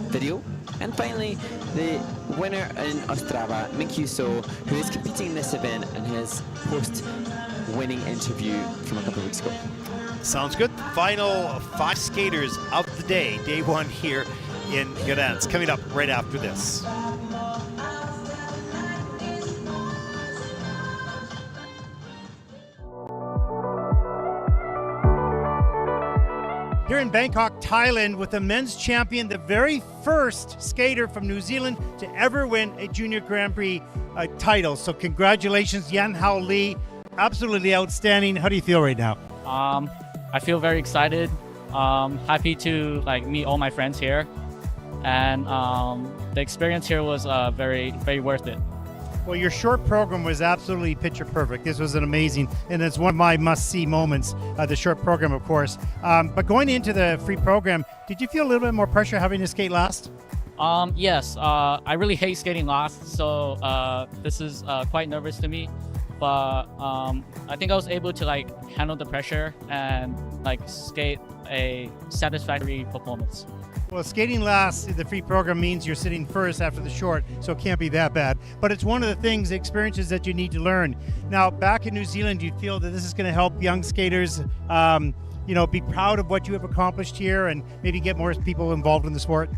video. And finally, the winner in Ostrava, Minkyu Seo, who is competing in this event, and his post-winning interview from a couple of weeks ago. Sounds good. Final 5 skaters of the day, day 1 here in Gdansk, coming up right after this. Here in Bangkok, Thailand, with the men's champion, the very first skater from New Zealand to ever win a Junior Grand Prix title. So congratulations, Jan Hao Lee. Absolutely outstanding. How do you feel right now? I feel very excited. Happy to meet all my friends here, and the experience here was very, very worth it. Well, your short program was absolutely picture perfect. This was an amazing, and it's one of my must-see moments, the short program, of course. But going into the free program, did you feel a little bit more pressure having to skate last? Yes, I really hate skating last, so this is quite nervous to me. But I think I was able to handle the pressure and skate a satisfactory performance. Well, skating last, the free program means you're sitting first after the short, so it can't be that bad. But it's one of the things, the experiences that you need to learn. Now, back in New Zealand, do you feel that this is going to help young skaters, be proud of what you have accomplished here and maybe get more people involved in the sport?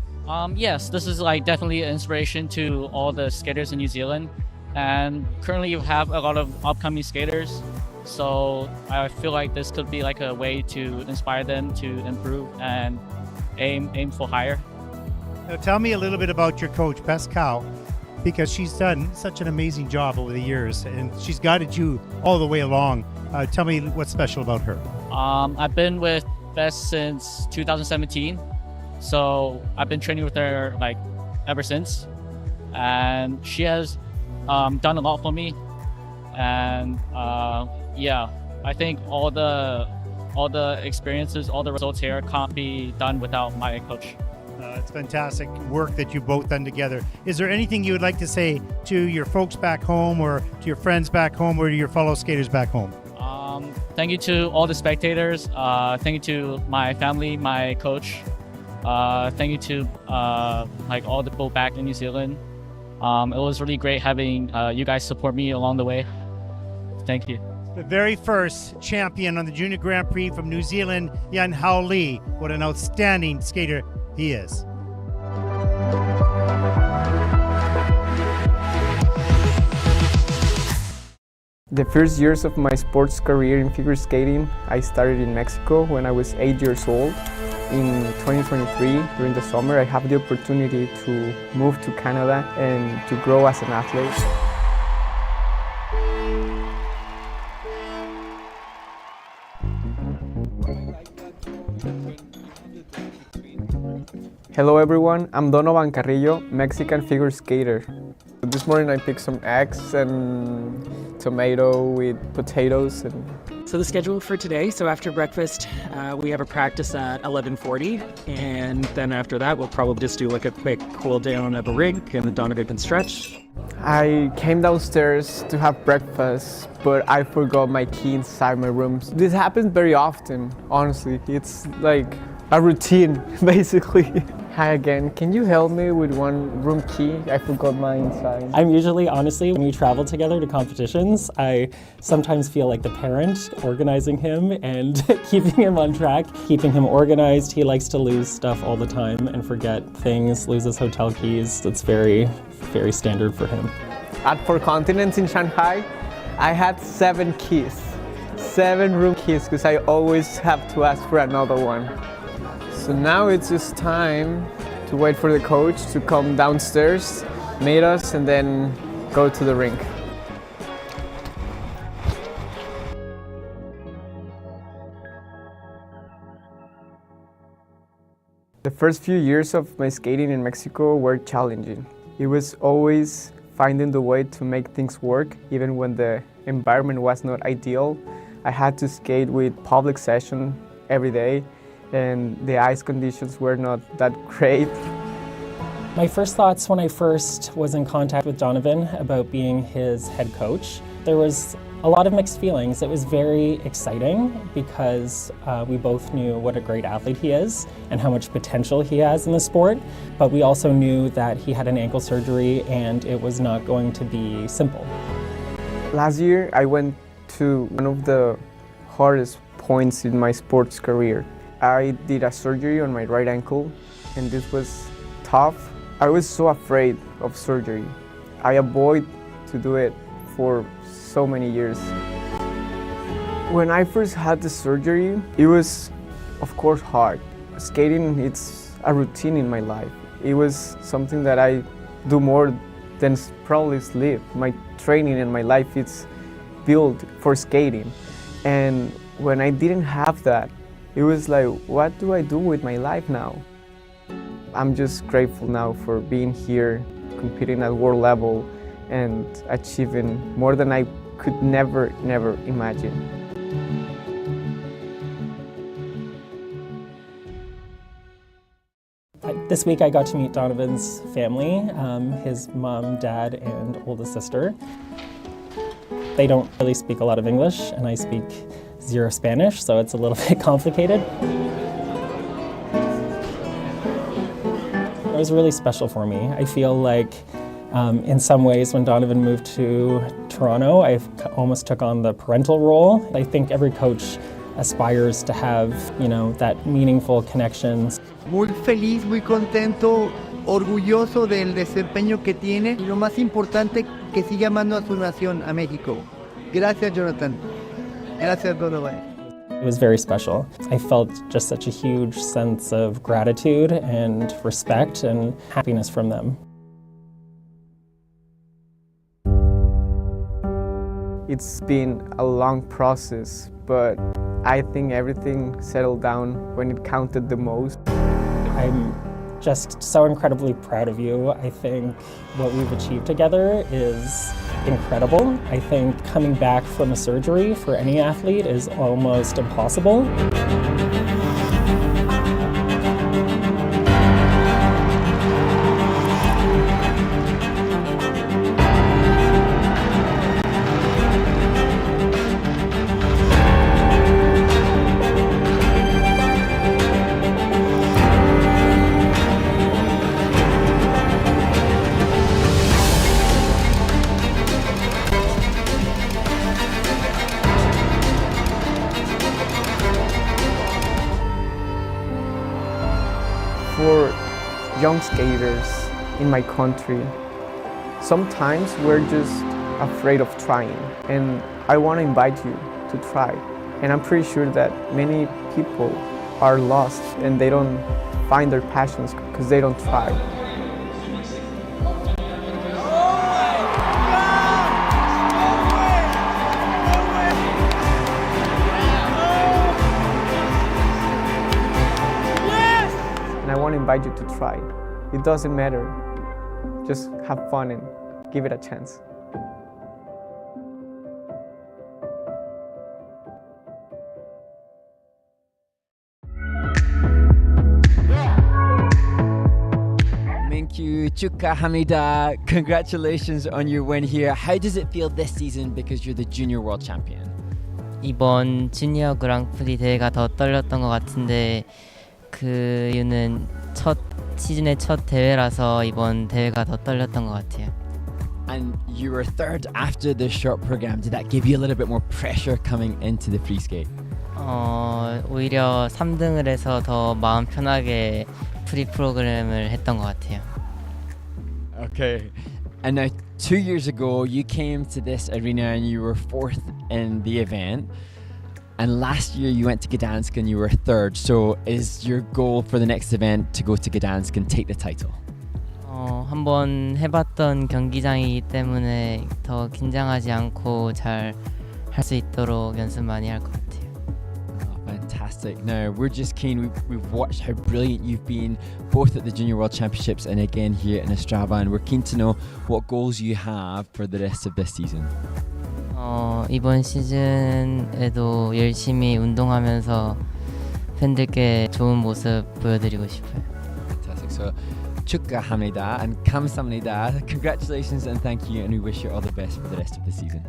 Yes, this is definitely an inspiration to all the skaters in New Zealand. And currently you have a lot of upcoming skaters. So I feel like this could be a way to inspire them to improve and aim for higher. Now tell me a little bit about your coach, Pascal, because she's done such an amazing job over the years, and she's guided you all the way along. Tell me what's special about her. I've been with Bess since 2017, so I've been training with her like ever since, and she has done a lot for me. And yeah, I think all the experiences, all the results here can't be done without my coach. It's fantastic work that you've both done together. Is there anything you would like to say to your folks back home, or to your friends back home, or to your fellow skaters back home? Thank you to all the spectators. Thank you to my family, my coach. Thank you to like all the people back in New Zealand. It was really great having you guys support me along the way. Thank you. The very first champion on the Junior Grand Prix from New Zealand, Yan Hao Lee. What an outstanding skater he is. The first years of my sports career in figure skating, I started in Mexico when I was 8 years old. In 2023, during the summer, I have the opportunity to move to Canada and to grow as an athlete. Hello everyone, I'm Donovan Carrillo, Mexican figure skater. This morning I picked some eggs and tomato with potatoes. So the schedule for today, so after breakfast we have a practice at 11:40, and then after that we'll probably just do like a quick cool down of a rink and then Donovan can stretch. I came downstairs to have breakfast, but I forgot my key inside my room. This happens very often, honestly. It's like a routine, basically. Hi again, can you help me with one room key? I forgot mine inside. I'm usually, honestly, when we travel together to competitions, I sometimes feel like the parent organizing him and keeping him on track, keeping him organized. He likes to lose stuff all the time and forget things, lose his hotel keys. It's very, very standard for him. At Four Continents in Shanghai, I had 7 keys. 7 room keys, because I always have to ask for another one. So now it's just time to wait for the coach to come downstairs, meet us, and then go to the rink. The first few years of my skating in Mexico were challenging. It was always finding the way to make things work, even when the environment was not ideal. I had to skate with public session every day, and the ice conditions were not that great. My first thoughts when I first was in contact with Donovan about being his head coach, there was a lot of mixed feelings. It was very exciting because we both knew what a great athlete he is and how much potential he has in the sport, but we also knew that he had an ankle surgery and it was not going to be simple. Last year, I went to one of the hardest points in my sports career. I did a surgery on my right ankle, and this was tough. I was so afraid of surgery. I avoided to do it for so many years. When I first had the surgery, it was, of course, hard. Skating, it's a routine in my life. It was something that I do more than probably sleep. My training and my life is built for skating. And when I didn't have that, it was like, what do I do with my life now? I'm just grateful now for being here, competing at world level, and achieving more than I could never imagine. This week I got to meet Donovan's family, his mom, dad, and oldest sister. They don't really speak a lot of English, and I speak 0 Spanish, so it's a little bit complicated. It was really special for me. I feel like in some ways when Donovan moved to Toronto, I almost took on the parental role. I think every coach aspires to have, that meaningful connections. Muy feliz, muy contento, orgulloso del desempeño que tiene y lo más importante, que siga amando a su nación, a México. Gracias, Jonathan. Gracias, Donovan. It was very special. I felt just such a huge sense of gratitude and respect and happiness from them. It It's been a long process, but I think everything settled down when it counted the most. I'm just so incredibly proud of you. I think what we've achieved together is incredible. I think coming back from a surgery for any athlete is almost impossible. For young skaters in my country, sometimes we're just afraid of trying, and I want to invite you to try. And I'm pretty sure that many people are lost and they don't find their passions because they don't try. And I want to invite you to try. It doesn't matter. Just have fun and give it a chance. Minkyu, 축하합니다. Congratulations on your win here. How does it feel this season because you're the junior world champion? 이번 주니어 그랑프리 대회가 더 떨렸던 것 같은데 그 이유는 시즌의 첫 대회라서 이번 대회가 더 떨렸던 것 같아요. And you were third after the short program. Did that give you a little bit more pressure coming into the free skate? 오히려 3등을 해서 더 마음 편하게 프리 프로그램을 했던 것 같아요. Okay. And now 2 years ago, you came to this arena and you were fourth in the event. And last year you went to Gdansk and you were third. So is your goal for the next event to go to Gdansk and take the title? 한번 해봤던 경기장이기 때문에 더 긴장하지 않고 잘 할 수 있도록 연습 많이 할 것 같아요. Fantastic. Now, we're just keen. We've watched how brilliant you've been, both at the Junior World Championships and again here in Ostrava, and we're keen to know what goals you have for the rest of this season. 이번 시즌에도 열심히 운동하면서 팬들께 좋은 모습 보여드리고 싶어요. Fantastic. So, 축하합니다 and 감사합니다. Congratulations and thank you, and we wish you all the best for the rest of the season.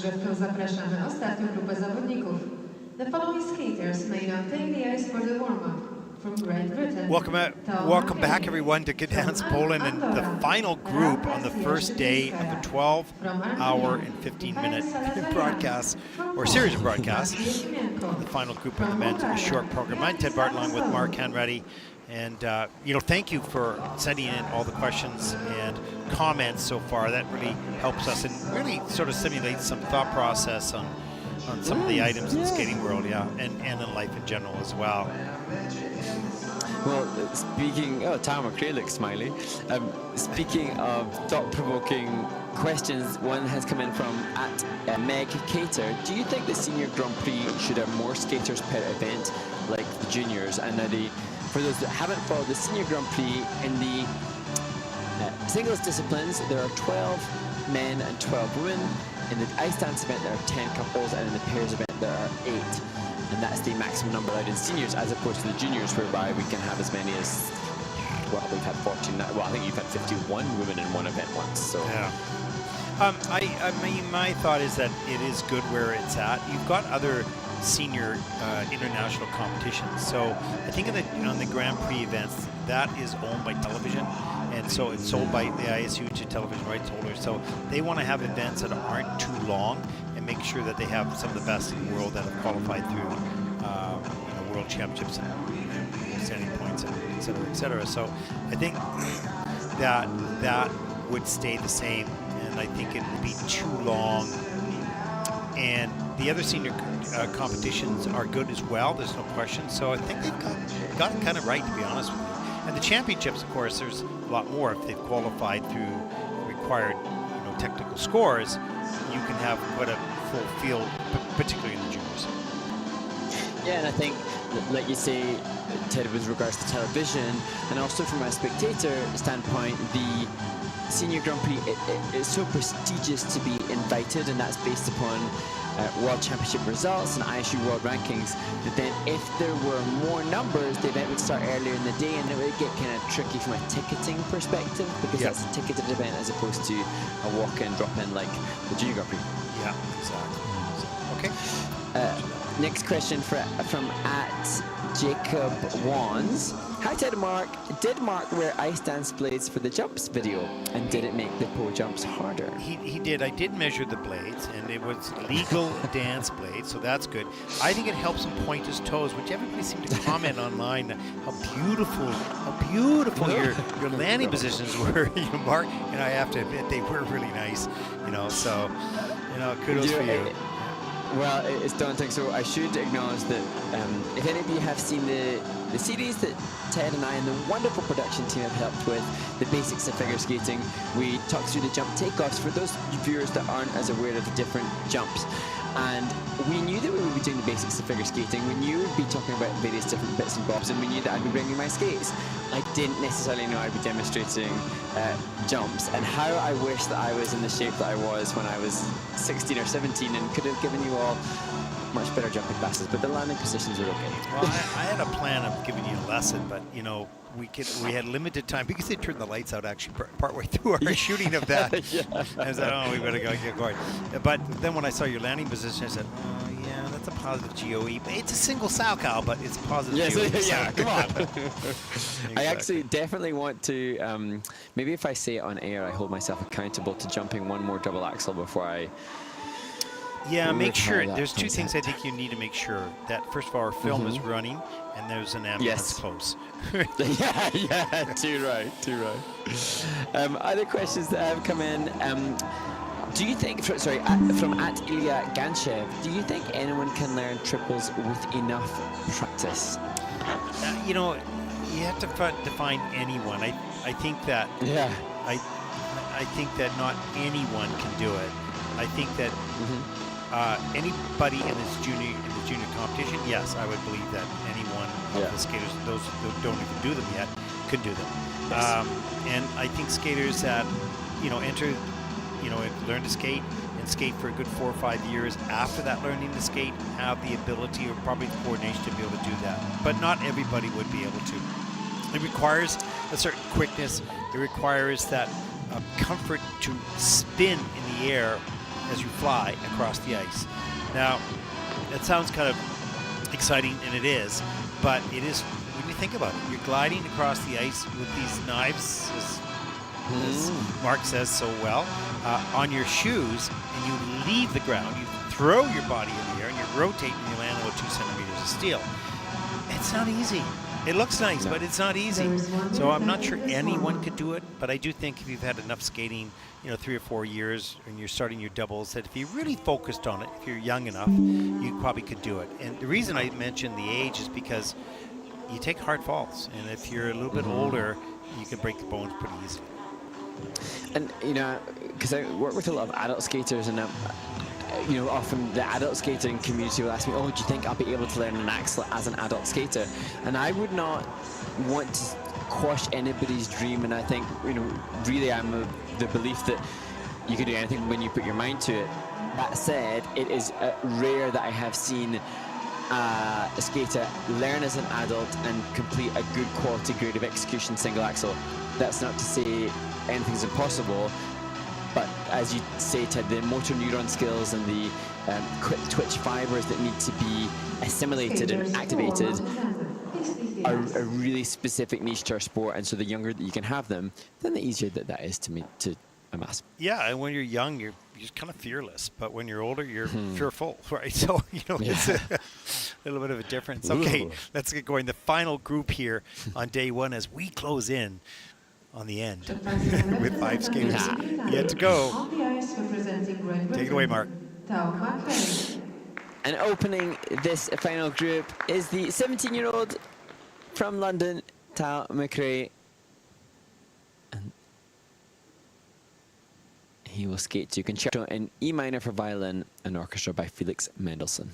rozgrzewkę zapraszamy ostatnią grupę zawodników. The following skaters may now take the ice for the warm-up. From Great Britain, Welcome back, everyone, to Gdansk, Poland, and the final group on the first day of a 12-hour and 15-minute broadcast, or series of broadcasts. The final group of the men's short program. I'm Ted Barton, along with Mark Hanratty. And, thank you for sending in all the questions and comments so far. That really helps us and really sort of simulates some thought process on some of the items in the skating world, and in life in general as well. Well, Tal McCrae looks smiley. Speaking of thought-provoking questions, one has come in from Meg Cater. Do you think the Senior Grand Prix should have more skaters per event like the juniors? And for those that haven't followed the Senior Grand Prix, in the singles disciplines, there are 12 men and 12 women. In the ice dance event, there are 10 couples, and in the pairs event, there are 8. And that's the maximum number allowed in seniors, as opposed to the juniors, whereby we can have as many as, well, we've had 14. Well, I think you've had 51 women in one event once. So yeah. My thought is that it is good where it's at. You've got other senior international competitions. So I think on the Grand Prix events, that is owned by television, and so it's sold by the ISU to television rights holders. So they want to have events that aren't too long and make sure that they have some of the best in the world that have qualified through world championships and standing points, and et cetera, et cetera. So I think that would stay the same, and I think it would be too long. And the other senior competitions are good as well, there's no question. So I think they've got it kind of right, to be honest with you. And the championships, of course, there's a lot more. If they've qualified through required technical scores, you can have quite a full field, particularly in the juniors. Yeah, and I think, like you say, Ted, with regards to television, and also from a spectator standpoint, the Senior Grand Prix is so prestigious to be invited, and that's based upon World Championship results and ISU World Rankings. But then if there were more numbers, the event would start earlier in the day, and it would get kind of tricky from a ticketing perspective, because that's a ticketed event as opposed to a walk-in, drop-in like the Junior Grand Prix. Yeah, exactly. Okay. Next question from @Jacob Wands. Hi Ted and Mark. Did Mark wear ice dance blades for the jumps video, and did it make the pole jumps harder? He did. I did measure the blades, and it was legal dance blades, so that's good. I think it helps him point his toes, which everybody seemed to comment online how beautiful your landing positions were. Mark, and I have to admit they were really nice. So kudos for you. Well, it's daunting, so I should acknowledge that if any of you have seen the series that Ted and I and the wonderful production team have helped with, the basics of figure skating, we talked through the jump takeoffs for those viewers that aren't as aware of the different jumps. And we knew that we would be doing the basics of figure skating. We knew we'd be talking about various different bits and bobs, and we knew that I'd be bringing my skates. I didn't necessarily know I'd be demonstrating jumps, and how I wish that I was in the shape that I was when I was 16 or 17 and could have given you all much better jumping passes, but the landing positions were okay. Well, I had a plan of giving you a lesson, but we had limited time because they turned the lights out actually partway through our shooting of that. I was like, we better go get going. But then when I saw your landing position, I said, yeah, that's a positive GOE. It's a single Salchow, but it's a positive GOE. Yeah, come on. Exactly. I actually definitely want to, maybe if I say it on air, I hold myself accountable to jumping one more double axel before I... Yeah, make sure. There's two things I think you need to make sure. That, first of all, our film is running, and there's an ambulance close. yeah, too right. Other questions that have come in. Do you think, from Aelia Ganshev, do you think anyone can learn triples with enough practice? You have to define anyone. I think that. Yeah. I think that not anyone can do it. I think that anybody in the junior competition, yes, I would believe that anyone of the skaters, those who don't even do them yet, could do them. Yes. And I think skaters that enter, learn to skate and skate for a good 4 or 5 years after that learning to skate have the ability or probably the coordination to be able to do that. But not everybody would be able to. It requires a certain quickness. It requires that comfort to spin in the air as you fly across the ice. Now, that sounds kind of exciting, and it is, but it is, when you think about it, you're gliding across the ice with these knives, as Mark says so well, on your shoes, and you leave the ground, you throw your body in the air, and you rotate, and you land about 2 centimeters of steel. It's not easy. It looks nice, but it's not easy. So I'm not sure anyone could do it, but I do think if you've had enough skating, 3 or 4 years, and you're starting your doubles, that if you really focused on it, if you're young enough, you probably could do it. And the reason I mentioned the age is because you take hard falls, and if you're a little bit older, you can break the bones pretty easily. And, because I work with a lot of adult skaters, and often the adult skating community will ask me, do you think I'll be able to learn an axel as an adult skater? And I would not want to quash anybody's dream, and I think, really I'm of the belief that you can do anything when you put your mind to it. That said, it is rare that I have seen a skater learn as an adult and complete a good quality grade of execution single axel. That's not to say anything's impossible, but as you say, Ted, the motor neuron skills and the quick twitch fibers that need to be assimilated and activated are a really specific niche to our sport, and so the younger that you can have them, then the easier that is to amass. Yeah, and when you're young, you're just kind of fearless, but when you're older, you're fearful, right? So, it's a little bit of a difference. Okay, let's get going. The final group here on day one as we close in on the end with 5 skaters yet to go. Take it away, Mark. Tal McCrae. And opening this final group is the 17-year-old from London, Tal McCrae. And he will skate to Concerto in E minor for violin and orchestra by Felix Mendelssohn.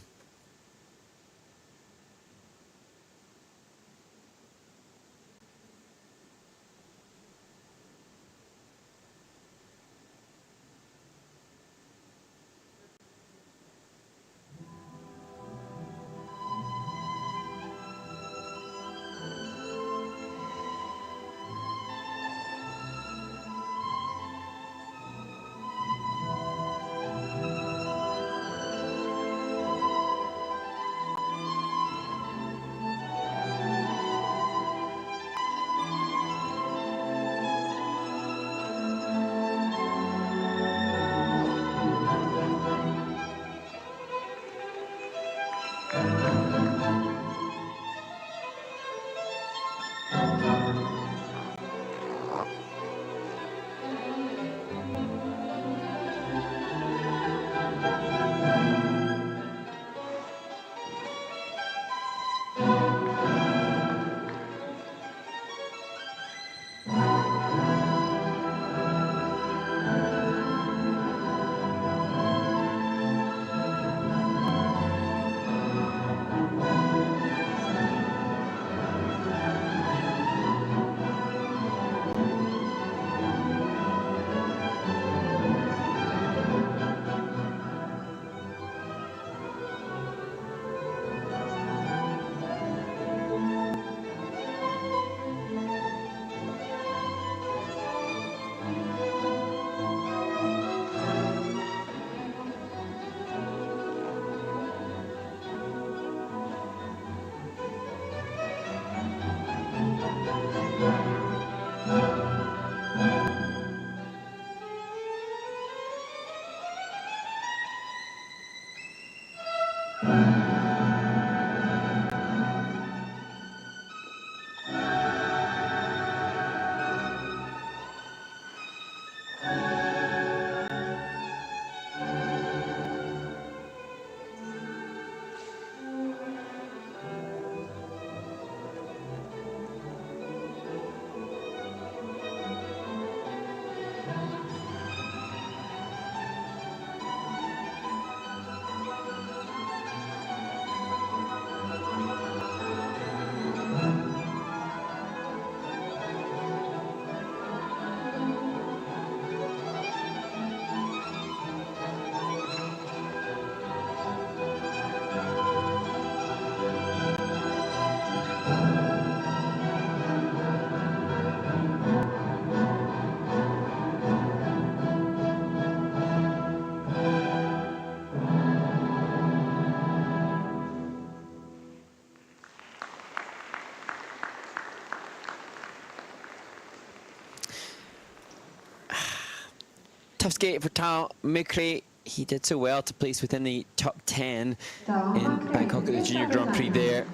tough skate for Tal McCrae. He did so well to place within the top 10 in Bangkok at the Junior Grand Prix there.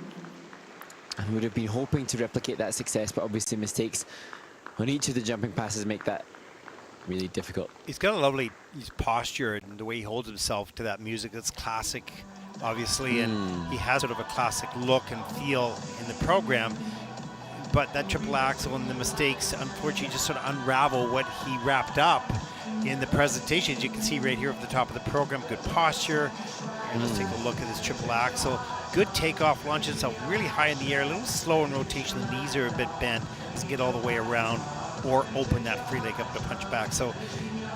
And would have been hoping to replicate that success, but obviously mistakes on each of the jumping passes make that really difficult. He's got a lovely posture and the way he holds himself to that music that's classic, obviously, and he has sort of a classic look and feel in the program. But that triple axel and the mistakes, unfortunately, just sort of unravel what he wrapped up in the presentation. As you can see right here at the top of the program, good posture. And let's take a look at this triple axel. Good takeoff, launches himself really high in the air, a little slow in rotation. The knees are a bit bent. Doesn't get all the way around or open that free leg up to punch back. So,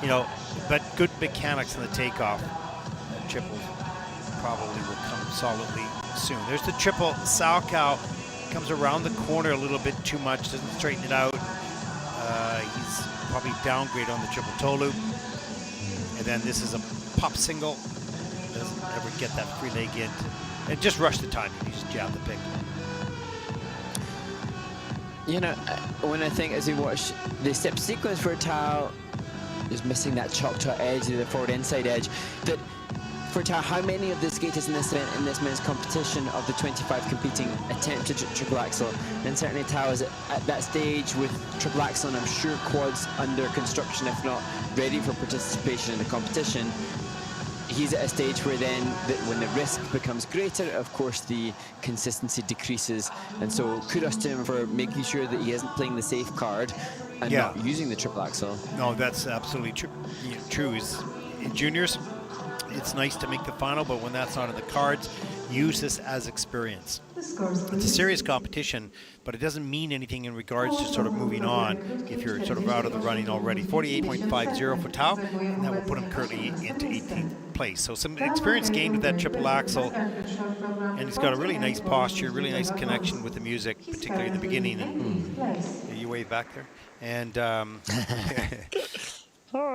you know, but good mechanics in the takeoff. That triple probably will come solidly soon. There's the triple Salchow. Comes around the corner a little bit too much, doesn't straighten it out. He's probably downgrade on the triple toe loop. And then this is a pop single. Doesn't ever get that free leg in. And just rush the timing. He just jabbed the pick. You know, when I think as we watch the step sequence for Tal, is missing that choctaw edge, the forward inside edge, that for Tal, how many of the skaters in this event, in this men's competition of the 25 competing, attempted triple axel? And certainly Tal is at that stage with triple axel, and I'm sure quads under construction, if not ready for participation in the competition. He's at a stage where then, when the risk becomes greater, of course, the consistency decreases. And so kudos to him for making sure that he isn't playing the safe card and not using the triple axel. No, that's absolutely true. In juniors, it's nice to make the final, but when that's not in the cards, use this as experience. It's a serious competition, but it doesn't mean anything in regards to sort of moving on if you're sort of out of the running already. 48.50 for Tal, and that will put him currently into 18th place. So some experience gained with that triple axel, and he's got a really nice posture, really nice connection with the music, particularly in the beginning. And you wave back there. And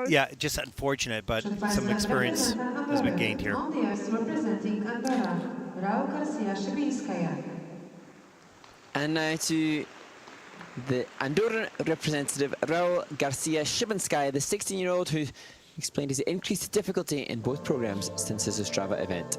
yeah, just unfortunate, but some experience has been gained here. And now to the Andorran representative, Raul Garcia Shinaya, the 16-year-old who explained his increased difficulty in both programs since his Ostrava event.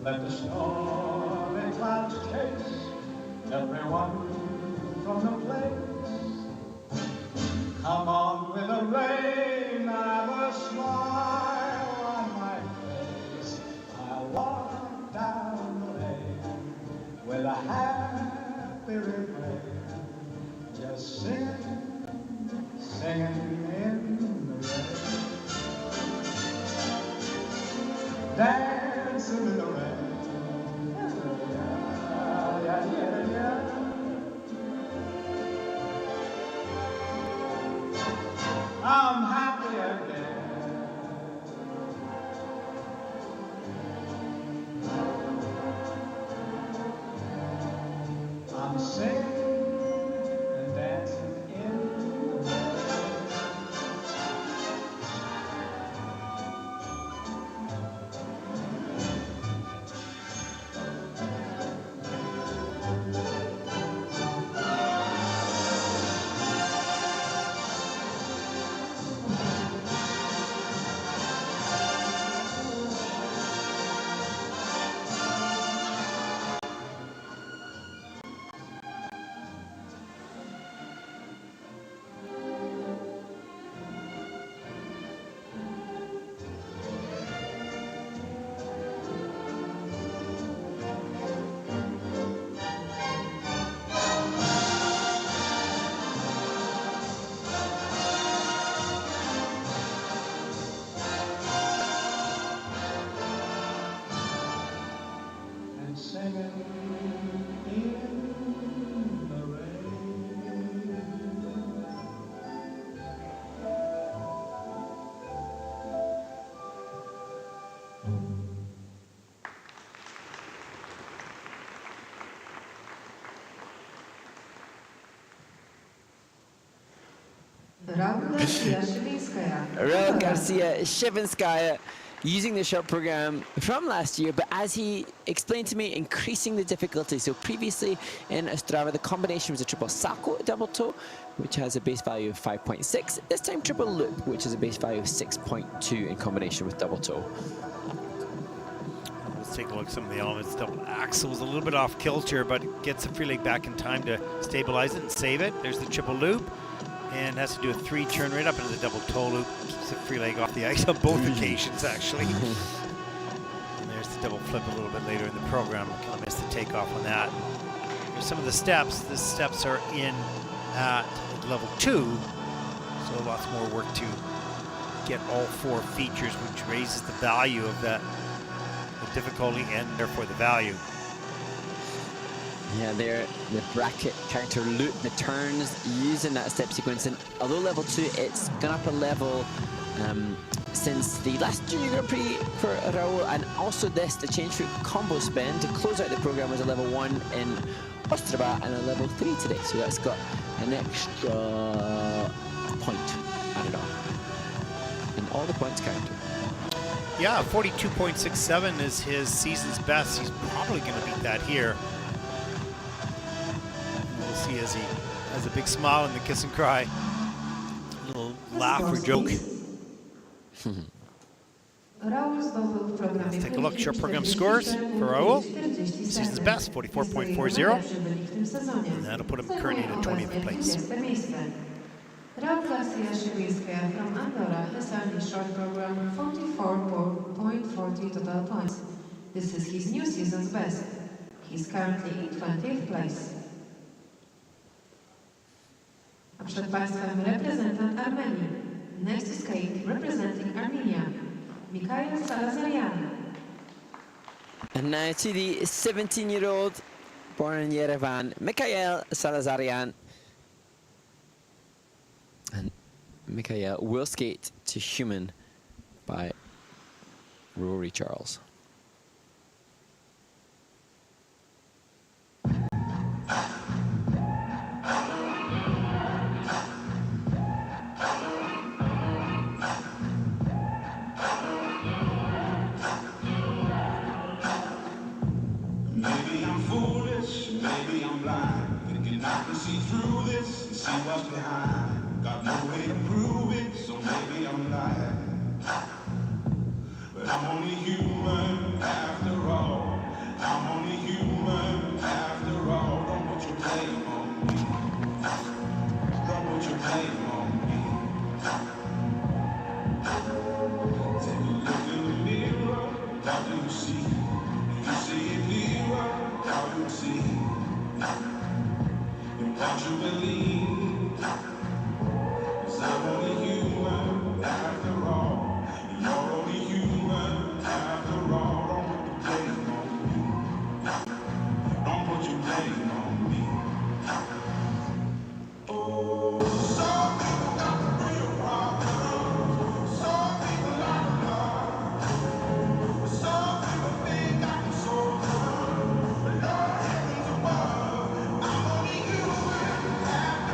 Let the stormy clouds chase everyone from the place. Come on with the rain, have a smile on my face. I'll walk down the lane with a happy refrain, just singing, singing in the rain. Dancing in the rain. I'm happy again. I'm singing and dancing in the rain. Raul Garcia Shinaya using the short program from last year, but as he explained to me, increasing the difficulty. So previously in Ostrava, the combination was a triple salto double toe, which has a base value of 5.6. This time triple loop, which has a base value of 6.2 in combination with double toe. Let's take a look at some of the elements. Double axel was a little bit off kilter, but gets the free leg back in time to stabilize it and save it. There's the triple loop, and has to do a 3 turn right up into the double toe loop. Keeps the free leg off the ice on both occasions, actually. And there's the double flip a little bit later in the program. Kind of missed the takeoff on that. Here's some of the steps. The steps are in at level 2, so lots more work to get all 4 features, which raises the value of the difficulty and therefore the value. Yeah, there, the bracket counter loop, the turns using that step sequence. And although level 2, it's gone up a level since the last Junior Grand Prix for Raul, and also this, the change foot combo spin to close out the program was a level 1 in Ostrava and a level 3 today. So that's got an extra point added on. And all the points counted. Yeah, 42.67 is his season's best. He's probably going to beat that here. We'll see as he has a big smile and the kiss and cry. A little laugh or joke. Let's take a look. Short program scores for Raul. Season's best, 44.40. And that'll put him currently in 20th place. Raul Garcia from Andorra has earned his short program 44.40 total points. This is his new season's best. He's currently in 20th place. A przed Państwem reprezentant Armenii. Next to skate, representing Armenia, Mikael Salazar. And now to the 17-year-old born in Yerevan, Mikael Salazar. And Mikael will skate to human by Rory Charles. Maybe I'm foolish, maybe I'm blind, thinking I can see through this and see what's behind. Got no way to prove it, so maybe I'm lying. But I'm only human after all. I'm only human after all. Don't put your blame on me. Don't put your blame on me. Take a look in the mirror, what do you see? Do you see it clearer? How do you see? And what you believe? I'm only human after all. You're only human after all. Don't put your blame on me. Oh, some people got real problems. Some people like love. Some people think I can solve them. But Lord heavens above, I'm only human after all.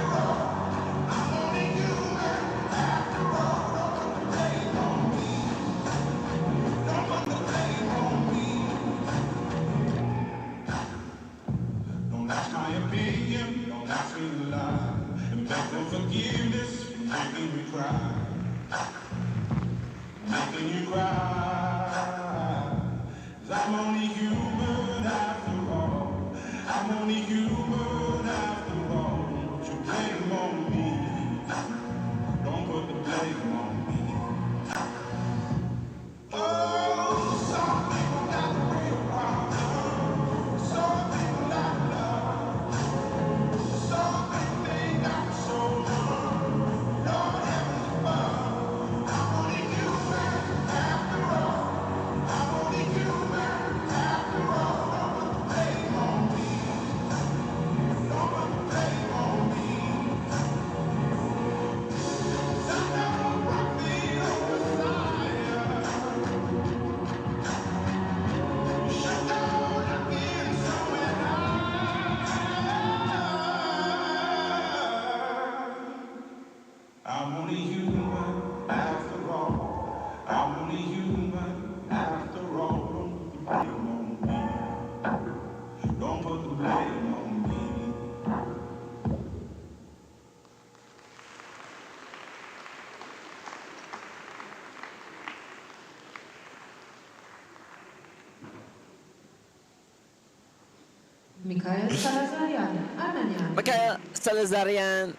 Mikael Salazar, Armenia. Mikael Salazar,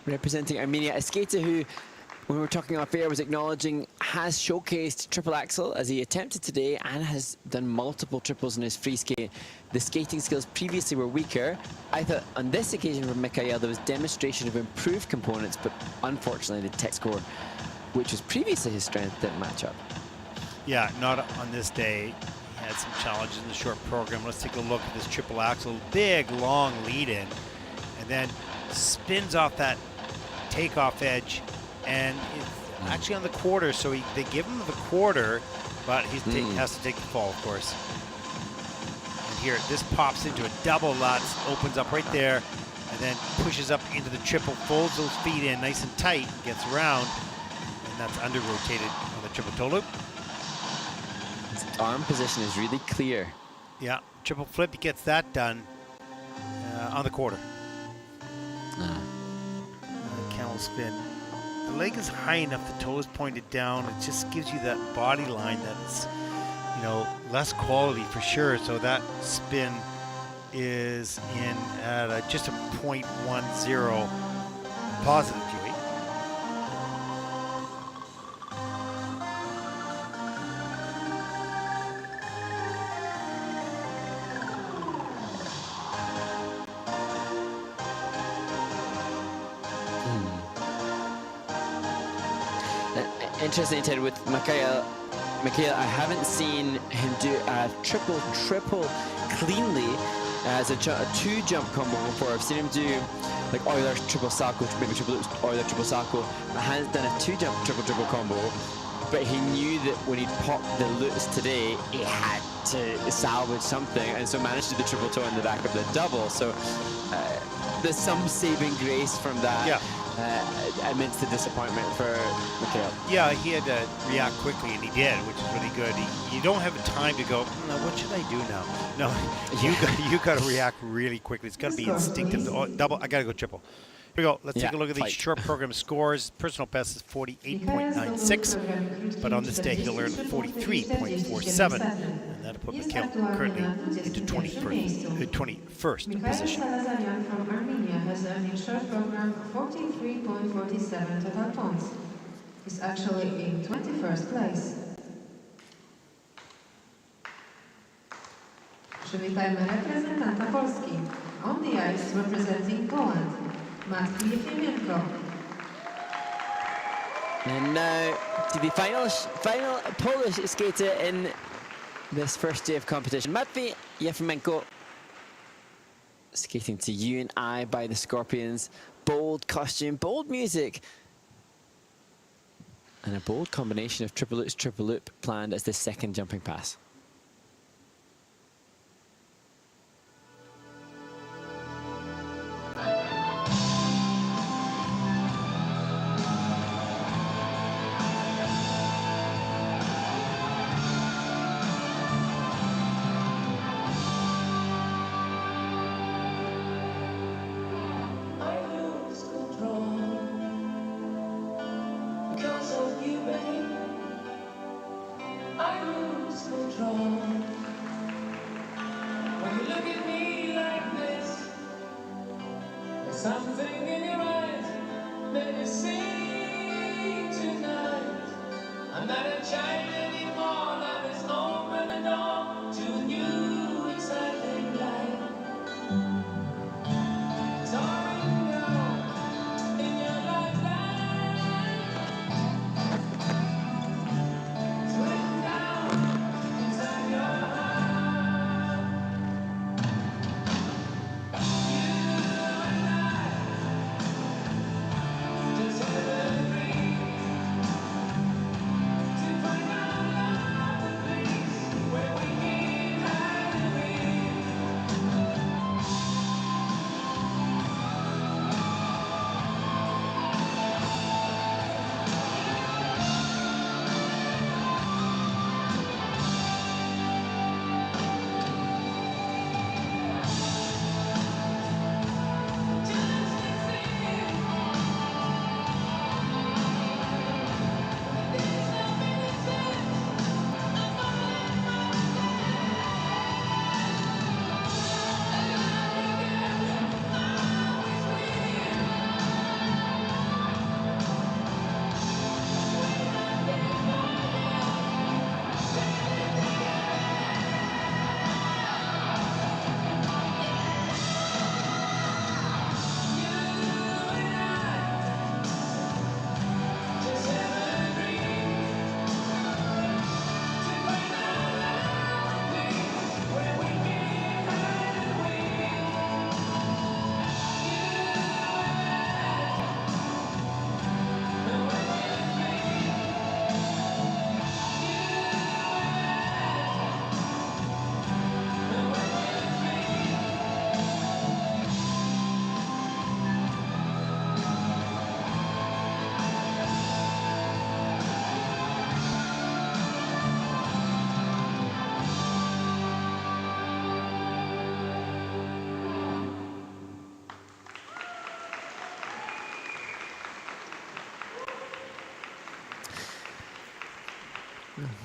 representing Armenia, a skater who, when we were talking off air, was acknowledging has showcased triple axel as he attempted today and has done multiple triples in his free skate. The skating skills previously were weaker. I thought on this occasion for Mikael there was demonstration of improved components, but unfortunately the tech score, which was previously his strength, didn't match up. Yeah, not on this day. He had some challenges in the short program. Let's take a look at this triple axel. Big, long lead in, and then spins off that takeoff edge, and it's actually on the quarter, so they give him the quarter, but he has to take the fall, of course. And here, this pops into a double Lutz, opens up right there, and then pushes up into the triple, folds those feet in nice and tight, gets around, and that's under-rotated on the triple toe loop. His arm position is really clear. Yeah, triple flip, he gets that done on the quarter. Camel spin. The leg is high enough, the toe is pointed down. It just gives you that body line that's, less quality for sure. So that spin is in at just a 0.10 positive, Dewey. Interesting, Ted, with Mikael, I haven't seen him do a triple cleanly as a two-jump combo before. I've seen him do like Euler triple Sacco, maybe triple Euler triple Sacco. I hadn't done a two-jump triple combo, but he knew that when he popped the loops today, he had to salvage something, and so managed to do the triple toe in the back of the double. So there's some saving grace from that. Yeah. Amidst the disappointment for Mikael. Yeah, he had to react quickly, and he did, which is really good. You don't have time to go, no, what should I do now? No, you got to react really quickly. It's got to be instinctive. Oh, double, I got to go triple. Here we go. Let's take a look at these short program scores. Personal best is 48.96, but on this day he'll earn 43.47, and that'll put Mikael currently into 21st position. Salazarian from Armenia has earned in short program 43.47 total points. He's actually in 21st place. Przywitajmy reprezentanta Polski. On the ice representing Poland, Matus. And now to the final Polish skater in this first day of competition, Matvey Yefimenko, skating to You and I by the Scorpions. Bold costume, bold music, and a bold combination of triple loop planned as the second jumping pass. Something in your eyes made me sing tonight. I'm not a child anymore, love is open the door to a new exciting life. Soaring down in your lifeline, swing down inside your heart. Just have a dream to find out.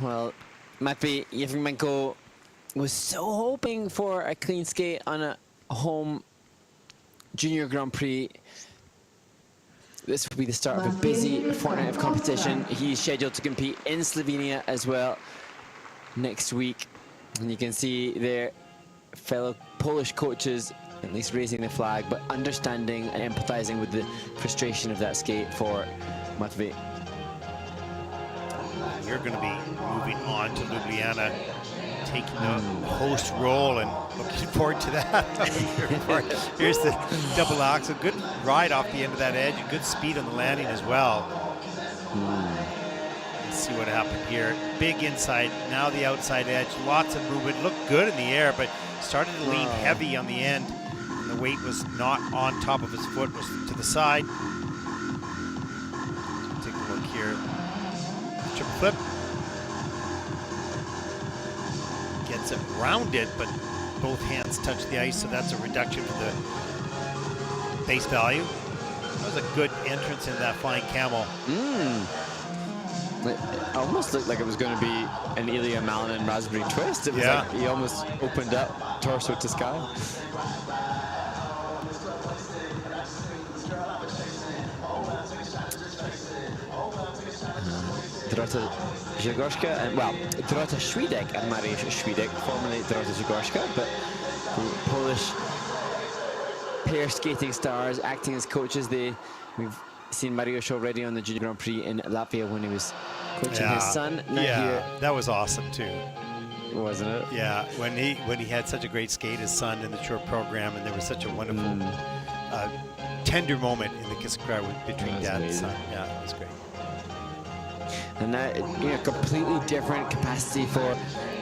Well, Matvey Yevmenko was so hoping for a clean skate on a home Junior Grand Prix. This will be the start of a busy fortnight of competition. He's scheduled to compete in Slovenia as well next week. And you can see their fellow Polish coaches at least raising the flag, but understanding and empathizing with the frustration of that skate for Matvey. You're going to be moving on to Ljubljana, taking the host role, and looking forward to that. Here's the double axel. Good ride off the end of that edge, and good speed on the landing as well. Let's see what happened here. Big inside, now the outside edge. Lots of movement. Looked good in the air, but started to lean heavy on the end. And the weight was not on top of his foot, was to the side. Take a look here. Triple flip. Gets it rounded, but both hands touch the ice, so that's a reduction for the base value. That was a good entrance into that flying camel. It almost looked like it was going to be an Aelia Malin and raspberry twist. It was like he almost opened up torso to sky. Dorota Zagorska, and well, Dorota Świdek and Mariusz Świdek, formerly Dorota Zagorska, but Polish pair skating stars acting as coaches. We've seen Mariusz already on the Junior Grand Prix in Latvia when he was coaching his son. That was awesome too, wasn't it? Yeah, when he had such a great skate, his son in the short program, and there was such a wonderful, tender moment in the kiss cry between dad and son. Yeah, it was great. And now, completely different capacity for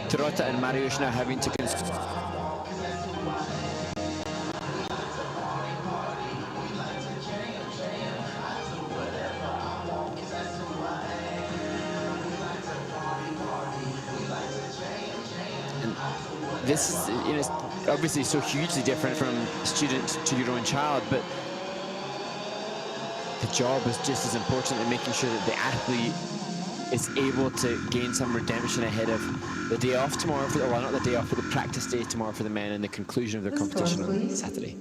Dorota and Mariusz now having to this is obviously so hugely different from student to your own child, but the job is just as important in making sure that the athlete is able to gain some redemption ahead of the day off tomorrow, well, not the day off, but the practice day tomorrow for the men and the conclusion of their competition on Saturday.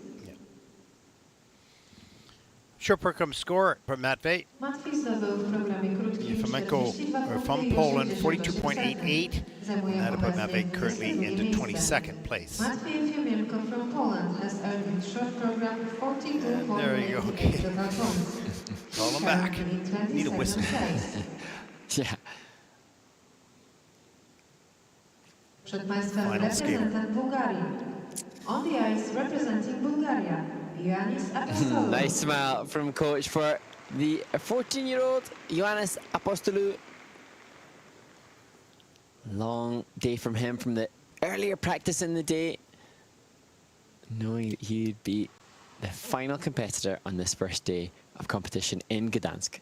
Short program score from Matvey Yevmenko from Poland, 42.88. That put Matvey currently into 22nd place. Matvey Yevmenko from Poland has earned short program 42.88. There you go. Okay. Call him back. Need a whistle. Yeah. Przed Państwem Final reprezentant Bułgarii. On the ice representing Bulgaria, Yannis Apostu. Nice smile from coach for the 14-year-old Yannis Apostu. Long day from him from the earlier practice in the day, knowing he'd be the final competitor on this first day of competition in Gdansk.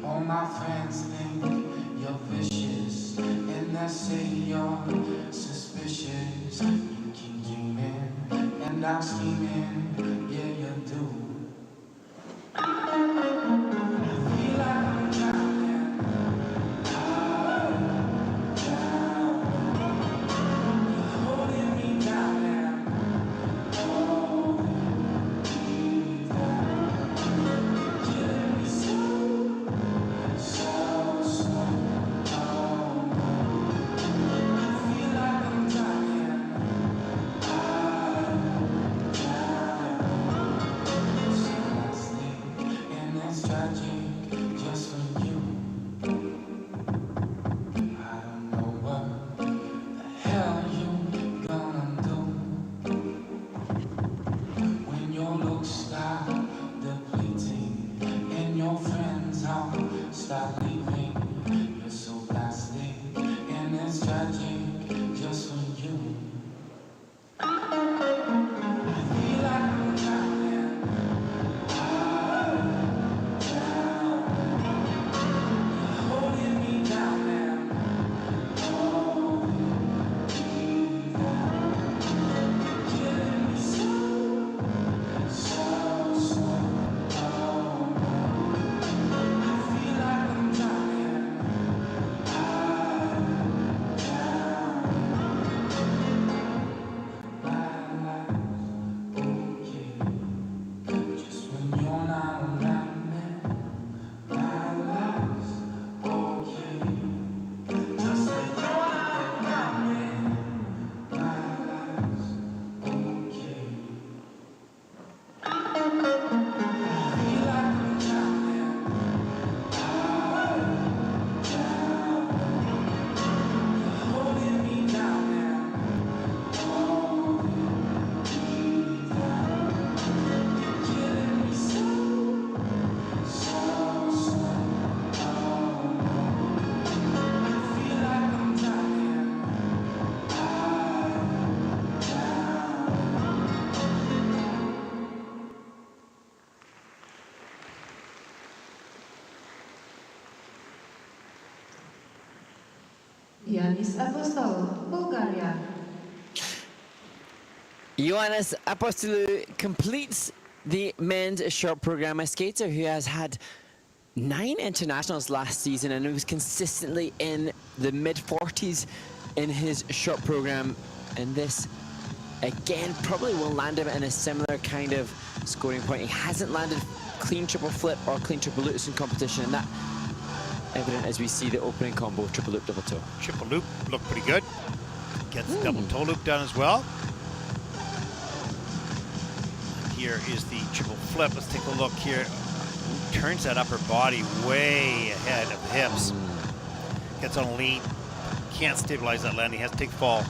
All my friends think you're vicious, and they say you're suspicious. You keep dreaming, and I'm scheming, yeah, you do. I feel like I'm drowning, you're holding me down now. Yannis Apostu, Bulgaria. Yannis Apostu completes the men's short program, a skater who has had 9 internationals last season and was consistently in the mid-40s in his short program, and this again probably will land him in a similar kind of scoring point. He hasn't landed clean triple flip or clean triple loops in competition, and that evident as we see the opening combo, triple loop, double toe. Triple loop looked pretty good. Gets the double toe loop done as well. And here is the triple flip. Let's take a look here. Turns that upper body way ahead of the hips. Gets on a lean. Can't stabilize that landing. Has to take fall.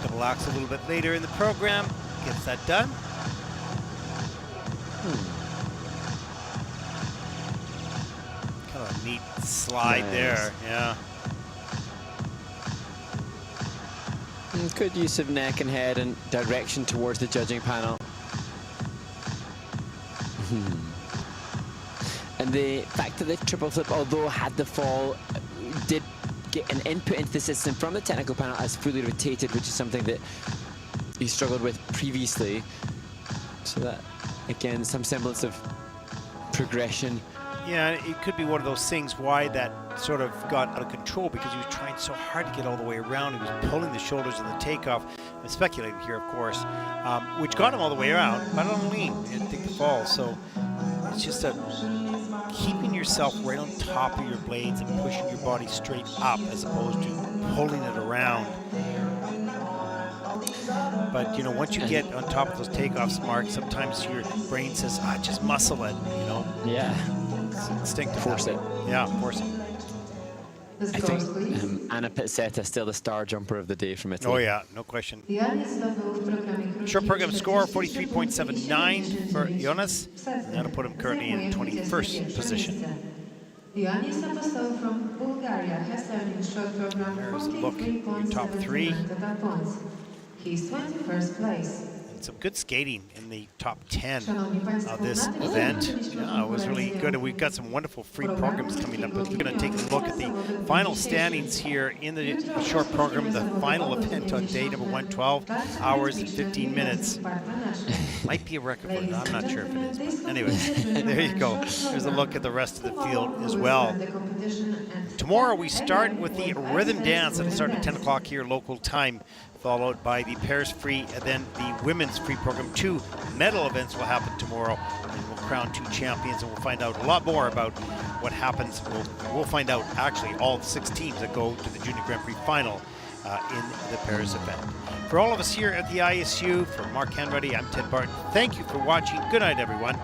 Double axe a little bit later in the program. Gets that done. Kind of a neat slide there. Yeah. Good use of neck and head and direction towards the judging panel. And the fact that the triple flip, although had the fall, did get an input into the system from the technical panel as fully rotated, which is something that he struggled with previously. So that, again, some semblance of progression. Yeah, it could be one of those things why that sort of got out of control, because he was trying so hard to get all the way around. He was pulling the shoulders in the takeoff. I'm speculating here, of course, which got him all the way around, but on a lean, didn't take the fall. So it's just keeping yourself right on top of your blades and pushing your body straight up as opposed to pulling it around. But, you know, once you get on top of those takeoffs, Mark, sometimes your brain says, just muscle it, you know? Yeah. It's instinctive. Force it. Yeah, force it. I think Anna Pitseta still the star jumper of the day from Italy. Oh, yeah, no question. Short program score, 43.79 for Jonas. That'll put him currently in 21st position. Yannis Apostu from Bulgaria has earned in short program 43.73 top 3. He's 21st place. And some good skating in the top 10 of this event. Yeah, it was really good. And we've got some wonderful free programs coming up. We're going to take a look at the final standings here in the short program, the final event on day number 1, 12 hours and 15 minutes. Might be a record, but I'm not sure if it is. But anyway, there you go. There's a look at the rest of the field as well. Tomorrow we start with the rhythm dance. It'll start at 10 o'clock here local time, followed by the pairs free and then the women's free program. 2 medal events will happen tomorrow, and we'll crown 2 champions, and we'll find out a lot more about what happens. We'll find out actually all 6 teams that go to the Junior Grand Prix final in the pairs event. For all of us here at the ISU, for Mark Hanruddy, I'm Ted Barton. Thank you for watching. Good night, everyone.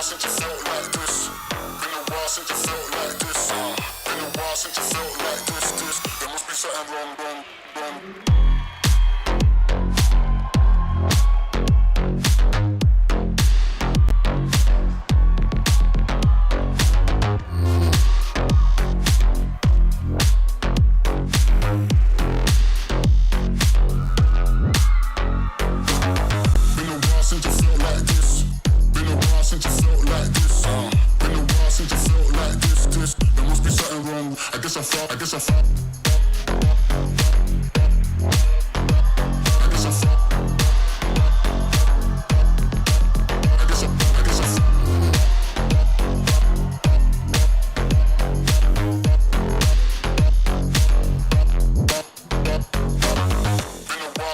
Since you felt like this, been a while since you felt like this, been a while since you felt like this, there must be something wrong. I guess I felt.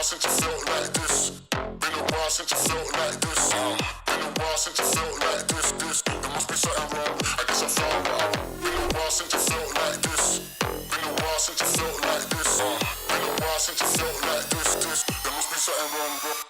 Since you felt like this, been a while since you felt like this, been a while since you felt like this, there must be something wrong, I guess I found out. Been a while since you felt like this, been a while since you felt like this, been a while since you felt like this, there must be something wrong, bro.